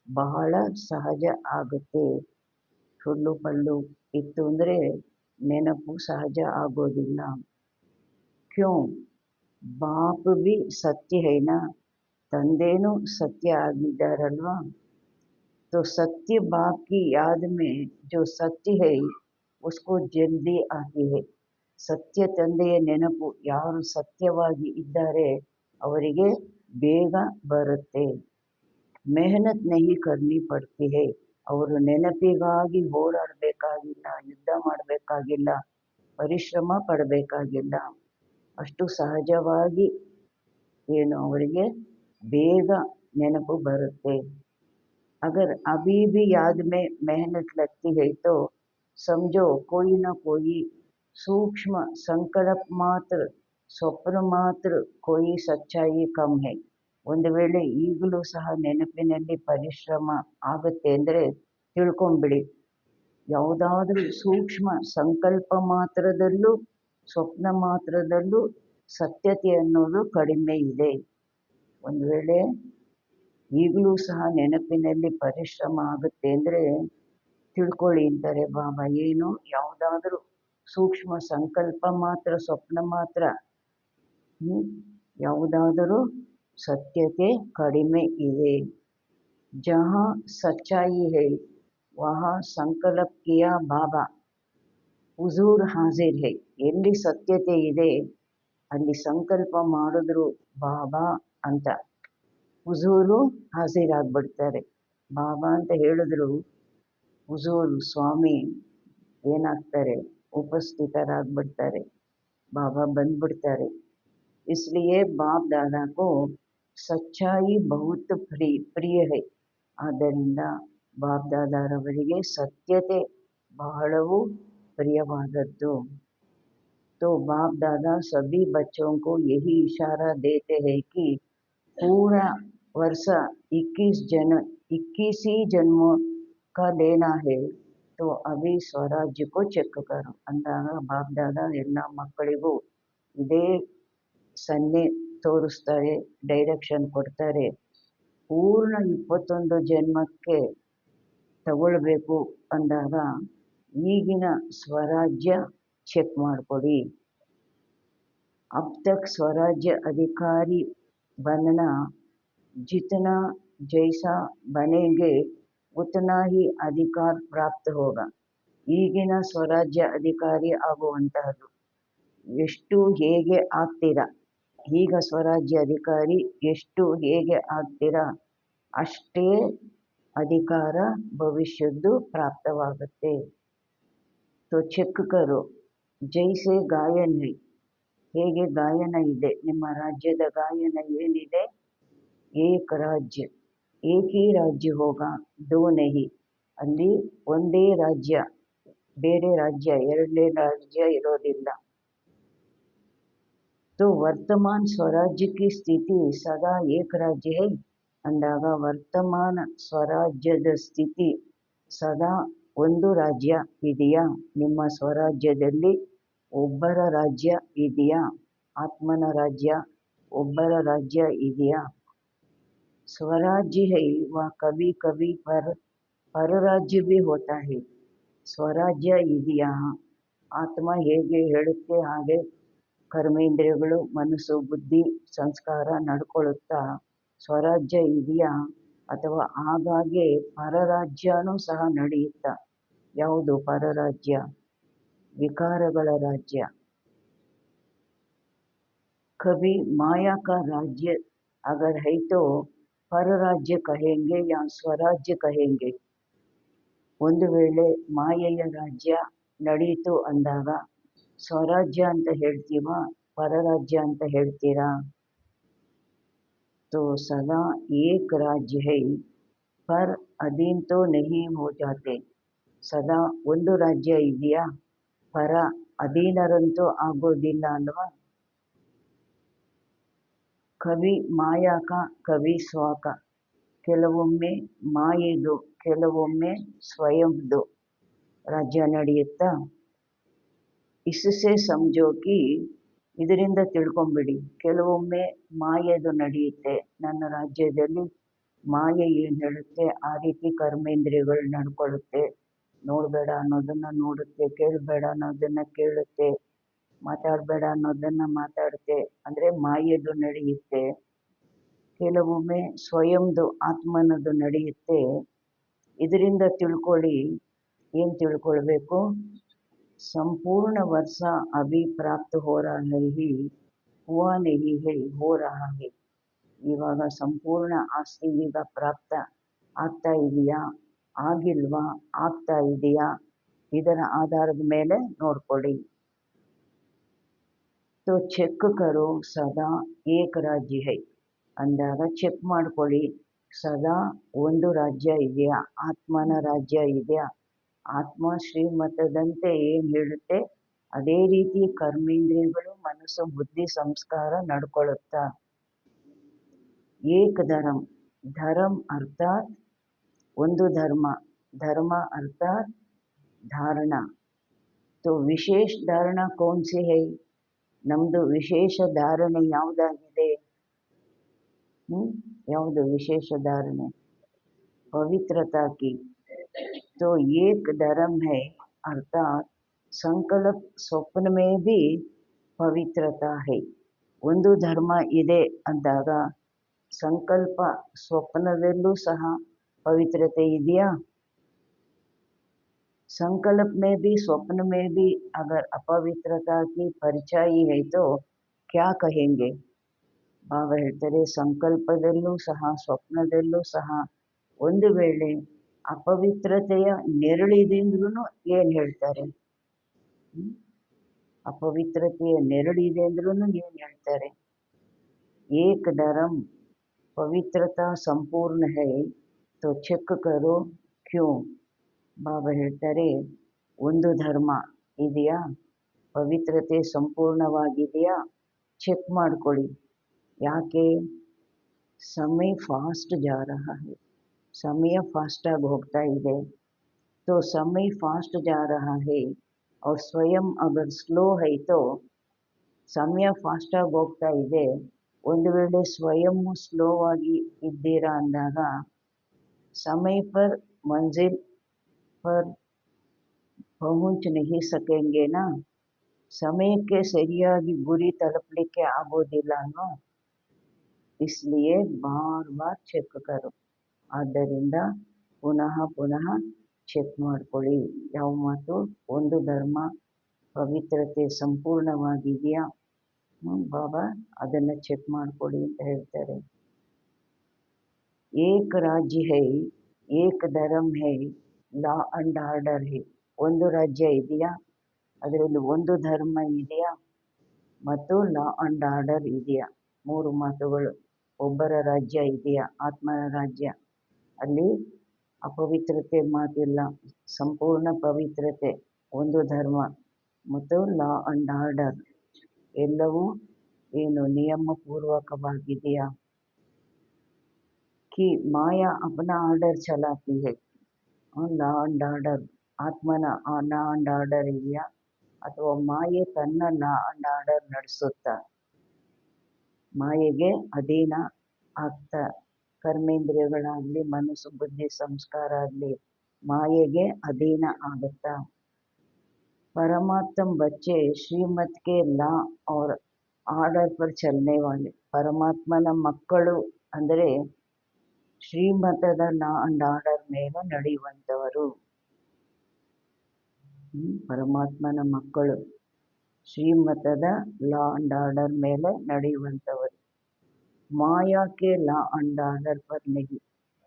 S1: ಬಹಳ ಸಹಜ ಆಗುತ್ತೆ. ಸುಳ್ಳು ಪಳ್ಳು ಇತ್ತು ಅಂದರೆ ನೆನಪು ಸಹಜ ಆಗೋದಿಲ್ಲ. ಕ್ಯೂ ಬಾಪ್ ಬಿ ಸತ್ಯ ಹೈನಾ, ತಂದೆನೂ ಸತ್ಯ ಆಗಿದ್ದಾರಲ್ವಾ. तो सत्य बाप की याद में जो सत्य है उसको जल्दी आती है. ಸತ್ಯ ತಂದೆಯ ನೆನಪು ಯಾರು ಸತ್ಯವಾಗಿ ಇದ್ದಾರೆ ಅವರಿಗೆ ಬೇಗ ಬರುತ್ತೆ. ಮೆಹನತ್ ನಹಿ ಕರ್ನಿ ಪಡ್ತಿ ಹೈ. ಅವರು ನೆನಪಿಗಾಗಿ ಹೋರಾಡಬೇಕಾಗಿಲ್ಲ, ಯುದ್ಧ ಮಾಡಬೇಕಾಗಿಲ್ಲ, ಪರಿಶ್ರಮ ಪಡಬೇಕಾಗಿಲ್ಲ. ಅಷ್ಟು ಸಹಜವಾಗಿ ಏನು ಅವರಿಗೆ ಬೇಗ ನೆನಪು ಬರುತ್ತೆ. अगर अभी भी याद में मेहनत लगती है तो समझो कोई ना कोई सूक्ष्म संकल्प मात्र, स्वप्न मात्र, कोई सच्चाई कम है. ಒಂದು ವೇಳೆ ಈಗಲೂ ಸಹ ನೆನಪಿನಲ್ಲಿ ಪರಿಶ್ರಮ ಆಗುತ್ತೆ ಅಂದರೆ ತಿಳ್ಕೊಂಬಿಡಿ, ಯಾವುದಾದ್ರೂ ಸೂಕ್ಷ್ಮ ಸಂಕಲ್ಪ ಮಾತ್ರದಲ್ಲೂ ಸ್ವಪ್ನ ಮಾತ್ರದಲ್ಲೂ ಸತ್ಯತೆ ಅನ್ನೋದು ಕಡಿಮೆ ಇದೆ. ಒಂದು ವೇಳೆ ಈಗಲೂ ಸಹ ನೆನಪಿನಲ್ಲಿ ಪರಿಶ್ರಮ ಆಗುತ್ತೆ ಅಂದರೆ ತಿಳ್ಕೊಳ್ಳಿ ಅಂತಾರೆ ಬಾಬಾ. ಏನು? ಯಾವುದಾದ್ರೂ ಸೂಕ್ಷ್ಮ ಸಂಕಲ್ಪ ಮಾತ್ರ, ಸ್ವಪ್ನ ಮಾತ್ರ, ಯಾವುದಾದರೂ ಸತ್ಯತೆ ಕಡಿಮೆ ಇದೆ. ಜಹಾ ಸಚ್ಚಾಯಿ ಹೈ ವಹಾ ಸಂಕಲ್ಪ ಕಿಯಾ ಬಾಬಾ ಹುಜೂರ್ ಹಾಜಿರ್ ಹೈ. ಎಲ್ಲಿ ಸತ್ಯತೆ ಇದೆ ಅಲ್ಲಿ ಸಂಕಲ್ಪ ಮಾಡಿದ್ರು ಬಾಬಾ ಅಂತ ಹುಜೂರು ಹಾಜಿರಾಗ್ಬಿಡ್ತಾರೆ. ಬಾಬಾ ಅಂತ ಹೇಳಿದ್ರು ಹುಜೂರು ಸ್ವಾಮಿ ಏನಾಗ್ತಾರೆ, ಉಪಸ್ಥಿತರಾಗ್ಬಿಡ್ತಾರೆ, ಬಾಬಾ ಬಂದ್ಬಿಡ್ತಾರೆ. इसलिए बाप दादा को सच्चाई बहुत प्रिय है. ಆದ್ದರಿಂದ ಬಾಪ್ ದಾದಾರವರಿಗೆ ಸತ್ಯತೆ ಬಹಳವೂ ಪ್ರಿಯವಾದದ್ದು. तो बाप दादा सभी बच्चों को यही इशारा देते हैं कि पूरा वर्ष 21 ही जन्मों का लेना है, तो अभी स्वराज्य को ಚೆಕ್ करो ಅಂದಾಗ ಬಾಪ್ ದಾದಾ ಎಲ್ಲ ಮಕ್ಕಳಿಗೂ ಇದೇ ಸನ್ನೆ ತೋರಿಸ್ತಾರೆ, ಡೈರೆಕ್ಷನ್ ಕೊಡ್ತಾರೆ. ಪೂರ್ಣ 21 ಜನ್ಮಕ್ಕೆ ತಗೊಳ್ಬೇಕು ಅಂದಾಗ ಈಗಿನ ಸ್ವರಾಜ್ಯ ಚೆಕ್ ಮಾಡಿಕೊಡಿ. अब तक स्वराज्य अधिकारी बनना, जितना जैसा बनेंगे उतना ही अधिकार प्राप्त होगा. ಈಗಿನ ಸ್ವರಾಜ್ಯ ಅಧಿಕಾರಿ ಆಗುವಂತಹದ್ದು ಎಷ್ಟು ಹೇಗೆ ಆಗ್ತೀರಾ, ಈಗ ಸ್ವರಾಜ್ಯ ಅಧಿಕಾರಿ ಎಷ್ಟು ಹೇಗೆ ಆಗ್ತೀರಾ ಅಷ್ಟೇ ಅಧಿಕಾರ ಭವಿಷ್ಯದ್ದು ಪ್ರಾಪ್ತವಾಗುತ್ತೆ. तो ಚೆಕ್ ಕರೋ ಜೈಸೆ ಗಾಯನ ಹೈ. ಹೇಗೆ ಗಾಯನ ಇದೆ, ನಿಮ್ಮ ರಾಜ್ಯದ ಗಾಯನ ಏನಿದೆ? ಏಕ ರಾಜ್ಯ, ಏಕ್ ಹಿ ರಾಜ್ಯ ಹೋಗ, ದೋ ನಹಿ. ಅಲ್ಲಿ ಒಂದೇ ರಾಜ್ಯ, ಬೇರೆ ರಾಜ್ಯ, ಎರಡನೇ ರಾಜ್ಯ ಇರೋದಿಲ್ಲ. तो वर्तमान स्वराज्य की स्थिति सदा एक राज्य है ಅಂದಾಗ ವರ್ತಮಾನ ಸ್ವರಾಜ್ಯದ ಸ್ಥಿತಿ ಸದಾ ಒಂದು ರಾಜ್ಯ ಇದೆಯಾ? ನಿಮ್ಮ ಸ್ವರಾಜ್ಯದಲ್ಲಿ ಒಬ್ಬರ ರಾಜ್ಯ ಇದೆಯಾ? ಆತ್ಮನ ರಾಜ್ಯ, ಒಬ್ಬರ ರಾಜ್ಯ ಇದೆಯಾ? स्वराज्य है वह कभी कभी परराज्य भी होता है. ಸ್ವರಾಜ್ಯ ಇದೆಯಾ? ಆತ್ಮ ಹೇಗೆ ಹೇಳುತ್ತೆ ಹಾಗೆ ಕರ್ಮೇಂದ್ರಿಯಗಳು, ಮನಸ್ಸು, ಬುದ್ಧಿ, ಸಂಸ್ಕಾರ ನಡ್ಕೊಳ್ಳುತ್ತಾ ಸ್ವರಾಜ್ಯ ಇದೆಯಾ? ಅಥವಾ ಆಗಾಗ್ಗೆ ಪರರಾಜ್ಯನೂ ಸಹ ನಡೆಯುತ್ತಾ? ಯಾವುದು ಪರರಾಜ್ಯ? ವಿಕಾರಗಳ ರಾಜ್ಯ. कभी माया का राज्य अगर है तो परराज्य कहेंगे या स्वराज्य कहेंगे. ಒಂದು ವೇಳೆ ಮಾಯೆಯ ರಾಜ್ಯ ನಡೆಯಿತು ಅಂದಾಗ ಸ್ವರಾಜ್ಯ ಅಂತ ಹೇಳ್ತೀವಾ, ಪರರಾಜ್ಯ ಅಂತ ಹೇಳ್ತೀರಾ? तो सदा एक राज्य है पर अधीन तो नहीं हो जाते. ಸದಾ ಒಂದು ರಾಜ್ಯ ಇದೆಯಾ, ಪರ ಅಧೀನರಂತೂ ಆಗೋದಿಲ್ಲ ಅಲ್ವಾ? ಕವಿ ಮಾಯಾಕ ಕವಿ ಸ್ವಾಕ. ಕೆಲವೊಮ್ಮೆ ಮಾಯೆದು ಕೆಲವೊಮ್ಮೆ ಸ್ವಯಂದು ರಾಜ್ಯ ನಡೆಯುತ್ತಾ? ಇಸ್ಸೆ ಸಮझोಕಿ, ಇದರಿಂದ ತಿಳ್ಕೊಂಬಿಡಿ. ಕೆಲವೊಮ್ಮೆ ಮಾಯೆದು ನಡೆಯುತ್ತೆ. ನನ್ನ ರಾಜ್ಯದಲ್ಲಿ ಮಾಯೆ ಏನು ಹೇಳುತ್ತೆ ಆ ರೀತಿ ಕರ್ಮೇಂದ್ರಿಯಗಳು ನಡ್ಕೊಳ್ಳುತ್ತೆ. ನೋಡಬೇಡ ಅನ್ನೋದನ್ನ ನೋಡುತ್ತೆ, ಕೇಳಬೇಡ ಅನ್ನೋದನ್ನ ಕೇಳುತ್ತೆ, ಮಾತಾಡಬೇಡ ಅನ್ನೋದನ್ನ ಮಾತಾಡುತ್ತೆ. ಅಂದರೆ ಮಾಯೆದು ನಡೆಯುತ್ತೆ. ಕೆಲವೊಮ್ಮೆ ಸ್ವಯಂದು ಆತ್ಮನದು ನಡೆಯುತ್ತೆ. ಇದರಿಂದ ತಿಳ್ಕೊಳ್ಳಿ. ಏನು ತಿಳ್ಕೊಳ್ಬೇಕು? ಸಂಪೂರ್ಣ ವರ್ಷ ಅಭಿ ಪ್ರಾಪ್ತ ಹೋ ರಹಾ ಹೈ, ಹುವಾ ನಹೀ ಹೈ, ಹೋ ರಹಾ ಹೈ. ಇವಾಗ ಸಂಪೂರ್ಣ ಆಸ್ತಿ ಈಗ ಪ್ರಾಪ್ತ ಆಗ್ತಾ ಇದೆಯಾ, ಆಗಿಲ್ವಾ, ಆಗ್ತಾ ಇದೆಯಾ? ಇದರ ಆಧಾರದ ಮೇಲೆ ನೋಡ್ಕೊಳ್ಳಿ. तो ಚೆಕ್ ಕರೋ ಸದಾ ಏಕ ರಾಜ್ಯ ಹೈ ಅಂದಾಗ ಚೆಕ್ ಮಾಡ್ಕೊಳ್ಳಿ. ಸದಾ ಒಂದು ರಾಜ್ಯ ಇದೆಯಾ, ಆತ್ಮನ ರಾಜ್ಯ ಇದೆಯಾ? ಆತ್ಮ ಶ್ರೀಮತದಂತೆ ಏನು ಹೇಳುತ್ತೆ ಅದೇ ರೀತಿ ಕರ್ಮೇಂದ್ರಿಯಗಳು, ಮನಸ್ಸು, ಬುದ್ಧಿ, ಸಂಸ್ಕಾರ ನಡ್ಕೊಳ್ಳುತ್ತಾ? ಏಕ ಧರ್ಮ. ಧರ್ಮ ಅರ್ಥಾತ್ ಒಂದು ಧರ್ಮ, ಧರ್ಮ ಅರ್ಥಾತ್ ಧಾರಣ. तो ವಿಶೇಷ ಧಾರಣ ಕೌನ್ ಸಿ ಹೈ? ನಮ್ಮದು ವಿಶೇಷ ಧಾರಣೆ ಯಾವುದಾಗಿದೆ? ಯಾವುದು ವಿಶೇಷ ಧಾರಣೆ? पवित्रता की. तो एक धर्म है अर्थात संकल्प स्वप्न में भी पवित्रता है. ಒಂದು ಧರ್ಮ ಇದೆ ಅಂದಾಗ ಸಂಕಲ್ಪ ಸ್ವಪ್ನದಲ್ಲೂ ಸಹ ಪವಿತ್ರತೆ ಇದೆಯಾ? संकल्प में भी स्वप्न में भी अगर अपवित्रता की परछाई है तो क्या कहेंगे? ಭಾವ ಹೇಳ್ತಾರೆ ಸಂಕಲ್ಪದಲ್ಲೂ ಸಹ ಸ್ವಪ್ನದಲ್ಲೂ ಸಹ ಒಂದು ವೇಳೆ ಅಪವಿತ್ರತೆಯ ನೆರಳಿದೆ ಅಂದ್ರೂ ಏನು ಹೇಳ್ತಾರೆ? ಅಪವಿತ್ರತೆಯ ನೆರಳಿದೆ ಅಂದ್ರೂ ಏನು ಹೇಳ್ತಾರೆ? ಏಕ ಧರ್ಮ ಪವಿತ್ರತಾ ಸಂಪೂರ್ಣ ಹೈ ತೋ ಚೆಕ್ ಕರೋ ಕ್ಯೂ. ಬಾಬಾ ಹೇಳ್ತಾರೆ ಒಂದು ಧರ್ಮ ಇದೆಯಾ, ಪವಿತ್ರತೆ ಸಂಪೂರ್ಣವಾಗಿದೆಯಾ, ಚೆಕ್ ಮಾಡ್ಕೊಳ್ಳಿ. ಯಾಕೆ? ಸಮಯ ಫಾಸ್ಟ್ ಜಾ ರಹಾ ಹೈ. ಸಮಯ ಫಾಸ್ಟಾಗಿ ಹೋಗ್ತಾ ಇದೆ. तो समय फास्ट जा रहा है और स्वयं अगर स्लो है तो ಸಮಯ ಫಾಸ್ಟಾಗಿ ಹೋಗ್ತಾ ಇದೆ. ಒಂದು ವೇಳೆ ಸ್ವಯಂ ಸ್ಲೋ ಆಗಿ ಇದ್ದೀರಾ ಅಂದಾಗ ಸಮಯ ಪರ್ ಮಂಜಿಲ್ ಪರ್ ಪಹುಂಚ್ ನಹಿ ಸಕೆಂಗೆನಾ? ಸಮಯಕ್ಕೆ ಸರಿಯಾಗಿ ಗುರಿ ತಲುಪಲಿಕ್ಕೆ ಆಗೋದಿಲ್ಲ ಅನ್ನೋ. ಇಸ್ಲಿಯೇ ಬಾರ್ ಬಾರ್ ಚೆಕ್ ಕರೋ. ಆದ್ದರಿಂದ ಪುನಃ ಪುನಃ ಚೆಕ್ ಮಾಡ್ಕೊಳ್ಳಿ. ಯಾವ ಮಾತು? ಒಂದು ಧರ್ಮ ಪವಿತ್ರತೆ ಸಂಪೂರ್ಣವಾಗಿದೆಯಾ? ಬಾಬಾ ಅದನ್ನು ಚೆಕ್ ಮಾಡ್ಕೊಳ್ಳಿ ಅಂತ ಹೇಳ್ತಾರೆ. ಏಕ ರಾಜ್ಯ ಹೈ, ಏಕ ಧರ್ಮ high, law and order high. ಒಂದು ರಾಜ್ಯ ಇದೆಯಾ, ಅದರಲ್ಲಿ ಒಂದು ಧರ್ಮ ಇದೆಯಾ ಮತ್ತು ಲಾ ಅಂಡ್ ಆರ್ಡರ್ ಇದೆಯಾ? ಮೂರು ಮಾತುಗಳು. ಒಬ್ಬರ ರಾಜ್ಯ ಇದೆಯಾ, ಆತ್ಮನ ರಾಜ್ಯ. ಅಲ್ಲಿ ಅಪವಿತ್ರತೆ ಮಾತಿಲ್ಲ, ಸಂಪೂರ್ಣ ಪವಿತ್ರತೆ, ಒಂದು ಧರ್ಮ ಮತ್ತು ಲಾ ಅಂಡ್ ಆರ್ಡರ್ ಎಲ್ಲವೂ ಏನು ನಿಯಮಪೂರ್ವಕವಾಗಿದೆಯಾ? कि माया अपना आर्डर चलाती है. ಲಾ ಅಂಡ್ ಆರ್ಡರ್ ಆತ್ಮನ ಲಾ ಅಂಡ್ ಆರ್ಡರ್ ಇದೆಯಾ ಅಥವಾ ಮಾಯೆ ತನ್ನ ಲಾ ಅಂಡ್ ಆರ್ಡರ್ ನಡೆಸುತ್ತಾ? ಮಾಯೆಗೆ ಅಧೀನ ಆಗ್ತಾ, ಕರ್ಮೇಂದ್ರಿಯಗಳಾಗಲಿ ಮನಸ್ಸು ಬುದ್ಧಿ ಸಂಸ್ಕಾರ ಆಗಲಿ ಮಾಯೆಗೆ ಅಧೀನ ಆಗುತ್ತಾ. परमात्म बच्चे श्रीमत के लಾ और ಆರ್ಡರ್ ಪರ್ ಚಲನೆ ವಾಲೆ. ಪರಮಾತ್ಮನ ಮಕ್ಕಳು ಅಂದರೆ ಶ್ರೀಮತದ ಲಾ ಅಂಡ್ ಆರ್ಡರ್ ಮೇಲೆ ನಡೆಯುವಂಥವರು. ಪರಮಾತ್ಮನ ಮಕ್ಕಳು ಶ್ರೀಮತದ ಲಾ ಅಂಡ್ ಆರ್ಡರ್ ಮೇಲೆ ನಡೆಯುವಂಥವರು. ಮಾಯಾಕ್ಕೆ ಲಾ ಅಂಡ್ ಆರ್ಡರ್ ಪರ್ ನಹಿ,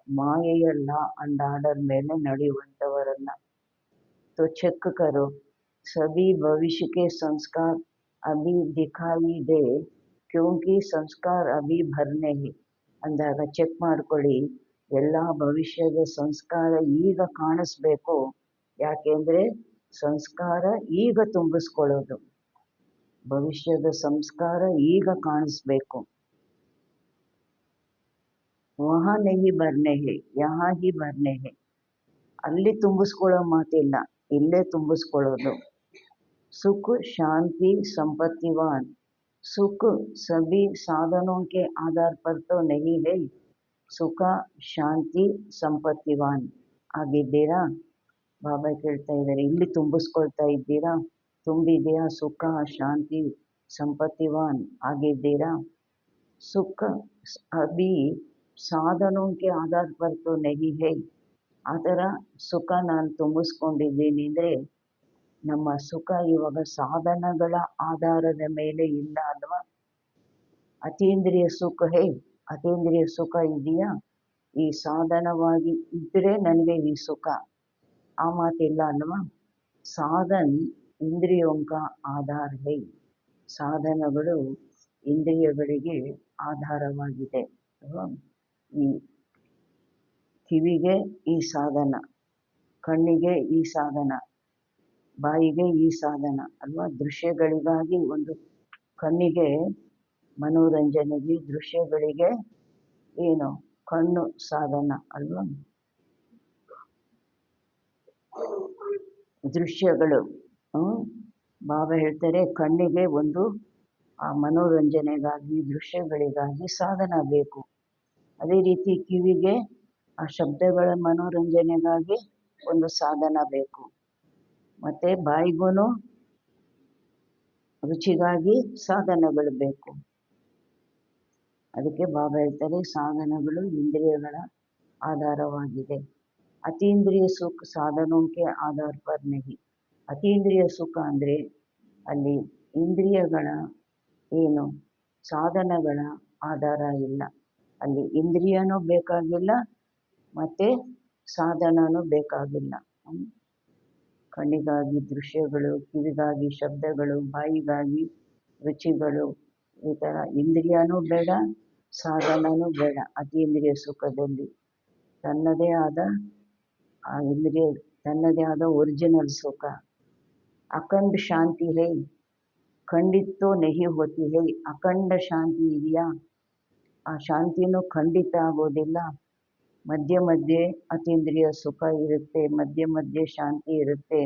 S1: ಮಾಯೆಯ ಲಾ ಅಂಡ್ ಆರ್ಡರ್ ಮೇಲೆ ನಡೆಯುವಂಥವರಲ್ಲ. तो चेक करो, सभी भविष्य के संस्कार अभी दिखाई दे क्योंकि संस्कार अभी भरने है ಅಂದಾಗ ಚೆಕ್ ಮಾಡ್ಕೊಳ್ಳಿ. ಎಲ್ಲ ಭವಿಷ್ಯದ ಸಂಸ್ಕಾರ ಈಗ ಕಾಣಿಸ್ಬೇಕು. ಯಾಕೆಂದರೆ ಸಂಸ್ಕಾರ ಈಗ ತುಂಬಿಸ್ಕೊಳ್ಳೋದು. ಭವಿಷ್ಯದ ಸಂಸ್ಕಾರ ಈಗ ಕಾಣಿಸ್ಬೇಕು. ವಹಾ ನಹಿ ಭರ್ನೆ ಹೇ, ಯಹಾ ಹಿ ಭರ್ನೆ ಹೇ. ಅಲ್ಲಿ ತುಂಬಿಸ್ಕೊಳ್ಳೋ ಮಾತಿಲ್ಲ, ಇಲ್ಲೇ ತುಂಬಿಸ್ಕೊಳ್ಳೋದು. सुख शांति संपत्तिवान, सुख सभी साधनों के आधार पर तो नहीं है. ಸುಖ ಶಾಂತಿ ಸಂಪತ್ತಿವಾನ್ ಆಗಿದ್ದೀರಾ? ಬಾಬಾ ಕೇಳ್ತಾ ಇದ್ದಾರೆ, ಇಲ್ಲಿ ತುಂಬಿಸ್ಕೊಳ್ತಾ ಇದ್ದೀರಾ? ತುಂಬಿದೆಯಾ? ಸುಖ ಶಾಂತಿ ಸಂಪತ್ತಿವಾನ್ ಆಗಿದ್ದೀರಾ? ಸುಖ ಅಭಿ ಸಾಧನೋಂ ಕೆ ಆಧಾರ ಪರ್ ತೋ ನಹಿ ಹೈ. ಆ ಥರ ಸುಖ ನಾನು ತುಂಬಿಸ್ಕೊಂಡಿದ್ದೀನಿ ಅಂದರೆ ನಮ್ಮ ಸುಖ ಇವಾಗ ಸಾಧನಗಳ ಆಧಾರದ ಮೇಲೆ ಇಲ್ಲ ಅಲ್ವಾ? ಅತೀಂದ್ರಿಯ ಸುಖ ಹೇ, ಅತೀಂದ್ರಿಯ ಸುಖ ಇದೆಯಾ? ಈ ಸಾಧನವಾಗಿ ಇದ್ದರೆ ನನಗೆ ಈ ಸುಖ, ಆ ಮಾತಿಲ್ಲ ಅಲ್ವಾ? ಸಾಧನ್ ಇಂದ್ರಿಯೋಂಕ ಆಧಾರ ಹೇ, ಸಾಧನಗಳು ಇಂದ್ರಿಯಗಳಿಗೆ ಆಧಾರವಾಗಿದೆ ಅಲ್ವಾ? ಈ ಕಿವಿಗೆ ಈ ಸಾಧನ, ಕಣ್ಣಿಗೆ ಈ ಸಾಧನ, ಬಾಯಿಗೆ ಈ ಸಾಧನ ಅಲ್ವಾ? ದೃಶ್ಯಗಳಿಗಾಗಿ ಒಂದು ಕಣ್ಣಿಗೆ ಮನೋರಂಜನೆಗೆ, ದೃಶ್ಯಗಳಿಗೆ ಏನು ಕಣ್ಣು ಸಾಧನ ಅಲ್ವಾ? ದೃಶ್ಯಗಳು ಬಾಬಾ ಹೇಳ್ತಾರೆ ಕಣ್ಣಿಗೆ ಒಂದು ಆ ಮನೋರಂಜನೆಗಾಗಿ ದೃಶ್ಯಗಳಿಗಾಗಿ ಸಾಧನ ಬೇಕು. ಅದೇ ರೀತಿ ಕಿವಿಗೆ ಆ ಶಬ್ದಗಳ ಮನೋರಂಜನೆಗಾಗಿ ಒಂದು ಸಾಧನ ಬೇಕು. ಮತ್ತು ಬಾಯಿಗೂ ರುಚಿಗಾಗಿ ಸಾಧನಗಳು ಬೇಕು. ಅದಕ್ಕೆ ಬಾಬಾ ಹೇಳ್ತಾರೆ ಸಾಧನಗಳು ಇಂದ್ರಿಯಗಳ ಆಧಾರವಾಗಿದೆ. ಅತೀಂದ್ರಿಯ ಸುಖ ಸಾಧನೋಂಕೆ ಆಧಾರ ಪರ್ ನಹಿ. ಅತೀಂದ್ರಿಯ ಸುಖ ಅಂದರೆ ಅಲ್ಲಿ ಇಂದ್ರಿಯಗಳ ಏನು ಸಾಧನಗಳ ಆಧಾರ ಇಲ್ಲ. ಅಲ್ಲಿ ಇಂದ್ರಿಯನೂ ಬೇಕಾಗಿಲ್ಲ ಮತ್ತು ಸಾಧನನೂ ಬೇಕಾಗಿಲ್ಲ. ಕಣ್ಣಿಗಾಗಿ ದೃಶ್ಯಗಳು, ಕಿವಿಗಾಗಿ ಶಬ್ದಗಳು, ಬಾಯಿಗಾಗಿ ರುಚಿಗಳು, ಈ ಥರ ಇಂದ್ರಿಯನೂ ಬೇಡ ಸಾಧನನೂ ಬೇಡ. ಅತೀಂದ್ರಿಯ ಸುಖದಲ್ಲಿ ತನ್ನದೇ ಆದ ಆ ಇಂದ್ರಿಯ, ತನ್ನದೇ ಆದ ಒರಿಜಿನಲ್ ಸುಖ. ಅಖಂಡ ಶಾಂತಿ ಹೈ, ಖಂಡಿತೋ ನಹಿ ಹೋತಿ ಹೈ. ಅಖಂಡ ಶಾಂತಿ ಇದೆಯಾ? ಆ ಶಾಂತಿನೂ ಖಂಡಿತ ಆಗೋದಿಲ್ಲ. ಮಧ್ಯೆ ಮಧ್ಯೆ ಅತೀಂದ್ರಿಯ ಸುಖ ಇರುತ್ತೆ, ಮಧ್ಯೆ ಮಧ್ಯೆ ಶಾಂತಿ ಇರುತ್ತೆ,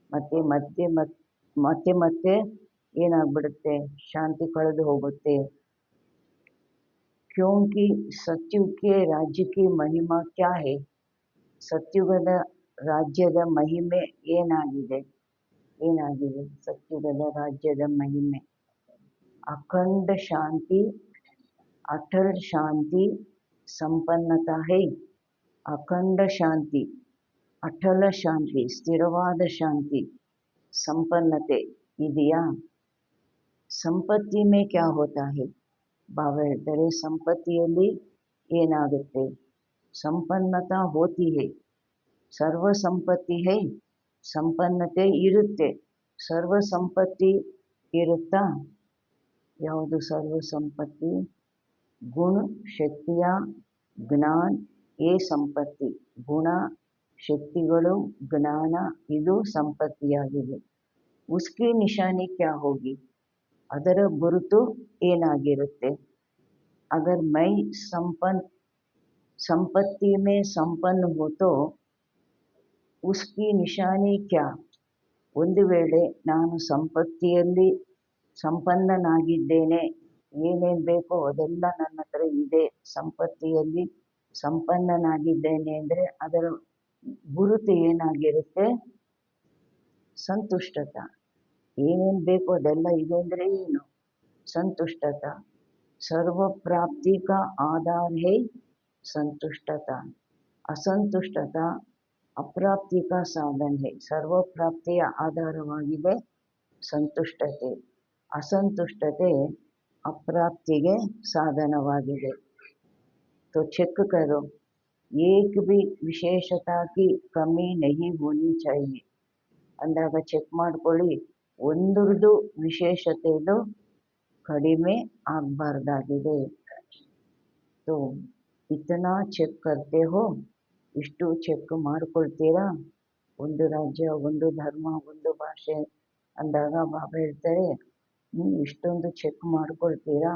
S1: ಮತ್ತೆ ಮತ್ತೆ ಏನಾಗ್ಬಿಡುತ್ತೆ, ಶಾಂತಿ ಕಳೆದು ಹೋಗುತ್ತೆ. ಕ್ಯೋಂಕಿ ಸತ್ಯುಗಕ್ಕೆ ರಾಜ್ಯಕ್ಕೆ ಮಹಿಮಾ ಕ್ಯಾ ಹೇ? ಸತ್ಯುಗದ ರಾಜ್ಯದ ಮಹಿಮೆ ಏನಾಗಿದೆ? ಏನಾಗಿದೆ ಸತ್ಯುಗದ ರಾಜ್ಯದ ಮಹಿಮೆ? ಅಖಂಡ ಶಾಂತಿ, ಅಟಲ್ ಶಾಂತಿ, ಸಂಪನ್ನತಾ ಹೈ. ಅಖಂಡ ಶಾಂತಿ, ಅಟಲ ಶಾಂತಿ, ಸ್ಥಿರವಾದ ಶಾಂತಿ, ಸಂಪನ್ನತೆ ಇದೆಯಾ? ಸಂಪತ್ತಿ ಮೇ ಕ್ಯಾ ಹೋತಾ ಹೈ? ಬಾಬಾ ಹೇಳ್ತಾರೆ ಸಂಪತ್ತಿಯಲ್ಲಿ ಏನಾಗುತ್ತೆ? ಸಂಪನ್ನತಾ ಹೋತಿ ಹೈ, ಸರ್ವ ಸಂಪತ್ತಿ ಹೈ. ಸಂಪನ್ನತೆ ಇರುತ್ತೆ, ಸರ್ವ ಸಂಪತ್ತಿ ಇರುತ್ತಾ? ಯಾವುದು ಸರ್ವ ಸಂಪತ್ತಿ? ಗುಣ ಶಕ್ತಿಯ ಜ್ಞಾನ ಏ ಸಂಪತ್ತಿ. ಗುಣ ಶಕ್ತಿಗಳು ಜ್ಞಾನ ಇದು ಸಂಪತ್ತಿಯಾಗಿದೆ. ಉಸ್ಕಿ ನಿಶಾನಿ ಕ್ಯಾ ಹೋಗಿ? ಅದರ ಗುರುತು ಏನಾಗಿರುತ್ತೆ? ಅಗರ್ ಮೈ ಸಂಪತ್ತಿ ಮೇ ಸಂಪನ್ನ ಹೋತೋ ಉಸ್ಕಿ ನಿಶಾನಿ ಕ್ಯಾ? ಒಂದು ವೇಳೆ ನಾನು ಸಂಪತ್ತಿಯಲ್ಲಿ ಸಂಪನ್ನನಾಗಿದ್ದೇನೆ ಏನೇನು ಬೇಕೋ ಅದೆಲ್ಲ ನನ್ನ ಹತ್ರ ಇದೆ, ಸಂಪತ್ತಿಯಲ್ಲಿ ಸಂಪನ್ನನಾಗಿದ್ದೇನೆ ಅಂದರೆ ಅದರ ಗುರುತು ಏನಾಗಿರುತ್ತೆ? ಸಂತುಷ್ಟತ. ಏನೇನು ಬೇಕೋ ಅದೆಲ್ಲ ಇದೆ ಅಂದರೆ ಏನು? संतुष्टता। सर्व प्राप्ति का आधार है संतुष्टता। असंतुष्टता अप्राप्ति का साधन है। सर्व प्राप्तिಯ ಆಧಾರವಾಗಿದೆ ಸಂತುಷ್ಟತೆ, असंतुष्टते अप्राप्तिಗೆ साधनवाಗಿದೆ। तो चेक करो, एक भी विशेषता की कमी नहीं होनी चाहिए ಅಂದಾಗ ಚೆಕ್ ಮಾಡ್ಕೊಳ್ಳಿ, ಒಂದರದು ವಿಶೇಷತೆದು ಕಡಿಮೆ ಆಗಬಾರ್ದಾಗಿದೆ। तो इतना ಚೆಕ್ करते हो, ಇಷ್ಟು ಚೆಕ್ ಮಾಡ್ಕೊಳ್ತೀರಾ? ಒಂದು ರಾಜ್ಯ, ಒಂದು ಧರ್ಮ, ಒಂದು ಭಾಷೆ ಅಂದಾಗ ಬಾಬಾ ಹೇಳ್ತಾರೆ, ಇಷ್ಟೊಂದು ಚೆಕ್ ಮಾಡ್ಕೊಳ್ತೀರಾ?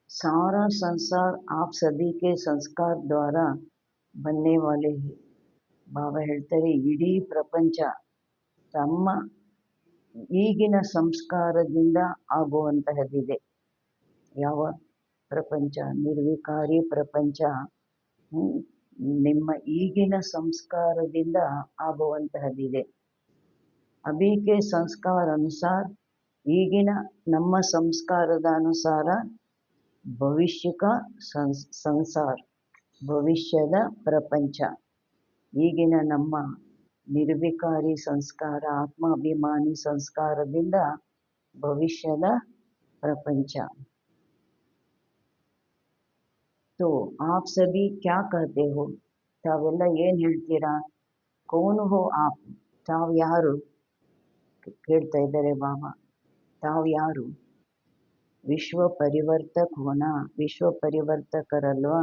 S1: सारा संसार आप सभी के संस्कार द्वारा बनने वाले हैं। ಬಾಬಾ ಹೇಳ್ತಾರೆ, ಇಡೀ ಪ್ರಪಂಚ ತಮ್ಮ ಈಗಿನ ಸಂಸ್ಕಾರದಿಂದ ಆಗುವಂತಹದ್ದಿದೆ। ಯಾವ ಪ್ರಪಂಚ? ನಿರ್ವಿಕಾರಿ ಪ್ರಪಂಚ ನಿಮ್ಮ ಈಗಿನ ಸಂಸ್ಕಾರದಿಂದ ಆಗುವಂತಹದ್ದಿದೆ। ಅಭಿಕೆ ಸಂಸ್ಕಾರ ಅನುಸಾರ, ಈಗಿನ ನಮ್ಮ ಸಂಸ್ಕಾರದ ಅನುಸಾರ ಭವಿಷ್ಯಕ ಸಂಸಾರ, ಭವಿಷ್ಯದ ಪ್ರಪಂಚ, ಈಗಿನ ನಮ್ಮ ನಿರ್ವಿಕಾರಿ ಸಂಸ್ಕಾರ, ಆತ್ಮಾಭಿಮಾನಿ ಸಂಸ್ಕಾರದಿಂದ ಭವಿಷ್ಯದ ಪ್ರಪಂಚ। तो आप सभी क्या कहते हो? ತಾವೆಲ್ಲ ಏನು ಹೇಳ್ತೀರಾ? ಕೌನ್ ಹೋ ಆಪ್? ತಾವು ಯಾರು? ಕೇಳ್ತಾ ಇದ್ದಾರೆ ಬಾಬಾ, ತಾವು ಯಾರು? ವಿಶ್ವ ಪರಿವರ್ತಕ ಹೋನ, ವಿಶ್ವ ಪರಿವರ್ತಕರಲ್ವಾ?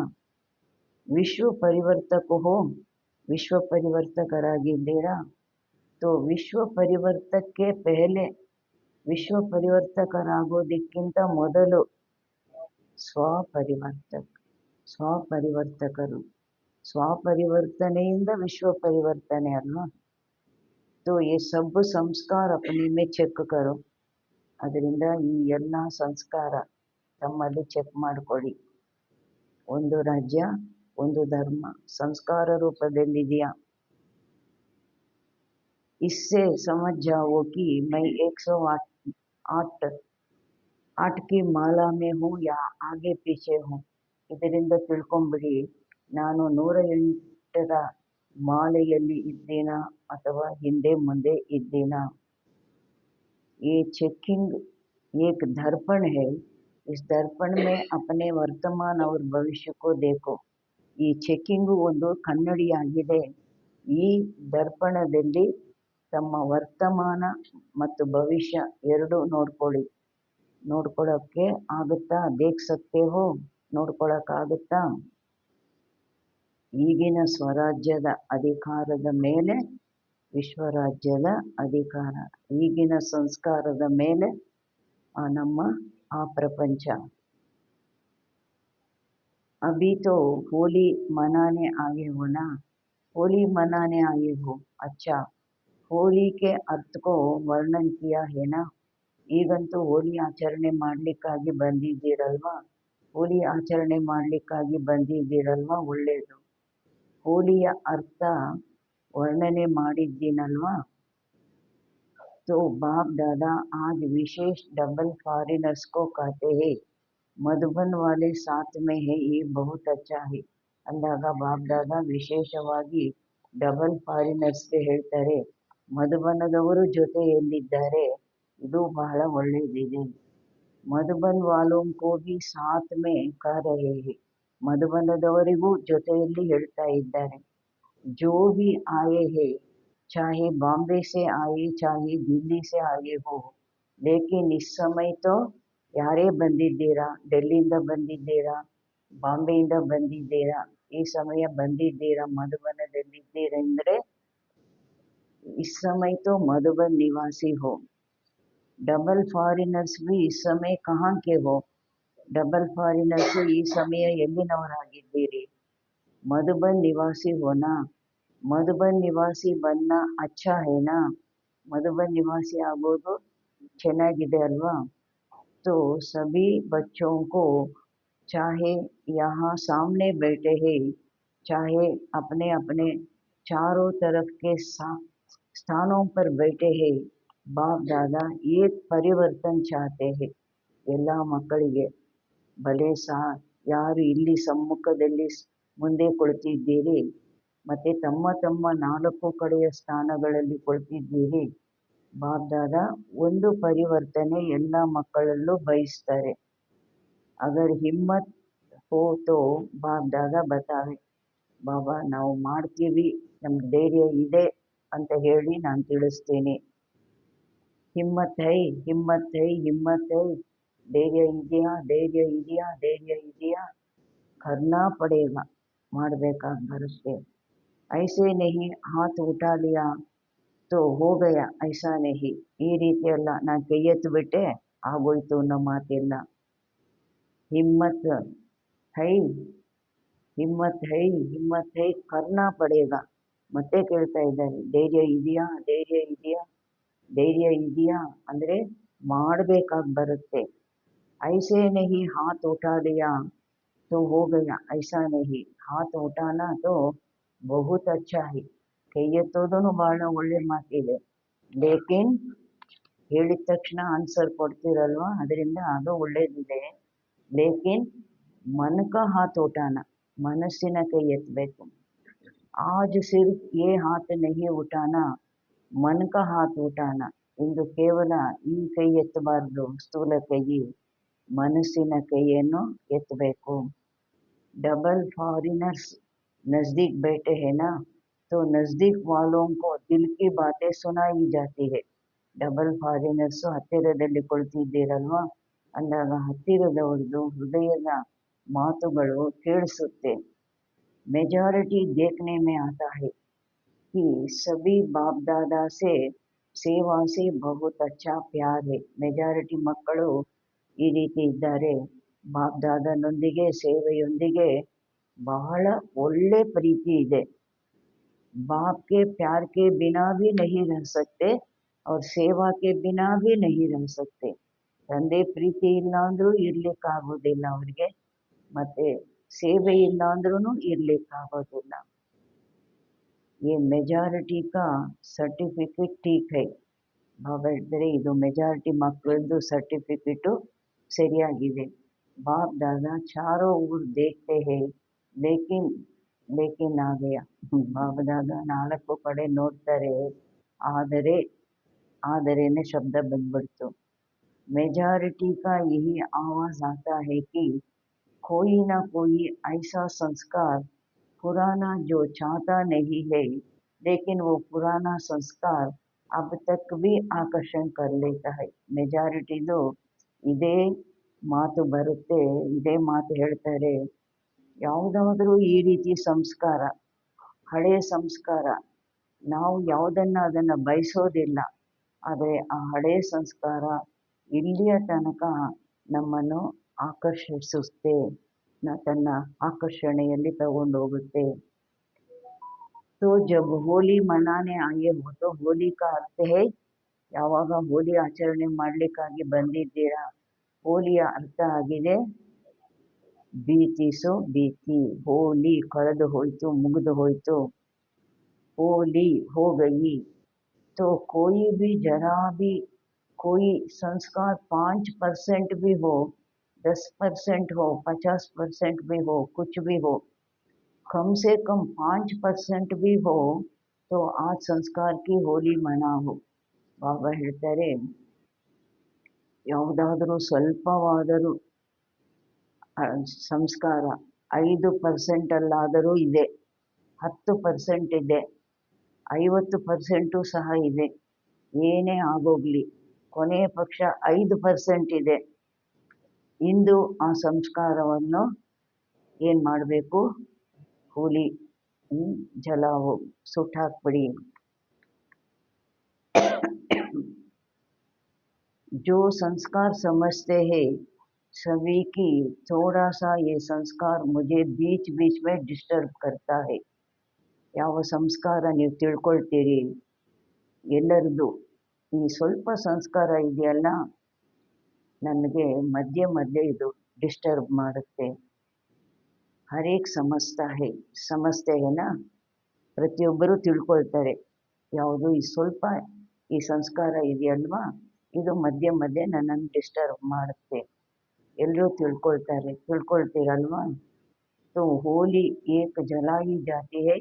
S1: ವಿಶ್ವ ಪರಿವರ್ತಕ ಹೋ, ವಿಶ್ವ ಪರಿವರ್ತಕರಾಗಿದ್ದೀರಾ? तो ವಿಶ್ವ ಪರಿವರ್ತಕ್ಕೆ ಪೆಹಲೆ, ವಿಶ್ವ ಪರಿವರ್ತಕರಾಗೋದಕ್ಕಿಂತ ಮೊದಲು ಸ್ವಪರಿವರ್ತಕರು, ಸ್ವಪರಿವರ್ತನೆಯಿಂದ ವಿಶ್ವ ಪರಿವರ್ತನೆ ಅಲ್ವಾ? तो ये सब ಸಂಸ್ಕಾರ अपने में ಚೆಕ್ करो। ಅದರಿಂದ ಈ ಎಲ್ಲ ಸಂಸ್ಕಾರ ತಮ್ಮಲ್ಲಿ ಚೆಕ್ ಮಾಡ್ಕೊಳ್ಳಿ। ಒಂದು ರಾಜ್ಯ, ಒಂದು ಧರ್ಮ ಸಂಸ್ಕಾರ ರೂಪದಲ್ಲಿದೆಯಾ? इससे समझ जाओ कि मैं 108 की माला में हूँ या आगे पीछे हूँ। ಇದರಿಂದ ತಿಳ್ಕೊಂಬಿಡಿ, ನಾನು 108ರ ಮಾಲೆಯಲ್ಲಿ ಇದ್ದೀನಾ ಅಥವಾ ಹಿಂದೆ ಮುಂದೆ ಇದ್ದೀನಾ? ये चेकिंग एक दर्पण है, इस दर्पण में अपने वर्तमान और भविष्य को देखो। ಈ ಚೆಕ್ಕಿಂಗು ಒಂದು ಕನ್ನಡಿಯಾಗಿದೆ, ಈ ದರ್ಪಣದಲ್ಲಿ ತಮ್ಮ ವರ್ತಮಾನ ಮತ್ತು ಭವಿಷ್ಯ ಎರಡು ನೋಡ್ಕೊಳ್ಳಿ। ನೋಡ್ಕೊಳ್ಳೋಕ್ಕೆ ಆಗುತ್ತಾ? ದೇಖ್ ಸಕ್ತೆ ಹೋ? ನೋಡ್ಕೊಳ್ಳೋಕ್ಕಾಗುತ್ತಾ? ಈಗಿನ ಸ್ವರಾಜ್ಯದ ಅಧಿಕಾರದ ಮೇಲೆ ವಿಶ್ವರಾಜ್ಯದ ಅಧಿಕಾರ, ಈಗಿನ ಸಂಸ್ಕಾರದ ಮೇಲೆ ನಮ್ಮ ಆ ಪ್ರಪಂಚ। अभी तो होली मनाने आए हो ना? होली मनाने आए हो, अच्छा होली के अर्थ को वर्णन किया है ना? ಈಗಂತೂ ಹೋಲಿ ಆಚರಣೆ ಮಾಡಲಿಕ್ಕಾಗಿ ಬಂದಿದ್ದೀರಲ್ವಾ? ಹೋಲಿ ಆಚರಣೆ ಮಾಡಲಿಕ್ಕಾಗಿ ಬಂದಿದ್ದೀರಲ್ವಾ? ಒಳ್ಳೆಯದು, ಹೋಲಿಯ ಅರ್ಥ ವರ್ಣನೆ ಮಾಡಿದ್ದೀನಲ್ವಾ? तो बाप दादा आज विशेष डबल फॉरेनर्स को कहते हैं, मधुबन वाले साथ में है, ये बहुत अच्छा है ಅಂದಾಗ ಬಾಪ್ ದಾದಾ ವಿಶೇಷವಾಗಿ ಡಬಲ್ ಫಾರಿನರ್ಸ್ಗೆ ಹೇಳ್ತಾರೆ, ಮಧುಬನದವರು ಜೊತೆಯಲ್ಲಿದ್ದಾರೆ, ಇದು ಬಹಳ ಒಳ್ಳೆಯದಿದೆ। ಮಧುಬನ್ ವಾಲೋಂ ಕೋ ಭಿ ಸಾಥ್ ಮೇ ಕಹ ರಹೆ ಹೈ, ಮಧುಬನದವರಿಗೂ ಜೊತೆಯಲ್ಲಿ ಹೇಳ್ತಾ ಇದ್ದಾರೆ। ಜೋ ಭಿ ಆಯೆ ಹೈ, चाहे बॉम्बे से आए चाहे दिल्ली से आए हो, लेकिन इस समय तो ಯಾರೇ ಬಂದಿದ್ದೀರಾ, ಡೆಲ್ಲಿಯಿಂದ ಬಂದಿದ್ದೀರಾ, ಬಾಂಬೆಯಿಂದ ಬಂದಿದ್ದೀರಾ, ಈ ಸಮಯ ಬಂದಿದ್ದೀರಾ, ಮಧುಬನದಲ್ಲಿದ್ದೀರೆಂದರೆ इस समय तो मधुबन निवासी हो। डबल फॉरिनर्स भी इस समय कहाँ के हो? डबल फॉरिनर्स ಈ ಸಮಯ ಎಲ್ಲಿನವರಾಗಿದ್ದೀರಿ? मधुबन निवासी होना, मधुबन निवासी बनना अच्छा है ना? मधुबन निवासी ಆಗೋದು ಚೆನ್ನಾಗಿದೆ ಅಲ್ವಾ? तो सभी बच्चों को चाहे यहाँ सामने बैठे हैं, चाहे अपने अपने चारों तरफ के स्थानों पर बैठे हैं, बाप दादा एक परिवर्तन चाहते हैं ಎಲ್ಲ ಮಕ್ಕಳಿಗೆ. ಭಲೆ ಯಾರು ಇಲ್ಲಿ ಸಮ್ಮುಖದಲ್ಲಿ ಮುಂದೆ ಕುಳಿತಿದ್ದೀರಿ ಮತ್ತೆ ತಮ್ಮ ತಮ್ಮ 4 ಕಡೆಯ ಸ್ಥಾನಗಳಲ್ಲಿ ಕುಳಿತಿದ್ದೀರಿ, ಬಾಪ್ ದಾದಾ ಒಂದು ಪರಿವರ್ತನೆ ಎಲ್ಲ ಮಕ್ಕಳಲ್ಲೂ ಬಯಸ್ತಾರೆ. ಅಗರ್ ಹಿಮ್ಮತ್ ಹೋ ತೋ ಬಾಪ್ ದಾದಾ ಬತಾವೆ, ಬಾಬಾ ನಾವು ಮಾಡ್ತೀವಿ, ನಮ್ಗೆ ಧೈರ್ಯ ಇದೆ ಅಂತ ಹೇಳಿ ನಾನು ತಿಳಿಸ್ತೀನಿ. Himmat high Himmat high Himmat high, ಧೈರ್ಯ ಇದೆಯಾ ಧೈರ್ಯ ಇದೆಯಾ ಧೈರ್ಯ ಇದೆಯಾ, ಕರ್ನಾ ಪಡೇಗ, ಮಾಡಬೇಕಾಗಿ ಬರುತ್ತೆ. ಐಸೆ ನಹಿ ಹಾತ್ ಉಠಾ ಲಿಯಾ ತೋ ಹೋ ಗಯಾ ಐಸಾ ನಹಿ, ಈ ರೀತಿ ಅಲ್ಲ ನಾನು ಕೈ ಎತ್ತು ಬಿಟ್ಟೆ ಆಗೋಯ್ತು ಅನ್ನೋ ಮಾತಿಲ್ಲ. Himmat high Himmat high Himmat high, ಕರ್ನಾ ಪಡೇಗ. ಮತ್ತೆ ಕೇಳ್ತಾ ಇದ್ದಾರೆ, ಧೈರ್ಯ ಇದೆಯಾ ಧೈರ್ಯ ಇದೆಯಾ ಧೈರ್ಯ ಇದೆಯಾ ಅಂದರೆ ಮಾಡಬೇಕಾಗಿ ಬರುತ್ತೆ. ಐಸೆ ನಹಿ ಹಾತ್ ಉಠಾ ಲಿಯಾ ತೋ ಹೋ ಗಯಾ ಐಸಾ ನಹಿ, ಹಾತ್ ಉಠಾನಾ ತೋ ಬಹುತ್ ಅಚ್ಚಾ ಹೈ, ಕೈ ಎತ್ತೋದೂ ಬಹಳ ಒಳ್ಳೆ ಮಾತಿದೆ. ಲೇಕಿನ್ ಹೇಳಿದ ತಕ್ಷಣ ಆನ್ಸರ್ ಕೊಡ್ತೀರಲ್ವಾ, ಅದರಿಂದ ಅದು ಒಳ್ಳೇದಿದೆ. ಲೇಕಿನ್ ಮನ್ ಕಾ ಹಾತ್ ಉಠಾನ, ಮನಸ್ಸಿನ ಕೈ ಎತ್ತಬೇಕು. ಆಜ್ ಸಿರ್ಫ್ ಯೇ ಹಾತ್ ನಹಿ ಉಠಾನ, ಮನ್ ಕಾ ಹಾತ್ ಉಠಾನ, ಇಂದು ಕೇವಲ ಈ ಕೈ ಎತ್ತಬಾರ್ದು ಸ್ಥೂಲ ಕೈ, ಮನಸ್ಸಿನ ಕೈಯನ್ನು ಎತ್ತಬೇಕು. डबल फॉरेनर्स नज़दीक बैठे हैं ना, तो नज़दीक वालों को दिल की बातें सुनाई जाती है. ಡಬಲ್ ಫಾರಿನರ್ಸು ಹತ್ತಿರದಲ್ಲಿ ಕುಳಿತಿದ್ದೀರಲ್ವಾ ಅಂದಾಗ ಹತ್ತಿರದವ್ರದ್ದು ಹೃದಯದ ಮಾತುಗಳು ಕೇಳಿಸುತ್ತೆ. मेजॉरिटी देखने में आता है कि सभी बाप दादा से सेवा से बहुत अच्छा प्यार है. ಮೆಜಾರಿಟಿ ಮಕ್ಕಳು ಈ ರೀತಿ ಇದ್ದಾರೆ, ಬಾಪ್ ದಾದಾನೊಂದಿಗೆ ಸೇವೆಯೊಂದಿಗೆ ಬಹಳ ಒಳ್ಳೆ ಪ್ರೀತಿ ಇದೆ. बाप के प्यार के बिना भी नहीं रह सकते और सेवा के बिना भी नहीं रह सकते. ತಂದೆ ಪ್ರೀತಿ ಇಲ್ಲ ಅಂದ್ರೂ ಇರ್ಲಿಕ್ಕಾಗೋದಿಲ್ಲ ಅವ್ರಿಗೆ, ಮತ್ತೆ ಸೇವೆ ಇಲ್ಲ ಅಂದ್ರೂ ಇರ್ಲಿಕ್ಕಾಗೋದಿಲ್ಲ. ಈ ಮೆಜಾರಿಟಿ ಕಾ ಸರ್ಟಿಫಿಕೇಟ್ ಠೀಕ್ ಹೈ, ಬಾಬಾ ಹೇಳ್ತಾರೆ ಇದು ಮೆಜಾರಿಟಿ ಮಕ್ಕಳದ್ದು ಸರ್ಟಿಫಿಕೇಟು ಸರಿಯಾಗಿದೆ. बाप दादा चारों ओर देखते हैं लेकिन लेकिन आ गया, ಬಾಬಾ ದಾದಾ 4 ಕಡೆ ನೋಡ್ತಾರೆ, ಆದರೆ ಆದರೇನೆ ಶಬ್ದ ಬಂದ್ಬಿಡ್ತು. मेजॉरिटी का यही आवाज आता है कि कोई ना कोई ऐसा संस्कार पुराना जो चाहता नहीं है, लेकिन वो पुराना संस्कार अब तक भी आकर्षण कर लेता है. ಮೆಜಾರಿಟಿದು ಇದೇ ಮಾತು ಬರುತ್ತೆ, ಇದೇ ಮಾತು ಹೇಳ್ತಾರೆ. ಯಾವುದಾದ್ರೂ ಈ ರೀತಿ ಸಂಸ್ಕಾರ, ಹಳೆಯ ಸಂಸ್ಕಾರ, ನಾವು ಯಾವುದನ್ನು ಅದನ್ನು ಬಯಸೋದಿಲ್ಲ, ಆದರೆ ಆ ಹಳೆಯ ಸಂಸ್ಕಾರ ಇಲ್ಲಿಯ ತನಕ ನಮ್ಮನ್ನು ಆಕರ್ಷಿಸುತ್ತೆ, ತನ್ನ ಆಕರ್ಷಣೆಯಲ್ಲಿ ತಗೊಂಡೋಗುತ್ತೆ. तो जब होली मनाने आए हो तो होली का अर्थ है, ಯಾವಾಗ ಹೋಲಿ ಆಚರಣೆ ಮಾಡಲಿಕ್ಕಾಗಿ ಬಂದಿದ್ದೀರಾ, ಹೋಲಿಯ ಅರ್ಥ ಆಗಿದೆ ಭೀತಿಸೋ ಭೀತಿ. ಹೋಲಿ ಕಳೆದು ಹೋಯ್ತು, ಮುಗಿದು ಹೋಯ್ತು, ಹೋಲಿ हो गई. तो कोई भी जरा भी कोई संस्कार 5% भी हो, 10% हो, 50% भी हो, कुछ भी हो, कम से कम 5% भी हो तो आज संस्कार की होली मनाओ. ಬಾಬಾ ಹೇಳ್ತಾರೆ ಯಾವುದಾದರೂ ಸ್ವಲ್ಪವಾದರೂ ಸಂಸ್ಕಾರ 5% ಅಲ್ಲಾದರೂ ಇದೆ, 10% ಇದೆ, 50% ಸಹ ಇದೆ, ಏನೇ ಆಗೋಗ್ಲಿ ಕೊನೆಯ ಪಕ್ಷ 5% ಇದೆ. ಇಂದು ಆ ಸಂಸ್ಕಾರವನ್ನು ಏನು ಮಾಡಬೇಕು, ಹೋಲಿ ಜಲಾವೋ, ಸುಟ್ಟಾಕ್ಬಿಡಿ. जो संस्कार समझते हैं सभी की थोड़ा सा ये संस्कार मुझे बीच बीच में डिस्टर्ब करता है. ಯಾವ ಸಂಸ್ಕಾರ ನೀವು ತಿಳ್ಕೊಳ್ತೀರಿ, ಎಲ್ಲರದು ಈ ಸ್ವಲ್ಪ ಸಂಸ್ಕಾರ ಇದೆಯಲ್ಲ ನನಗೆ ಮಧ್ಯೆ ಮಧ್ಯೆ ಇದು ಡಿಸ್ಟರ್ಬ್ ಮಾಡುತ್ತೆ. ಹರ್ ಏಕ್ ಸಮಜ್ತಾ ಹೈ ಪ್ರತಿಯೊಬ್ಬರೂ ತಿಳ್ಕೊಳ್ತಾರೆ. ಯಾವುದು ಈ ಸ್ವಲ್ಪ ಈ ಸಂಸ್ಕಾರ ಇದೆಯಲ್ವಾ, ಇದು ಮಧ್ಯೆ ಮಧ್ಯೆ ನನ್ನನ್ನು ಡಿಸ್ಟರ್ಬ್ ಮಾಡುತ್ತೆ. ಎಲ್ಲರೂ ತಿಳ್ಕೊಳ್ತೀರಲ್ವಾ. तो ಹೋಲಿ ಏಕ್ ಜಲಾಯಿ ಜಾತಿ ಹೈ,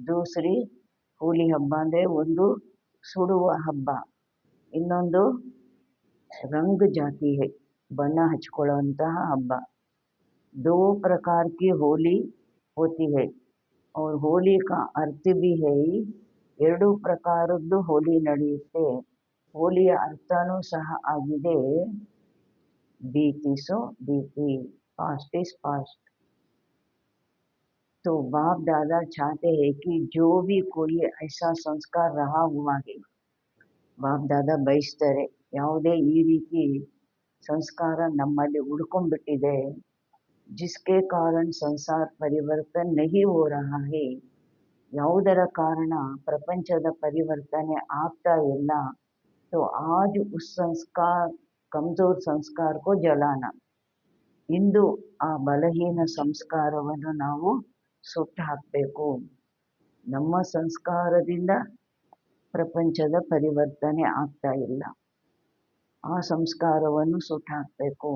S1: ದೂಸರಿ ಹೋಲಿ ಹಬ್ಬ ಅಂದರೆ ಒಂದು ಸುಡುವ ಹಬ್ಬ, ಇನ್ನೊಂದು ರಂಗ್ ಜಾತಿ ಹೈ, ಬಣ್ಣ ಹಚ್ಕೊಳ್ಳುವಂತಹ ಹಬ್ಬ. दो प्रकार की होली होती है और होली का अर्थ भी है. ಎರಡು ಪ್ರಕಾರದ್ದು ಹೋಲಿ ನಡೆಯುತ್ತೆ. ಹೋಲಿಯ ಅರ್ಥನೂ ಸಹ ಆಗಿದೆ बीती सो बीती, पास्ट इज पास्ट. तो बाप दादा चाहते हैं कि जो भी कोई ऐसा संस्कार रहा हुआ है, ಬಾಪ್ ದಾದಾ ಬಯಸ್ತಾರೆ ಯಾವುದೇ ಈ ರೀತಿ ಸಂಸ್ಕಾರ ನಮ್ಮಲ್ಲಿ ಉಳ್ಕೊಂಡ್ಬಿಟ್ಟಿದೆ, जिसके कारण संसार परिवर्तन नहीं हो रहा है, ಯಾವುದರ ಕಾರಣ ಪ್ರಪಂಚದ ಪರಿವರ್ತನೆ ಆಗ್ತಾ ಇಲ್ಲ. तो आज उस संस्कार कमजोर संस्कार को जलाना, ಇಂದು ಆ ಬಲಹೀನ ಸಂಸ್ಕಾರವನ್ನು ನಾವು ಸುಟ್ಟು ಹಾಕಬೇಕು. ನಮ್ಮ ಸಂಸ್ಕಾರದಿಂದ ಪ್ರಪಂಚದ ಪರಿವರ್ತನೆ ಆಗ್ತಾ ಇಲ್ಲ, ಆ ಸಂಸ್ಕಾರವನ್ನು ಸುಟ್ಟು ಹಾಕಬೇಕು.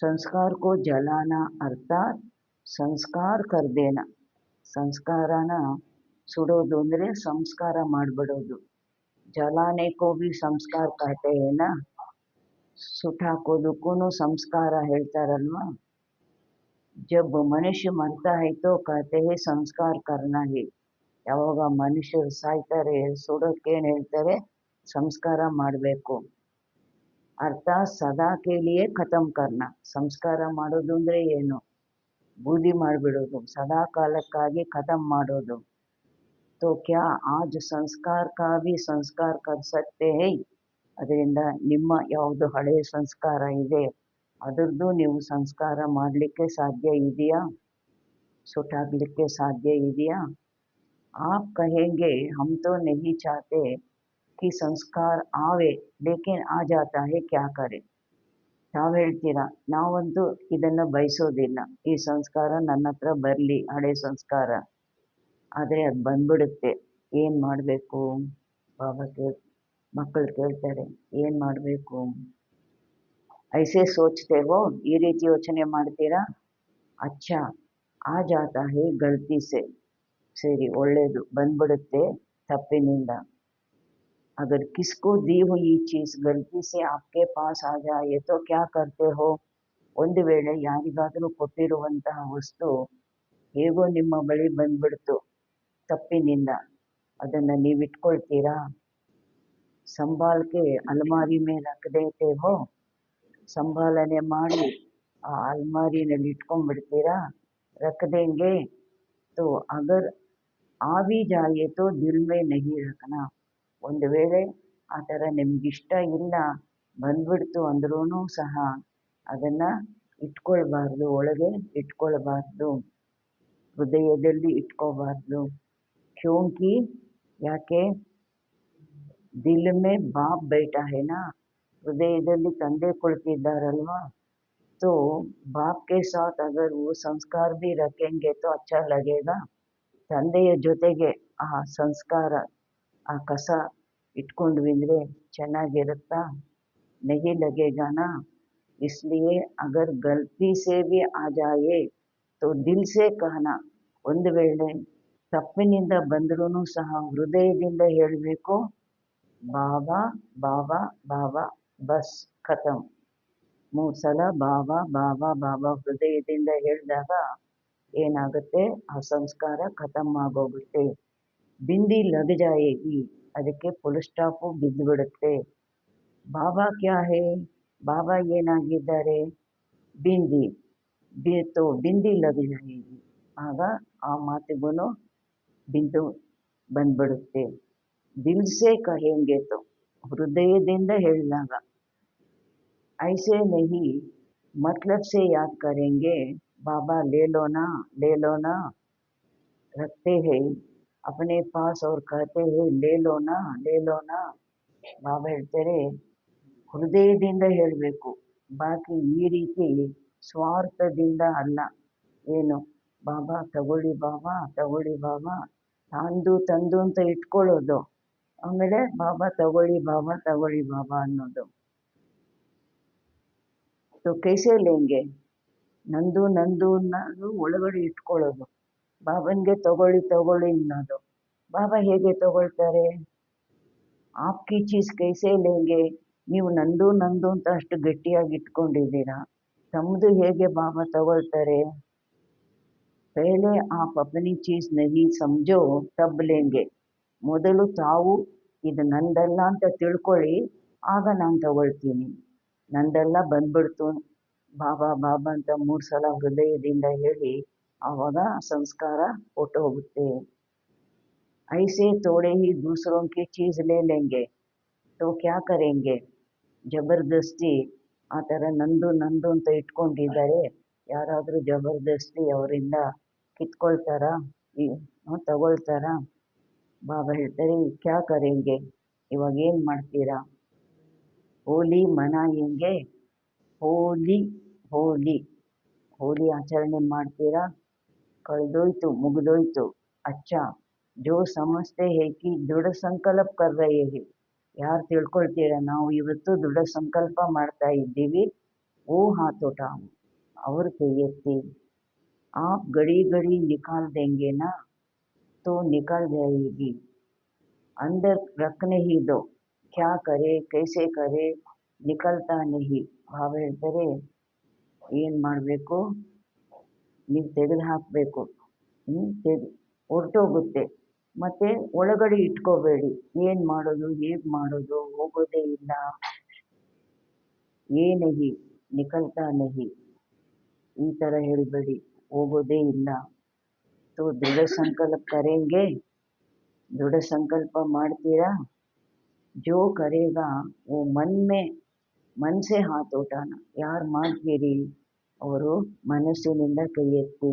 S1: ಸಂಸ್ಕಾರ ಕೋ ಜಲಾನ ಅರ್ಥಾತ್ ಸಂಸ್ಕಾರ ಕರ್ ದೇನ, ಸಂಸ್ಕಾರನ ಸುಡೋದು ಅಂದರೆ ಸಂಸ್ಕಾರ ಮಾಡಿಬಿಡೋದು. ಜಲಾನೆ ಕೋ ಭಿ ಸಂಸ್ಕಾರ कहते हैं ना, ಸುಟ್ಟಾಕೋದಕ್ಕೂ ಸಂಸ್ಕಾರ ಹೇಳ್ತಾರಲ್ವಾ. जब मनुष्य मरता है तो कहते हैं संस्कार करना है. ಯಾವಾಗ ಮನುಷ್ಯರು ಸಾಯ್ತಾರೆ ಸುಡೋಕೆ ಏನು ಹೇಳ್ತಾರೆ, ಸಂಸ್ಕಾರ ಮಾಡಬೇಕು. ಅರ್ಥಾತ್ ಸದಾ ಕೇಲಿಯೇ ಖತಮ್ ಕರ್ನ, ಸಂಸ್ಕಾರ ಮಾಡೋದು ಅಂದರೆ ಏನು, ಬೂದಿ ಮಾಡಿಬಿಡೋದು, ಸದಾ ಕಾಲಕ್ಕಾಗಿ ಖತಮ್ ಮಾಡೋದು. तो क्या आज संस्कार का भी संस्कार कर सकते हैं. ಅದರಿಂದ ನಿಮ್ಮ ಯಾವುದು ಹಳೆಯ ಸಂಸ್ಕಾರ ಇದೆ ಅದರದ್ದು ನೀವು ಸಂಸ್ಕಾರ ಮಾಡಲಿಕ್ಕೆ ಸಾಧ್ಯ ಇದೆಯಾ, ಸುಟ್ಟಾಕಲಿಕ್ಕೆ ಸಾಧ್ಯ ಇದೆಯಾ. आप कहेंगे हम तो नहीं चाहते कि संस्कार आवे लेकिन आ जाता है, क्या करें. ತಾವು ಹೇಳ್ತೀರಾ ನಾವಂತೂ ಇದನ್ನು ಬಯಸೋದಿಲ್ಲ, ಈ ಸಂಸ್ಕಾರ ನನ್ನ ಹತ್ರ ಬರಲಿ ಹಳೆ ಸಂಸ್ಕಾರ, ಆದರೆ ಅದು ಬಂದ್ಬಿಡುತ್ತೆ, ಏನು ಮಾಡಬೇಕು. ಬಾಬಾ ಮಕ್ಕಳು ಕೇಳ್ತಾರೆ ಏನು ಮಾಡಬೇಕು. ಐಸೆ ಸೋಚ್ತೆ ಹೋ, ಈ ರೀತಿ ಯೋಚನೆ ಮಾಡ್ತೀರಾ. ಅಚ್ಚಾ ಆ ಜಾತಾ ಹೇ ಗಲ್ತಿ ಸೆ, ಸರಿ ಒಳ್ಳೆಯದು ಬಂದ್ಬಿಡುತ್ತೆ ತಪ್ಪಿನಿಂದ. अगर किसको दी हुई चीज गलती से आपके पास आ जाए तो क्या करते हो. ಒಂದು ವೇಳೆ ಯಾರಿಗಾದರೂ ಕೊಟ್ಟಿರುವಂತಹ ವಸ್ತು ಹೇಗೋ ನಿಮ್ಮ ಬಳಿ ಬಂದ್ಬಿಡ್ತು ತಪ್ಪಿನಿಂದ, ಅದನ್ನು ನೀವು ಇಟ್ಕೊಳ್ತೀರಾ. ಸಂಭಾಲ್ಕೆ ಅಲ್ಮಾರಿ ಮೇಲೆ ರಖ್ ದೇತೆ ಹೋ, ಸಂಭಾಲನೆ ಮಾಡಿ ಆ ಅಲ್ಮಾರಿನಲ್ಲಿ ಇಟ್ಕೊಂಡ್ಬಿಡ್ತೀರಾ. ರಖ್ ದೇಂಗೆ तो अगर आ भी जाए तो दिल में नहीं रखना. ಒಂದು ವೇಳೆ ಆ ಥರ ನಿಮಗಿಷ್ಟ ಇಲ್ಲ ಬಂದ್ಬಿಡ್ತು ಅಂದ್ರೂ ಸಹ ಅದನ್ನು ಇಟ್ಕೊಳ್ಬಾರ್ದು, ಒಳಗೆ ಇಟ್ಕೊಳ್ಬಾರ್ದು, ಹೃದಯದಲ್ಲಿ ಇಟ್ಕೋಬಾರ್ದು. ಕ್ಯೋಂಕಿ ಯಾಕೆ, ದಿಲ್ ಮೇ ಬಾಪ್ ಬೈಠಾ ಹೇನಾ, ಹೃದಯದಲ್ಲಿ ತಂದೆ ಕುಳಿತಿದ್ದಾರಲ್ವಾ. तो बाप के साथ अगर वो संस्कार भी रखेंगे तो अच्छा लगेगा. ತಂದೆಯ ಜೊತೆಗೆ ಆ ಸಂಸ್ಕಾರ ಆ ಕಸ ಇಟ್ಕೊಂಡ್ವಿ ಅಂದರೆ ಚೆನ್ನಾಗಿರುತ್ತಾ, नहीं लगेगा ना. इसलिए अगर गलती से भी आ जाए तो दिल से कहना, ಒಂದು ವೇಳೆ ತಪ್ಪಿನಿಂದ ಬಂದ್ರೂ ಸಹ ಹೃದಯದಿಂದ ಹೇಳಬೇಕು, ಬಾಬಾ ಬಾಬಾ ಬಾಬಾ ಬಸ್ ಖತಮ್. 3 ಸಲ ಬಾಬಾ ಬಾಬಾ ಬಾಬಾ ಹೃದಯದಿಂದ ಹೇಳಿದಾಗ ಏನಾಗುತ್ತೆ, ಆ ಸಂಸ್ಕಾರ ಖತಮ್ ಆಗೋಗುತ್ತೆ. ಬಿಂದಿ ಲಗ್ ಜಾಯೇಗಿ, ಅದಕ್ಕೆ ಫುಲ್ ಸ್ಟಾಪು ಬಿದ್ದುಬಿಡುತ್ತೆ. ಬಾಬಾ ಕ್ಯಾ ಹೇ, ಬಾಬಾ ಏನಾಗಿದ್ದಾರೆ, ಬಿಂದಿ तो बिंदी लग जाएगी, ಆಗ ಆ ಮಾತಿಗೂ ಬಿಂದು ಬಂದ್ಬಿಡುತ್ತೆ. ದಿಲ್ ಸೆ ಕಹೆಂಗೆ तो, ಹೃದಯದಿಂದ ಹೇಳಿದಾಗ. ऐसे नहीं मतलब से याद करेंगे, बाबा ले लो ना रखते हैं अपने पास और कहते हैं ले लो ना. ಬಾಬಾ ಹೇಳ್ತಾರೆ ಹೃದಯದಿಂದ ಹೇಳಬೇಕು. ಬಾಕಿ ಈ ರೀತಿ ಸ್ವಾರ್ಥದಿಂದ ಅಲ್ಲ. ಏನು ಬಾಬಾ ತಗೊಳ್ಳಿ ಬಾಬಾ ತಗೊಳ್ಳಿ ಬಾಬಾ ತಂದು ಅಂತ ಇಟ್ಕೊಳ್ಳೋದು, ಆಮೇಲೆ ಬಾಬಾ ತಗೊಳ್ಳಿ ಬಾಬಾ ಅನ್ನೋದು. ಸೊ ಕೈಸೆ ಲೆಂಗೆ, ನಂದು ಅನ್ನೋದು ಒಳಗಡೆ ಇಟ್ಕೊಳ್ಳೋದು, ಬಾಬನ್ಗೆ ತಗೊಳ್ಳಿ ಅನ್ನೋದು. ಬಾಬಾ ಹೇಗೆ ತಗೊಳ್ತಾರೆ? ಆಪ್ಕಿ ಚೀಸ್ ಕೈಸೆ ಲೆಂಗೆ, ನೀವು ನಂದು ಅಂತ ಅಷ್ಟು ಗಟ್ಟಿಯಾಗಿ ಇಟ್ಕೊಂಡಿದ್ದೀರಾ, ತಮ್ಮದು ಹೇಗೆ ಬಾಬಾ ತಗೊಳ್ತಾರೆ? ಪಹಲೆ ಆಪ್ ಅಪನಿ ಚೀಸ್ ನಹಿ ಸಮझो ತಬ್ ಲೆಂಗೆ, ಮೊದಲು ತಾವು ಇದು ನಂದಲ್ಲ ಅಂತ ತಿಳ್ಕೊಳ್ಳಿ, ಆಗ ನಾನು ತಗೊಳ್ತೀನಿ. ನಂದೆಲ್ಲ ಬಂದ್ಬಿಡ್ತು ಬಾಬಾ ಬಾಬಾ ಅಂತ 3 ಸಲ ಹೃದಯದಿಂದ ಹೇಳಿ, ಆವಾಗ ಸಂಸ್ಕಾರ ಹೊಟ್ಟು ಹೋಗುತ್ತೆ. ಐಸೆ ಥೋಡೆ ಹಿ ದೂಸರೋं की चीज ले लेंगे तो क्या करेंगे? ಜಬರ್ದಸ್ತಿ ಆ ಥರ ನಂದು ಅಂತ ಇಟ್ಕೊಂಡಿದ್ದಾರೆ, ಯಾರಾದರೂ ಜಬರ್ದಸ್ತಿ ಅವರಿಂದ ಕಿತ್ಕೊಳ್ತಾರಾ, ತಗೊಳ್ತಾರಾ? ಬಾಬಾ ಹೇಳ್ತಾರೆ ಕ್ಯಾ ಕರೆಂಗೆ, ಇವಾಗ ಏನು ಮಾಡ್ತೀರಾ? ಹೋಲಿ ಮನಾಯೆಂಗೆ, ಹೋಲಿ ಹೋಲಿ ಹೋಲಿ ಆಚರಣೆ ಮಾಡ್ತೀರಾ? ಕಳೆದೋಯ್ತು, ಮುಗಿದೋಯ್ತು. ಅಚ್ಚಾ ಜೋ ಸಮಜ್ತೆ ಹೇ ಕಿ ದೃಢ ಸಂಕಲ್ಪ ಕರ್ ರಹೆ ಹೇ, ಯಾರು ತಿಳ್ಕೊಳ್ತೀರಾ ನಾವು ಇವತ್ತು ದೃಢ ಸಂಕಲ್ಪ ಮಾಡ್ತಾ ಇದ್ದೀವಿ, ಓ ಹಾತ್ ಉಠಾओ, ಅವ್ರ ಕೈ ಎತ್ತಿ. आप घड़ी घड़ी निकाल देंगे ना तो निकल जाएगी, अंदर रखने ही दो, क्या करे कैसे करे निकलता नहीं. ಭಾವ ಹೇಳ್ತಾರೆ ಏನು ಮಾಡಬೇಕು, ನೀವು ತೆಗೆದು ಹಾಕಬೇಕು, ಹೊರಟೋಗುತ್ತೆ. ಮತ್ತೆ ಒಳಗಡೆ ಇಟ್ಕೋಬೇಡಿ. ಏನು ಮಾಡೋದು, ಹೇಗೆ ಮಾಡೋದು, ಹೋಗೋದೇ ಇಲ್ಲ. ಏ ನಹಿ ನಿಕಲ್ತಾ ನಹಿ, ಈ ಥರ ಹೇಳಬೇಡಿ, ಹೋಗೋದೇ ಇಲ್ಲ. तो दृढ़ संकल्प करेंगे, दृढ़ संकल्प ಮಾಡ್ತೀರಾ? जो करेगा वो मन से हाथ उठाना, ಯಾರು ಮಾಡ್ತೀರಿ ಅವರು ಮನಸ್ಸಿನಿಂದ ಕೈ ಎತ್ತಿ.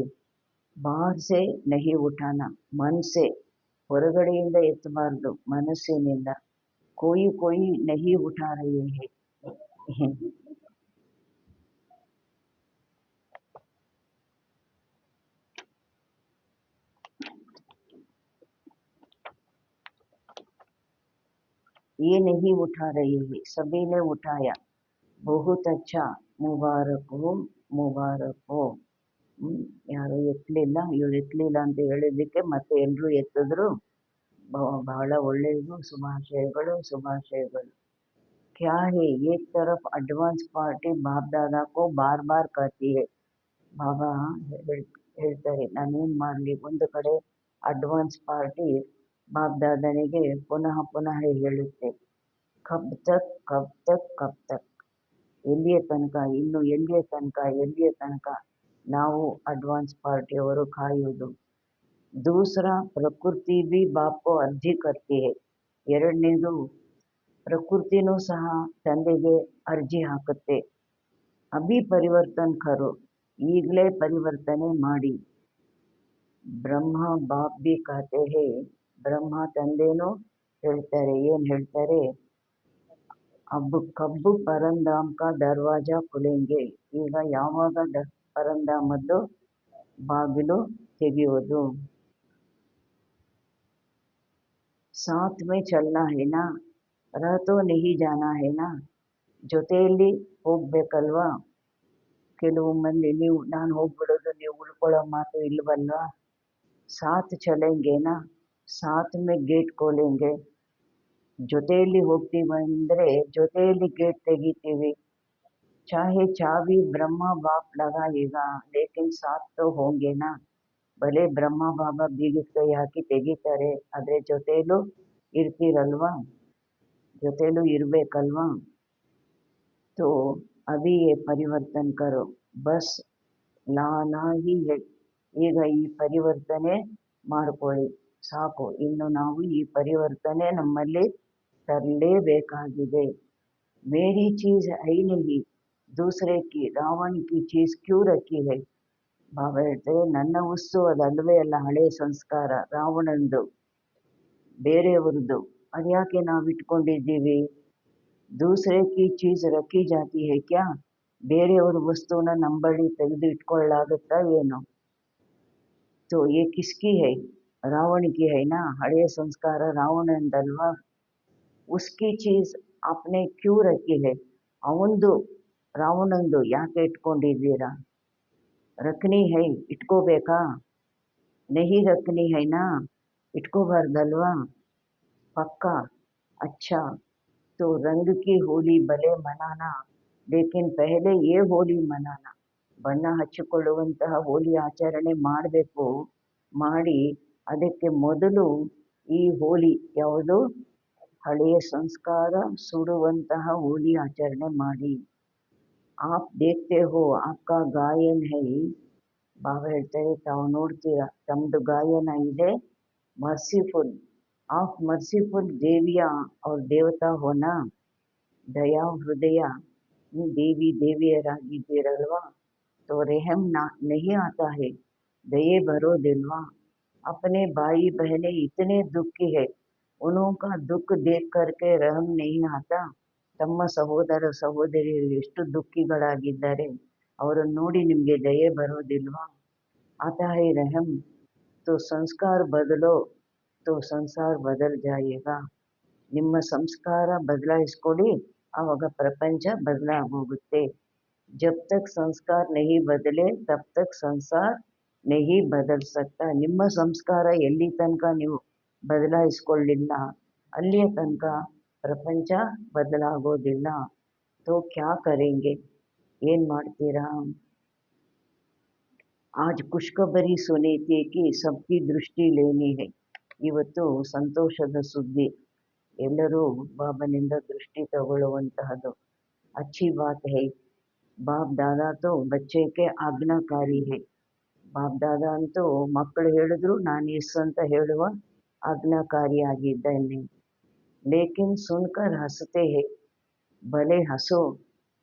S1: ಬಾಹರ್ ಸೆ ನಹಿ ಉಠಾನ, ಮನ್ಸೆ, ಹೊರಗಡೆಯಿಂದ ಎತ್ತಬಾರ್ದು, ಮನಸ್ಸಿನಿಂದ. ಕೋಯಿ ನಹಿ ಉಠಾ ರಹೆ ಹೇ. ये नहीं उठा रही है, सभी ने उठाया, बहुत अच्छा, मुबारक हो. ಯಾರು ಎತ್ತಲಿಲ್ಲ, ಇವ್ರು ಎತ್ತಲಿಲ್ಲ ಅಂತ ಹೇಳಿದ್ದಕ್ಕೆ ಮತ್ತೆ ಎಲ್ಲರೂ ಎತ್ತಿದ್ರು. ಬಹಳ ಒಳ್ಳೆಯದು, ಶುಭಾಶಯಗಳು. क्या है, एक तरफ एडवांस पार्टी बाप दादा को बार बार कहती है. ಬಾಬಾ ಹೇಳ್ತಾರೆ ನಾನೇನು ಮಾಡಲಿ, ಒಂದು ಕಡೆ ಅಡ್ವಾನ್ಸ್ ಪಾರ್ಟಿ ಬಾಪ್ ದಾದನಿಗೆ ಪುನಃ ಹೇಳುತ್ತೆ. ಕಬ್ ತಕ್, ಎಲ್ಲಿಯ ತನಕ, ಇನ್ನು ಎಲ್ಲಿಯ ತನಕ ನಾವು ಅಡ್ವಾನ್ಸ್ ಪಾರ್ಟಿಯವರು ಕಾಯುವುದು. ದೂಸರ ಪ್ರಕೃತಿ ಬಿ ಬಾಪ್ಕೋ ಅರ್ಜಿ ಕರ್ತಿ ಹೈ, ಎರಡನೇದು ಪ್ರಕೃತಿನೂ ಸಹ ತಂದೆಗೆ ಅರ್ಜಿ ಹಾಕುತ್ತೆ. ಅಭಿ ಪರಿವರ್ತನ್ ಕರೋ, ಈಗಲೇ ಪರಿವರ್ತನೆ ಮಾಡಿ. ಬ್ರಹ್ಮ ಬಾಪ್ ಬಿ ಕಹತೆ ಹೇ, ಬ್ರಹ್ಮ ತಂದೆನೂ ಹೇಳ್ತಾರೆ, ಏನು ಹೇಳ್ತಾರೆ? ಕಬ್ಬು ಪರಂಧಾಮ್ ಕಾ ದರ್ವಾಜಾ ಖುಲೆಂಗೆ, ಈಗ ಯಾವಾಗ ಪರಂಧಾಮದ್ದು ಬಾಗಿಲು ತೆಗೆಯೋದು? ಸಾಥ್ ಮೇ ಚಲ್ನಾ ಹೇನಾ, ರಹತೋ ನಹಿ ಜಾನಾ ಹೇನಾ, ಜೊತೆಯಲ್ಲಿ ಹೋಗ್ಬೇಕಲ್ವಾ? ಕೆಲವು ಮಂದಿ ನಾನು ಹೋಗ್ಬಿಡೋದು, ನೀವು ಉಳ್ಕೊಳ್ಳೋ ಮಾತು ಇಲ್ವಲ್ವಾ? ಸಾಥ್ ಚಲೆಂಗೆನಾ, ಸಾಥ್ ಮೇ ಗೇಟ್ ಖೋಲೆಂಗೆ, ಜೊತೆಯಲ್ಲಿ ಹೋಗ್ತೀವಿ ಅಂದರೆ ಜೊತೆಯಲ್ಲಿ ಗೇಟ್ ತೆಗಿತೀವಿ. ಚಾಹೆ ಚಾವಿ ಬ್ರಹ್ಮ ಬಾಪ್ ಲಗಾಯೇಗಾ, ಲೇಕಿನ್ ಸಾಥ್ ತೋ ಹೋಂಗೆನಾ, ಭಲೆ ಬ್ರಹ್ಮ ಬಾಬಾ ಬೀಗದ ಕೈ ಹಾಕಿ ತೆಗಿತಾರೆ, ಆದರೆ ಜೊತೆಯಲ್ಲೂ ಇರ್ತೀರಲ್ವಾ, ಜೊತೆಯಲ್ಲೂ ಇರಬೇಕಲ್ವಾ? ತೋ ಅಭಿ ಯೇ ಪರಿವರ್ತನ್ ಕರೋ, ಬಸ್ ಲಾನಾ ಹಿ ಹೈ, ಈಗ ಈ ಪರಿವರ್ತನೆ ಮಾಡ್ಕೊಳ್ಳಿ ಸಾಕು, ಇನ್ನು ನಾವು ಈ ಪರಿವರ್ತನೆ ನಮ್ಮಲ್ಲಿ ತರಲೇಬೇಕಾಗಿದೆ. ಮೇರಿ ಚೀಸ್ ಐ ನಹಿ ದೂಸರೆ ಕಿ, ರಾವಣ ಕಿ ಚೀಸ್ ಕ್ಯೂ ರಖಿ ಹೈ. ಬಾಬಾ ಹೇಳ್ತಾರೆ ನನ್ನ ವಸ್ತು ಅದಲ್ವೇ ಅಲ್ಲ, ಹಳೆ ಸಂಸ್ಕಾರ ರಾವಣಂದು, ಬೇರೆಯವ್ರದ್ದು, ಅದ್ಯಾಕೆ ನಾವು ಇಟ್ಕೊಂಡಿದ್ದೀವಿ? दूसरे की चीज रखी जाती है क्या? ಬೇರೆಯವ್ರ ವಸ್ತುನ ನಮ್ಮ ಬಳಿ ತೆಗೆದು ಇಟ್ಕೊಳ್ಳಾಗುತ್ತಾ ಏನು? तो ये किसकी है? रावण की है ना, हड़े संस्कार रावणंदल्वा, उसकी चीज आपने क्यों रखी है? अवंदु रावणंदु याके इट्कोंडिದ್ದೀರಾ? रखनी है, इट्कोಬೇಕಾ? नहीं रखनी है ना, इट्कोಬಾರ್ದಲ್ವಾ? पक्का? अच्छा, तो रंग की होली भले मनाना, लेकिन पहले ये होली मनाना, ಬಣ್ಣ ಹಚ್ಚಿಕೊಳ್ಳುವಂತಹ ಹೋಲಿ ಆಚರಣೆ ಮಾಡಬೇಕು. ಮಾಡಿ ಅದಕ್ಕೆ ಮೊದಲು ಈ ಹೋಲಿ ಯಾವುದು? ಹಳೆಯ ಸಂಸ್ಕಾರ ಸುಡುವಂತಹ ಹೋಲಿ ಆಚರಣೆ ಮಾಡಿ. आप देखते हो आपका गायन है, ಬಾಬಾ ಹೇಳ್ತಾರೆ ತಾವು ನೋಡ್ತೀರಾ ತಮ್ಮದು ಗಾಯನ ಇದೆ, मर्सीफुल, आप मर्सीफुल देविया और देवता होना, दया हृदय देवी देवियरागिದ್ದೀರಲ್ವಾ? तो रहम ना नहीं आता है, दये बरोदिल्वा? अपने भाई बहने इतने दुखी है, उनका दुख देख करके रहम नहीं आता? ತಮ್ಮ ಸಹೋದರ ಸಹೋದರಿಯರು ಎಷ್ಟು ದುಃಖಿಗಳಾಗಿದ್ದಾರೆ, ಅವರನ್ನು ನೋಡಿ ನಿಮಗೆ ದಯೆ ಬರೋದಿಲ್ವಾ? आता है रहम, तो संस्कार बदलो, तो संसार बदल जाएगा. ನಿಮ್ಮ ಸಂಸ್ಕಾರ ಬದಲಾಯಿಸ್ಕೊಳ್ಳಿ, ಆವಾಗ ಪ್ರಪಂಚ ಬದಲಾಗೋಗುತ್ತೆ. जब तक संस्कार नहीं बदले तब तक संसार नहीं बदल सकता. ನಿಮ್ಮ ಸಂಸ್ಕಾರ ಎಲ್ಲಿ ತನಕ ನೀವು ಬದಲಾಯಿಸ್ಕೊಳ್ಳಿಲ್ಲ ಅಲ್ಲಿಯ ತನಕ ಪ್ರಪಂಚ ಬದಲಾಗೋದಿಲ್ಲ. तो क्या करेंगे? ಏನು ಮಾಡ್ತೀರಾ? आज खुशखबरी सुनी थी कि सबकी दृष्टि लेनी है. ಇವತ್ತು ಸಂತೋಷದ ಸುದ್ದಿ, ಎಲ್ಲರೂ ಬಾಬನಿಂದ ದೃಷ್ಟಿ ತಗೊಳ್ಳುವಂತಹದ್ದು. अच्छी बात है. बाप दादा तो बच्चे के आज्ञाकारी है. ಬಾಪ್ ದಾದಾ ಅಂತೂ ಮಕ್ಕಳು ಹೇಳಿದ್ರು ನಾನು ಎಸ್ ಅಂತ ಹೇಳುವ ಆಜ್ಞಾಕಾರಿಯಾಗಿದ್ದೇನೆ. लेकिन सुनकर हंसते हैं, भले हंसो,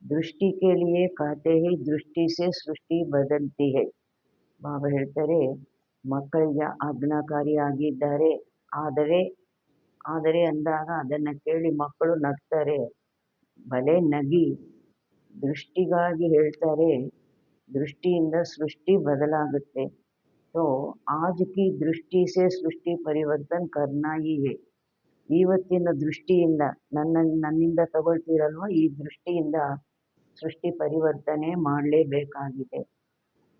S1: दृष्टि के लिए कहते हैं, दृष्टि से सृष्टि बदलती है. ಬಾಬಾ ಹೇಳ್ತಾರೆ ಮಕ್ಕಳಿಗೆ ಆಜ್ಞಾಕಾರಿಯಾಗಿದ್ದಾರೆ, ಆದರೆ ಆದರೆ ಅಂದಾಗ ಅದನ್ನು ಕೇಳಿ ಮಕ್ಕಳು ನಗ್ತಾರೆ. ಭಲೆ ನಗಿ, ದೃಷ್ಟಿಗಾಗಿ ಹೇಳ್ತಾರೆ, ದೃಷ್ಟಿಯಿಂದ ಸೃಷ್ಟಿ ಬದಲಾಗುತ್ತೆ. तो आज की दृष्टि से सृष्टि परिवर्तन करना ही है. ಇವತ್ತಿನ ದೃಷ್ಟಿಯಿಂದ ನನ್ನಿಂದ ತಗೊಳ್ತೀರಲ್ವ, ಈ ದೃಷ್ಟಿಯಿಂದ ಸೃಷ್ಟಿ ಪರಿವರ್ತನೆ ಮಾಡಲೇಬೇಕಾಗಿದೆ.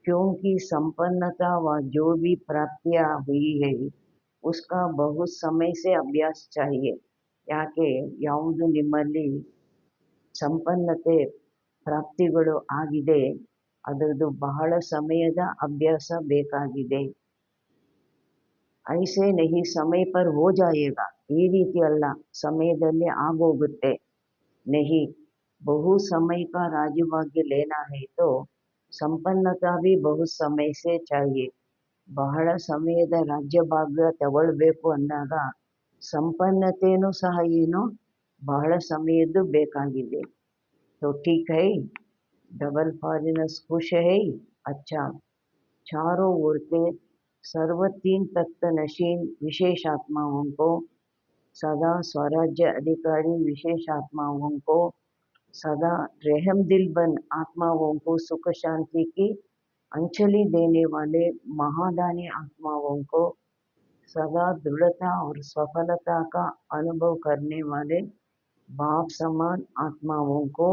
S1: क्योंकि संपन्नता व जो भी प्राप्तियां हुई है उसका बहुत समय से अभ्यास चाहिए. ಯಾಕೆ ಯಾವುದು ನಿಮ್ಮಲ್ಲಿ ಸಂಪನ್ನತೆ ಪ್ರಾಪ್ತಿಗಳು ಆಗಿದೆ ಅದರದ್ದು ಬಹಳ ಸಮಯದ ಅಭ್ಯಾಸ ಬೇಕಾಗಿದೆ. ಐಸೆ ನಹಿ ಸಮಯ ಪರ್ ಹೋ ಜಾಯೇಗಾ, ಈ ರೀತಿ ಅಲ್ಲ ಸಮಯದಲ್ಲಿ ಆಗೋಗುತ್ತೆ. ನಹಿ ಬಹು ಸಮಯ ಕಾ ರಾಜಭಾಗ್ಯ ಲೇನಾ ಹೈ ತೋ ಸಂಪನ್ನತಾ ಭಿ ಬಹು ಸಮಯ ಸೆ ಚಾಹಿಯೆ. ಬಹಳ ಸಮಯದ ರಾಜ್ಯ ಭಾಗ್ಯ ತಗೊಳ್ಬೇಕು ಅಂದಾಗ ಸಂಪನ್ನತೆಯೂ ಸಹ ಏನು ಬಹಳ ಸಮಯದ್ದು ಬೇಕಾಗಿದೆ. तो ठीक है, डबल फॉरेनर्स खुश है. अच्छा, चारों ओर के सर्व तीन तख्त नशीन विशेष आत्माओं को, सदा स्वराज्य अधिकारी विशेष आत्माओं को, सदा रहम दिल बन आत्माओं को सुख शांति की अंजलि देने वाले महादानी आत्माओं को, सदा दृढ़ता और सफलता का अनुभव करने वाले बाप समान आत्माओं को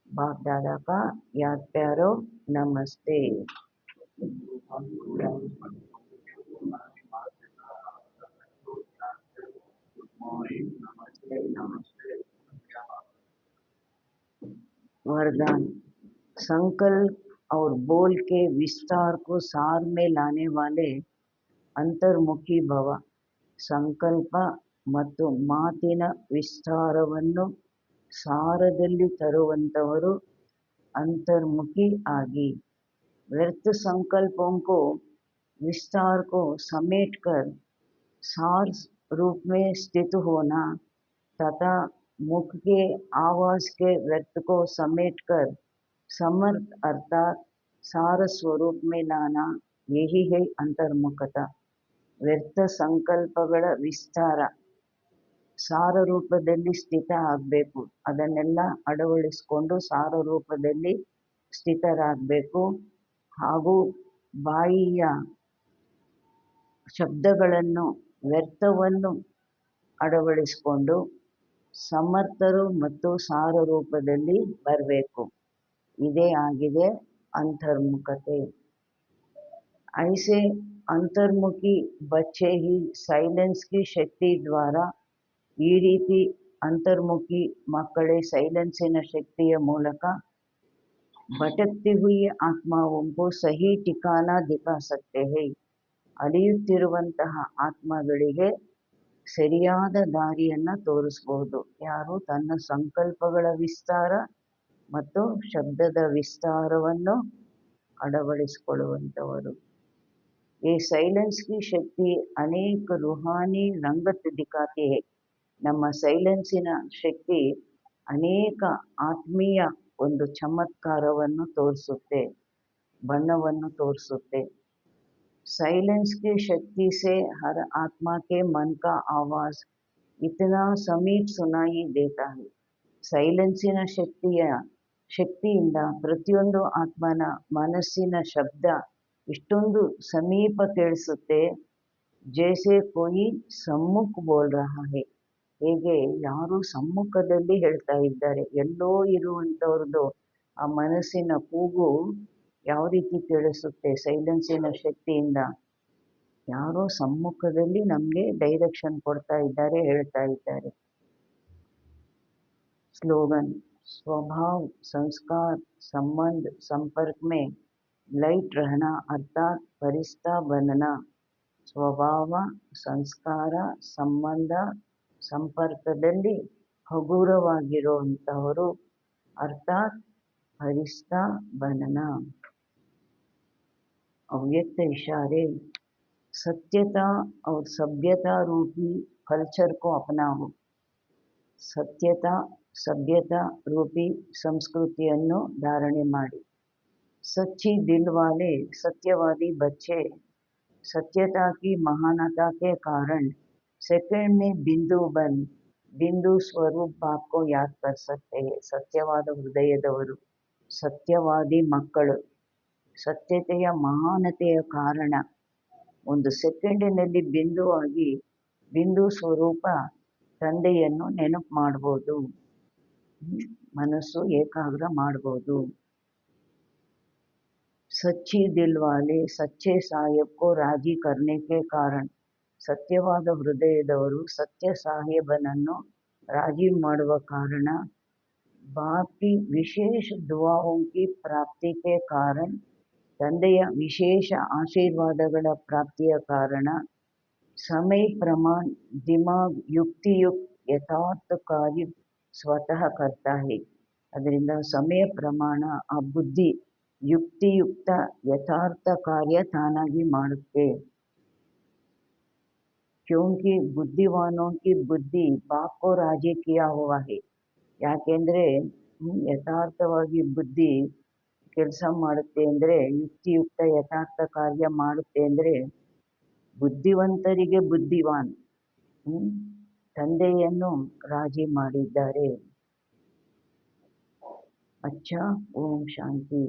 S1: बाप दादा का याद प्यारो नमस्ते. वरदान, संकल्प और बोल के विस्तार को सार में लाने वाले ಅಂತರ್ಮುಖಿ ಭವ. ಸಂಕಲ್ಪ ಮತ್ತು ಮಾತಿನ ವಿಸ್ತಾರವನ್ನು ಸಾರದಲ್ಲಿ ತರುವಂತವರು अंतर्मुखी आगी. व्यर्थ संकल्पों को विस्तार को समेटकर सार रूप में स्थित होना तथा मुख के आवाज के व्यर्थ को समेटकर समर्थ अर्थात सार स्वरूप में लाना, यही है अंतर्मुखता. व्यर्थ संकल्पಗಳ ವಿಸ್ತಾರ ಸಾರ ರೂಪದಲ್ಲಿ ಸ್ಥಿತ ಆಗಬೇಕು. ಅದನ್ನೆಲ್ಲ ಅಳವಡಿಸ್ಕೊಂಡು ಸಾರ ರೂಪದಲ್ಲಿ ಸ್ಥಿತರಾಗಬೇಕು. ಹಾಗೂ ಬಾಯಿಯ ಶಬ್ದಗಳನ್ನು ವ್ಯರ್ಥವನ್ನು ಅಳವಡಿಸಿಕೊಂಡು ಸಮರ್ಥರು ಮತ್ತು ಸಾರ ರೂಪದಲ್ಲಿ ಬರಬೇಕು. ಇದೇ ಆಗಿದೆ ಅಂತರ್ಮುಖತೆ. ऐसे अंतर्मुखी बच्चे ही ಸೈಲೆನ್ಸ್ की ಶಕ್ತಿ ದ್ವಾರ ಈ ರೀತಿ ಅಂತರ್ಮುಖಿ ಮಕ್ಕಳೇ ಸೈಲೆನ್ಸಿನ ಶಕ್ತಿಯ ಮೂಲಕ भटकती हुई आत्माओं को सही ठिकाना दिखा सकते हैं. ಅಲಿಯುತ್ತಿರುವಂತಹ ಆತ್ಮಗಳಿಗೆ ಸರಿಯಾದ ದಾರಿಯನ್ನು ತೋರಿಸಬಹುದು. ಯಾರು? ತನ್ನ ಸಂಕಲ್ಪಗಳ ವಿಸ್ತಾರ ಮತ್ತು ಶಬ್ದದ ವಿಸ್ತಾರವನ್ನು ಅಳವಡಿಸಿಕೊಳ್ಳುವಂಥವರು. ಈ ಸೈಲೆನ್ಸ್ की ಶಕ್ತಿ ಅನೇಕ ರೂಹಾನಿ ರಂಗತ್ ದಿಖಾತಿ है. ನಮ್ಮ ಸೈಲೆನ್ಸಿನ ಶಕ್ತಿ ಅನೇಕ ಆತ್ಮೀಯ ಒಂದು ಚಮತ್ಕಾರವನ್ನು ತೋರಿಸುತ್ತೆ, ಬಣ್ಣವನ್ನು ತೋರಿಸುತ್ತೆ. साइलेंस की शक्ति से हर आत्मा के मन का आवाज इतना समीप सुनाई देता है. ಸೈಲೆನ್ಸಿನ ಶಕ್ತಿಯಿಂದ ಪ್ರತಿಯೊಂದು ಆತ್ಮನ ಮನಸ್ಸಿನ ಶಬ್ದ ಇಷ್ಟೊಂದು ಸಮೀಪ ಕೇಳಿಸುತ್ತೆ. ಜೈಸೆ ಕೋಯಿ ಸಮ್ಮುಖ ಬೋಲ್ ರಹಾ ಹೈ. ಹೇಗೆ ಯಾರು ಸಮ್ಮುಖದಲ್ಲಿ ಹೇಳ್ತಾ ಇದ್ದಾರೆ. ಎಲ್ಲೋ ಇರುವಂಥವ್ರದ್ದು ಆ ಮನಸ್ಸಿನ ಕೂಗು ಯಾವ ರೀತಿ ಕೇಳಿಸುತ್ತೆ ಸೈಲೆನ್ಸಿನ ಶಕ್ತಿಯಿಂದ. ಯಾರೋ ಸಮ್ಮುಖದಲ್ಲಿ ನಮಗೆ ಡೈರೆಕ್ಷನ್ ಕೊಡ್ತಾ ಇದ್ದಾರೆ, ಹೇಳ್ತಾ ಇದ್ದಾರೆ. स्लोगन: स्वभाव, संस्कार, संबंध, संपर्क में लाइट रहना अर्थात फरिश्ता बनना. ಸ್ವಭಾವ, ಸಂಸ್ಕಾರ, ಸಂಬಂಧ, ಸಂಪರ್ಕದಲ್ಲಿ ಹಗುರವಾಗಿರುವಂಥವರು ಅರ್ಥಾತ್ ಫರಿಶ್ತಾ बनना. अव्यक्त इशारे: सत्यता और सभ्यता रूपी कल्चर को अपनाओ. ಸತ್ಯತಾ ಸಭ್ಯತಾ ರೂಪಿ ಸಂಸ್ಕೃತಿಯನ್ನು ಧಾರಣೆ ಮಾಡಿ. सच्ची दिल वाले सत्यवादी बच्चे सत्यता की महानता के कारण सेकंड में बिंदु बन बिंदु स्वरूप बाप को याद कर सकते हैं. ಸತ್ಯವಾದ ಹೃದಯದವರು, ಸತ್ಯವಾದಿ ಮಕ್ಕಳು ಸತ್ಯತೆಯ ಮಹಾನತೆಯ ಕಾರಣ ಒಂದು ಸೆಕೆಂಡಿನಲ್ಲಿ ಬಿಂದುವಾಗಿ ಬಿಂದು ಸ್ವರೂಪ ತಂದೆಯನ್ನು ನೆನಪು ಮಾಡ್ಬೋದು, ಮನಸ್ಸು ಏಕಾಗ್ರ ಮಾಡ್ಬೋದು. सच्ची दिल वाले सच्चे साहेब को राजी करने के कारण ಸತ್ಯವಾದ ಹೃದಯದವರು ಸತ್ಯ ಸಾಹೇಬನನ್ನು ರಾಜಿ ಮಾಡುವ ಕಾರಣ ಬಾಪ್ ಕಿ ವಿಶೇಷ ದುಆओं की ಪ್ರಾಪ್ತಿ के कारण ತಂದೆಯ ವಿಶೇಷ ಆಶೀರ್ವಾದಗಳ ಪ್ರಾಪ್ತಿಯ ಕಾರಣ ಸಮಯ ಪ್ರಮಾಣ ದಿಮಾಗ್ ಯುಕ್ತಿಯುಕ್ತ ಯಥಾರ್ಥ ಕಾರ್ಯ ಸ್ವತಃ करता है. ಅದರಿಂದ ಸಮಯ ಪ್ರಮಾಣ ಆ ಬುದ್ಧಿ ಯುಕ್ತಿಯುಕ್ತ ಯಥಾರ್ಥ ಕಾರ್ಯ ತಾನಾಗಿ ಮಾಡುತ್ತೆ. क्योंकि बुद्धिवानों की बुद्धि बाप को राजी किया हुआ है. ಯಾಕೆಂದರೆ ಯಥಾರ್ಥವಾಗಿ ಬುದ್ಧಿ ಕೆಲಸ ಮಾಡುತ್ತೆ ಅಂದರೆ, ಯುಕ್ತಿಯುಕ್ತ ಯಥಾರ್ಥ ಕಾರ್ಯ ಮಾಡುತ್ತೆ ಅಂದರೆ ಬುದ್ಧಿವಂತರಿಗೆ ಬುದ್ಧಿವಾನ್ ತಂದೆಯನ್ನು ರಾಜಿ ಮಾಡಿದ್ದಾರೆ. ಅಚ್ಚಾ, ಓಂ ಶಾಂತಿ.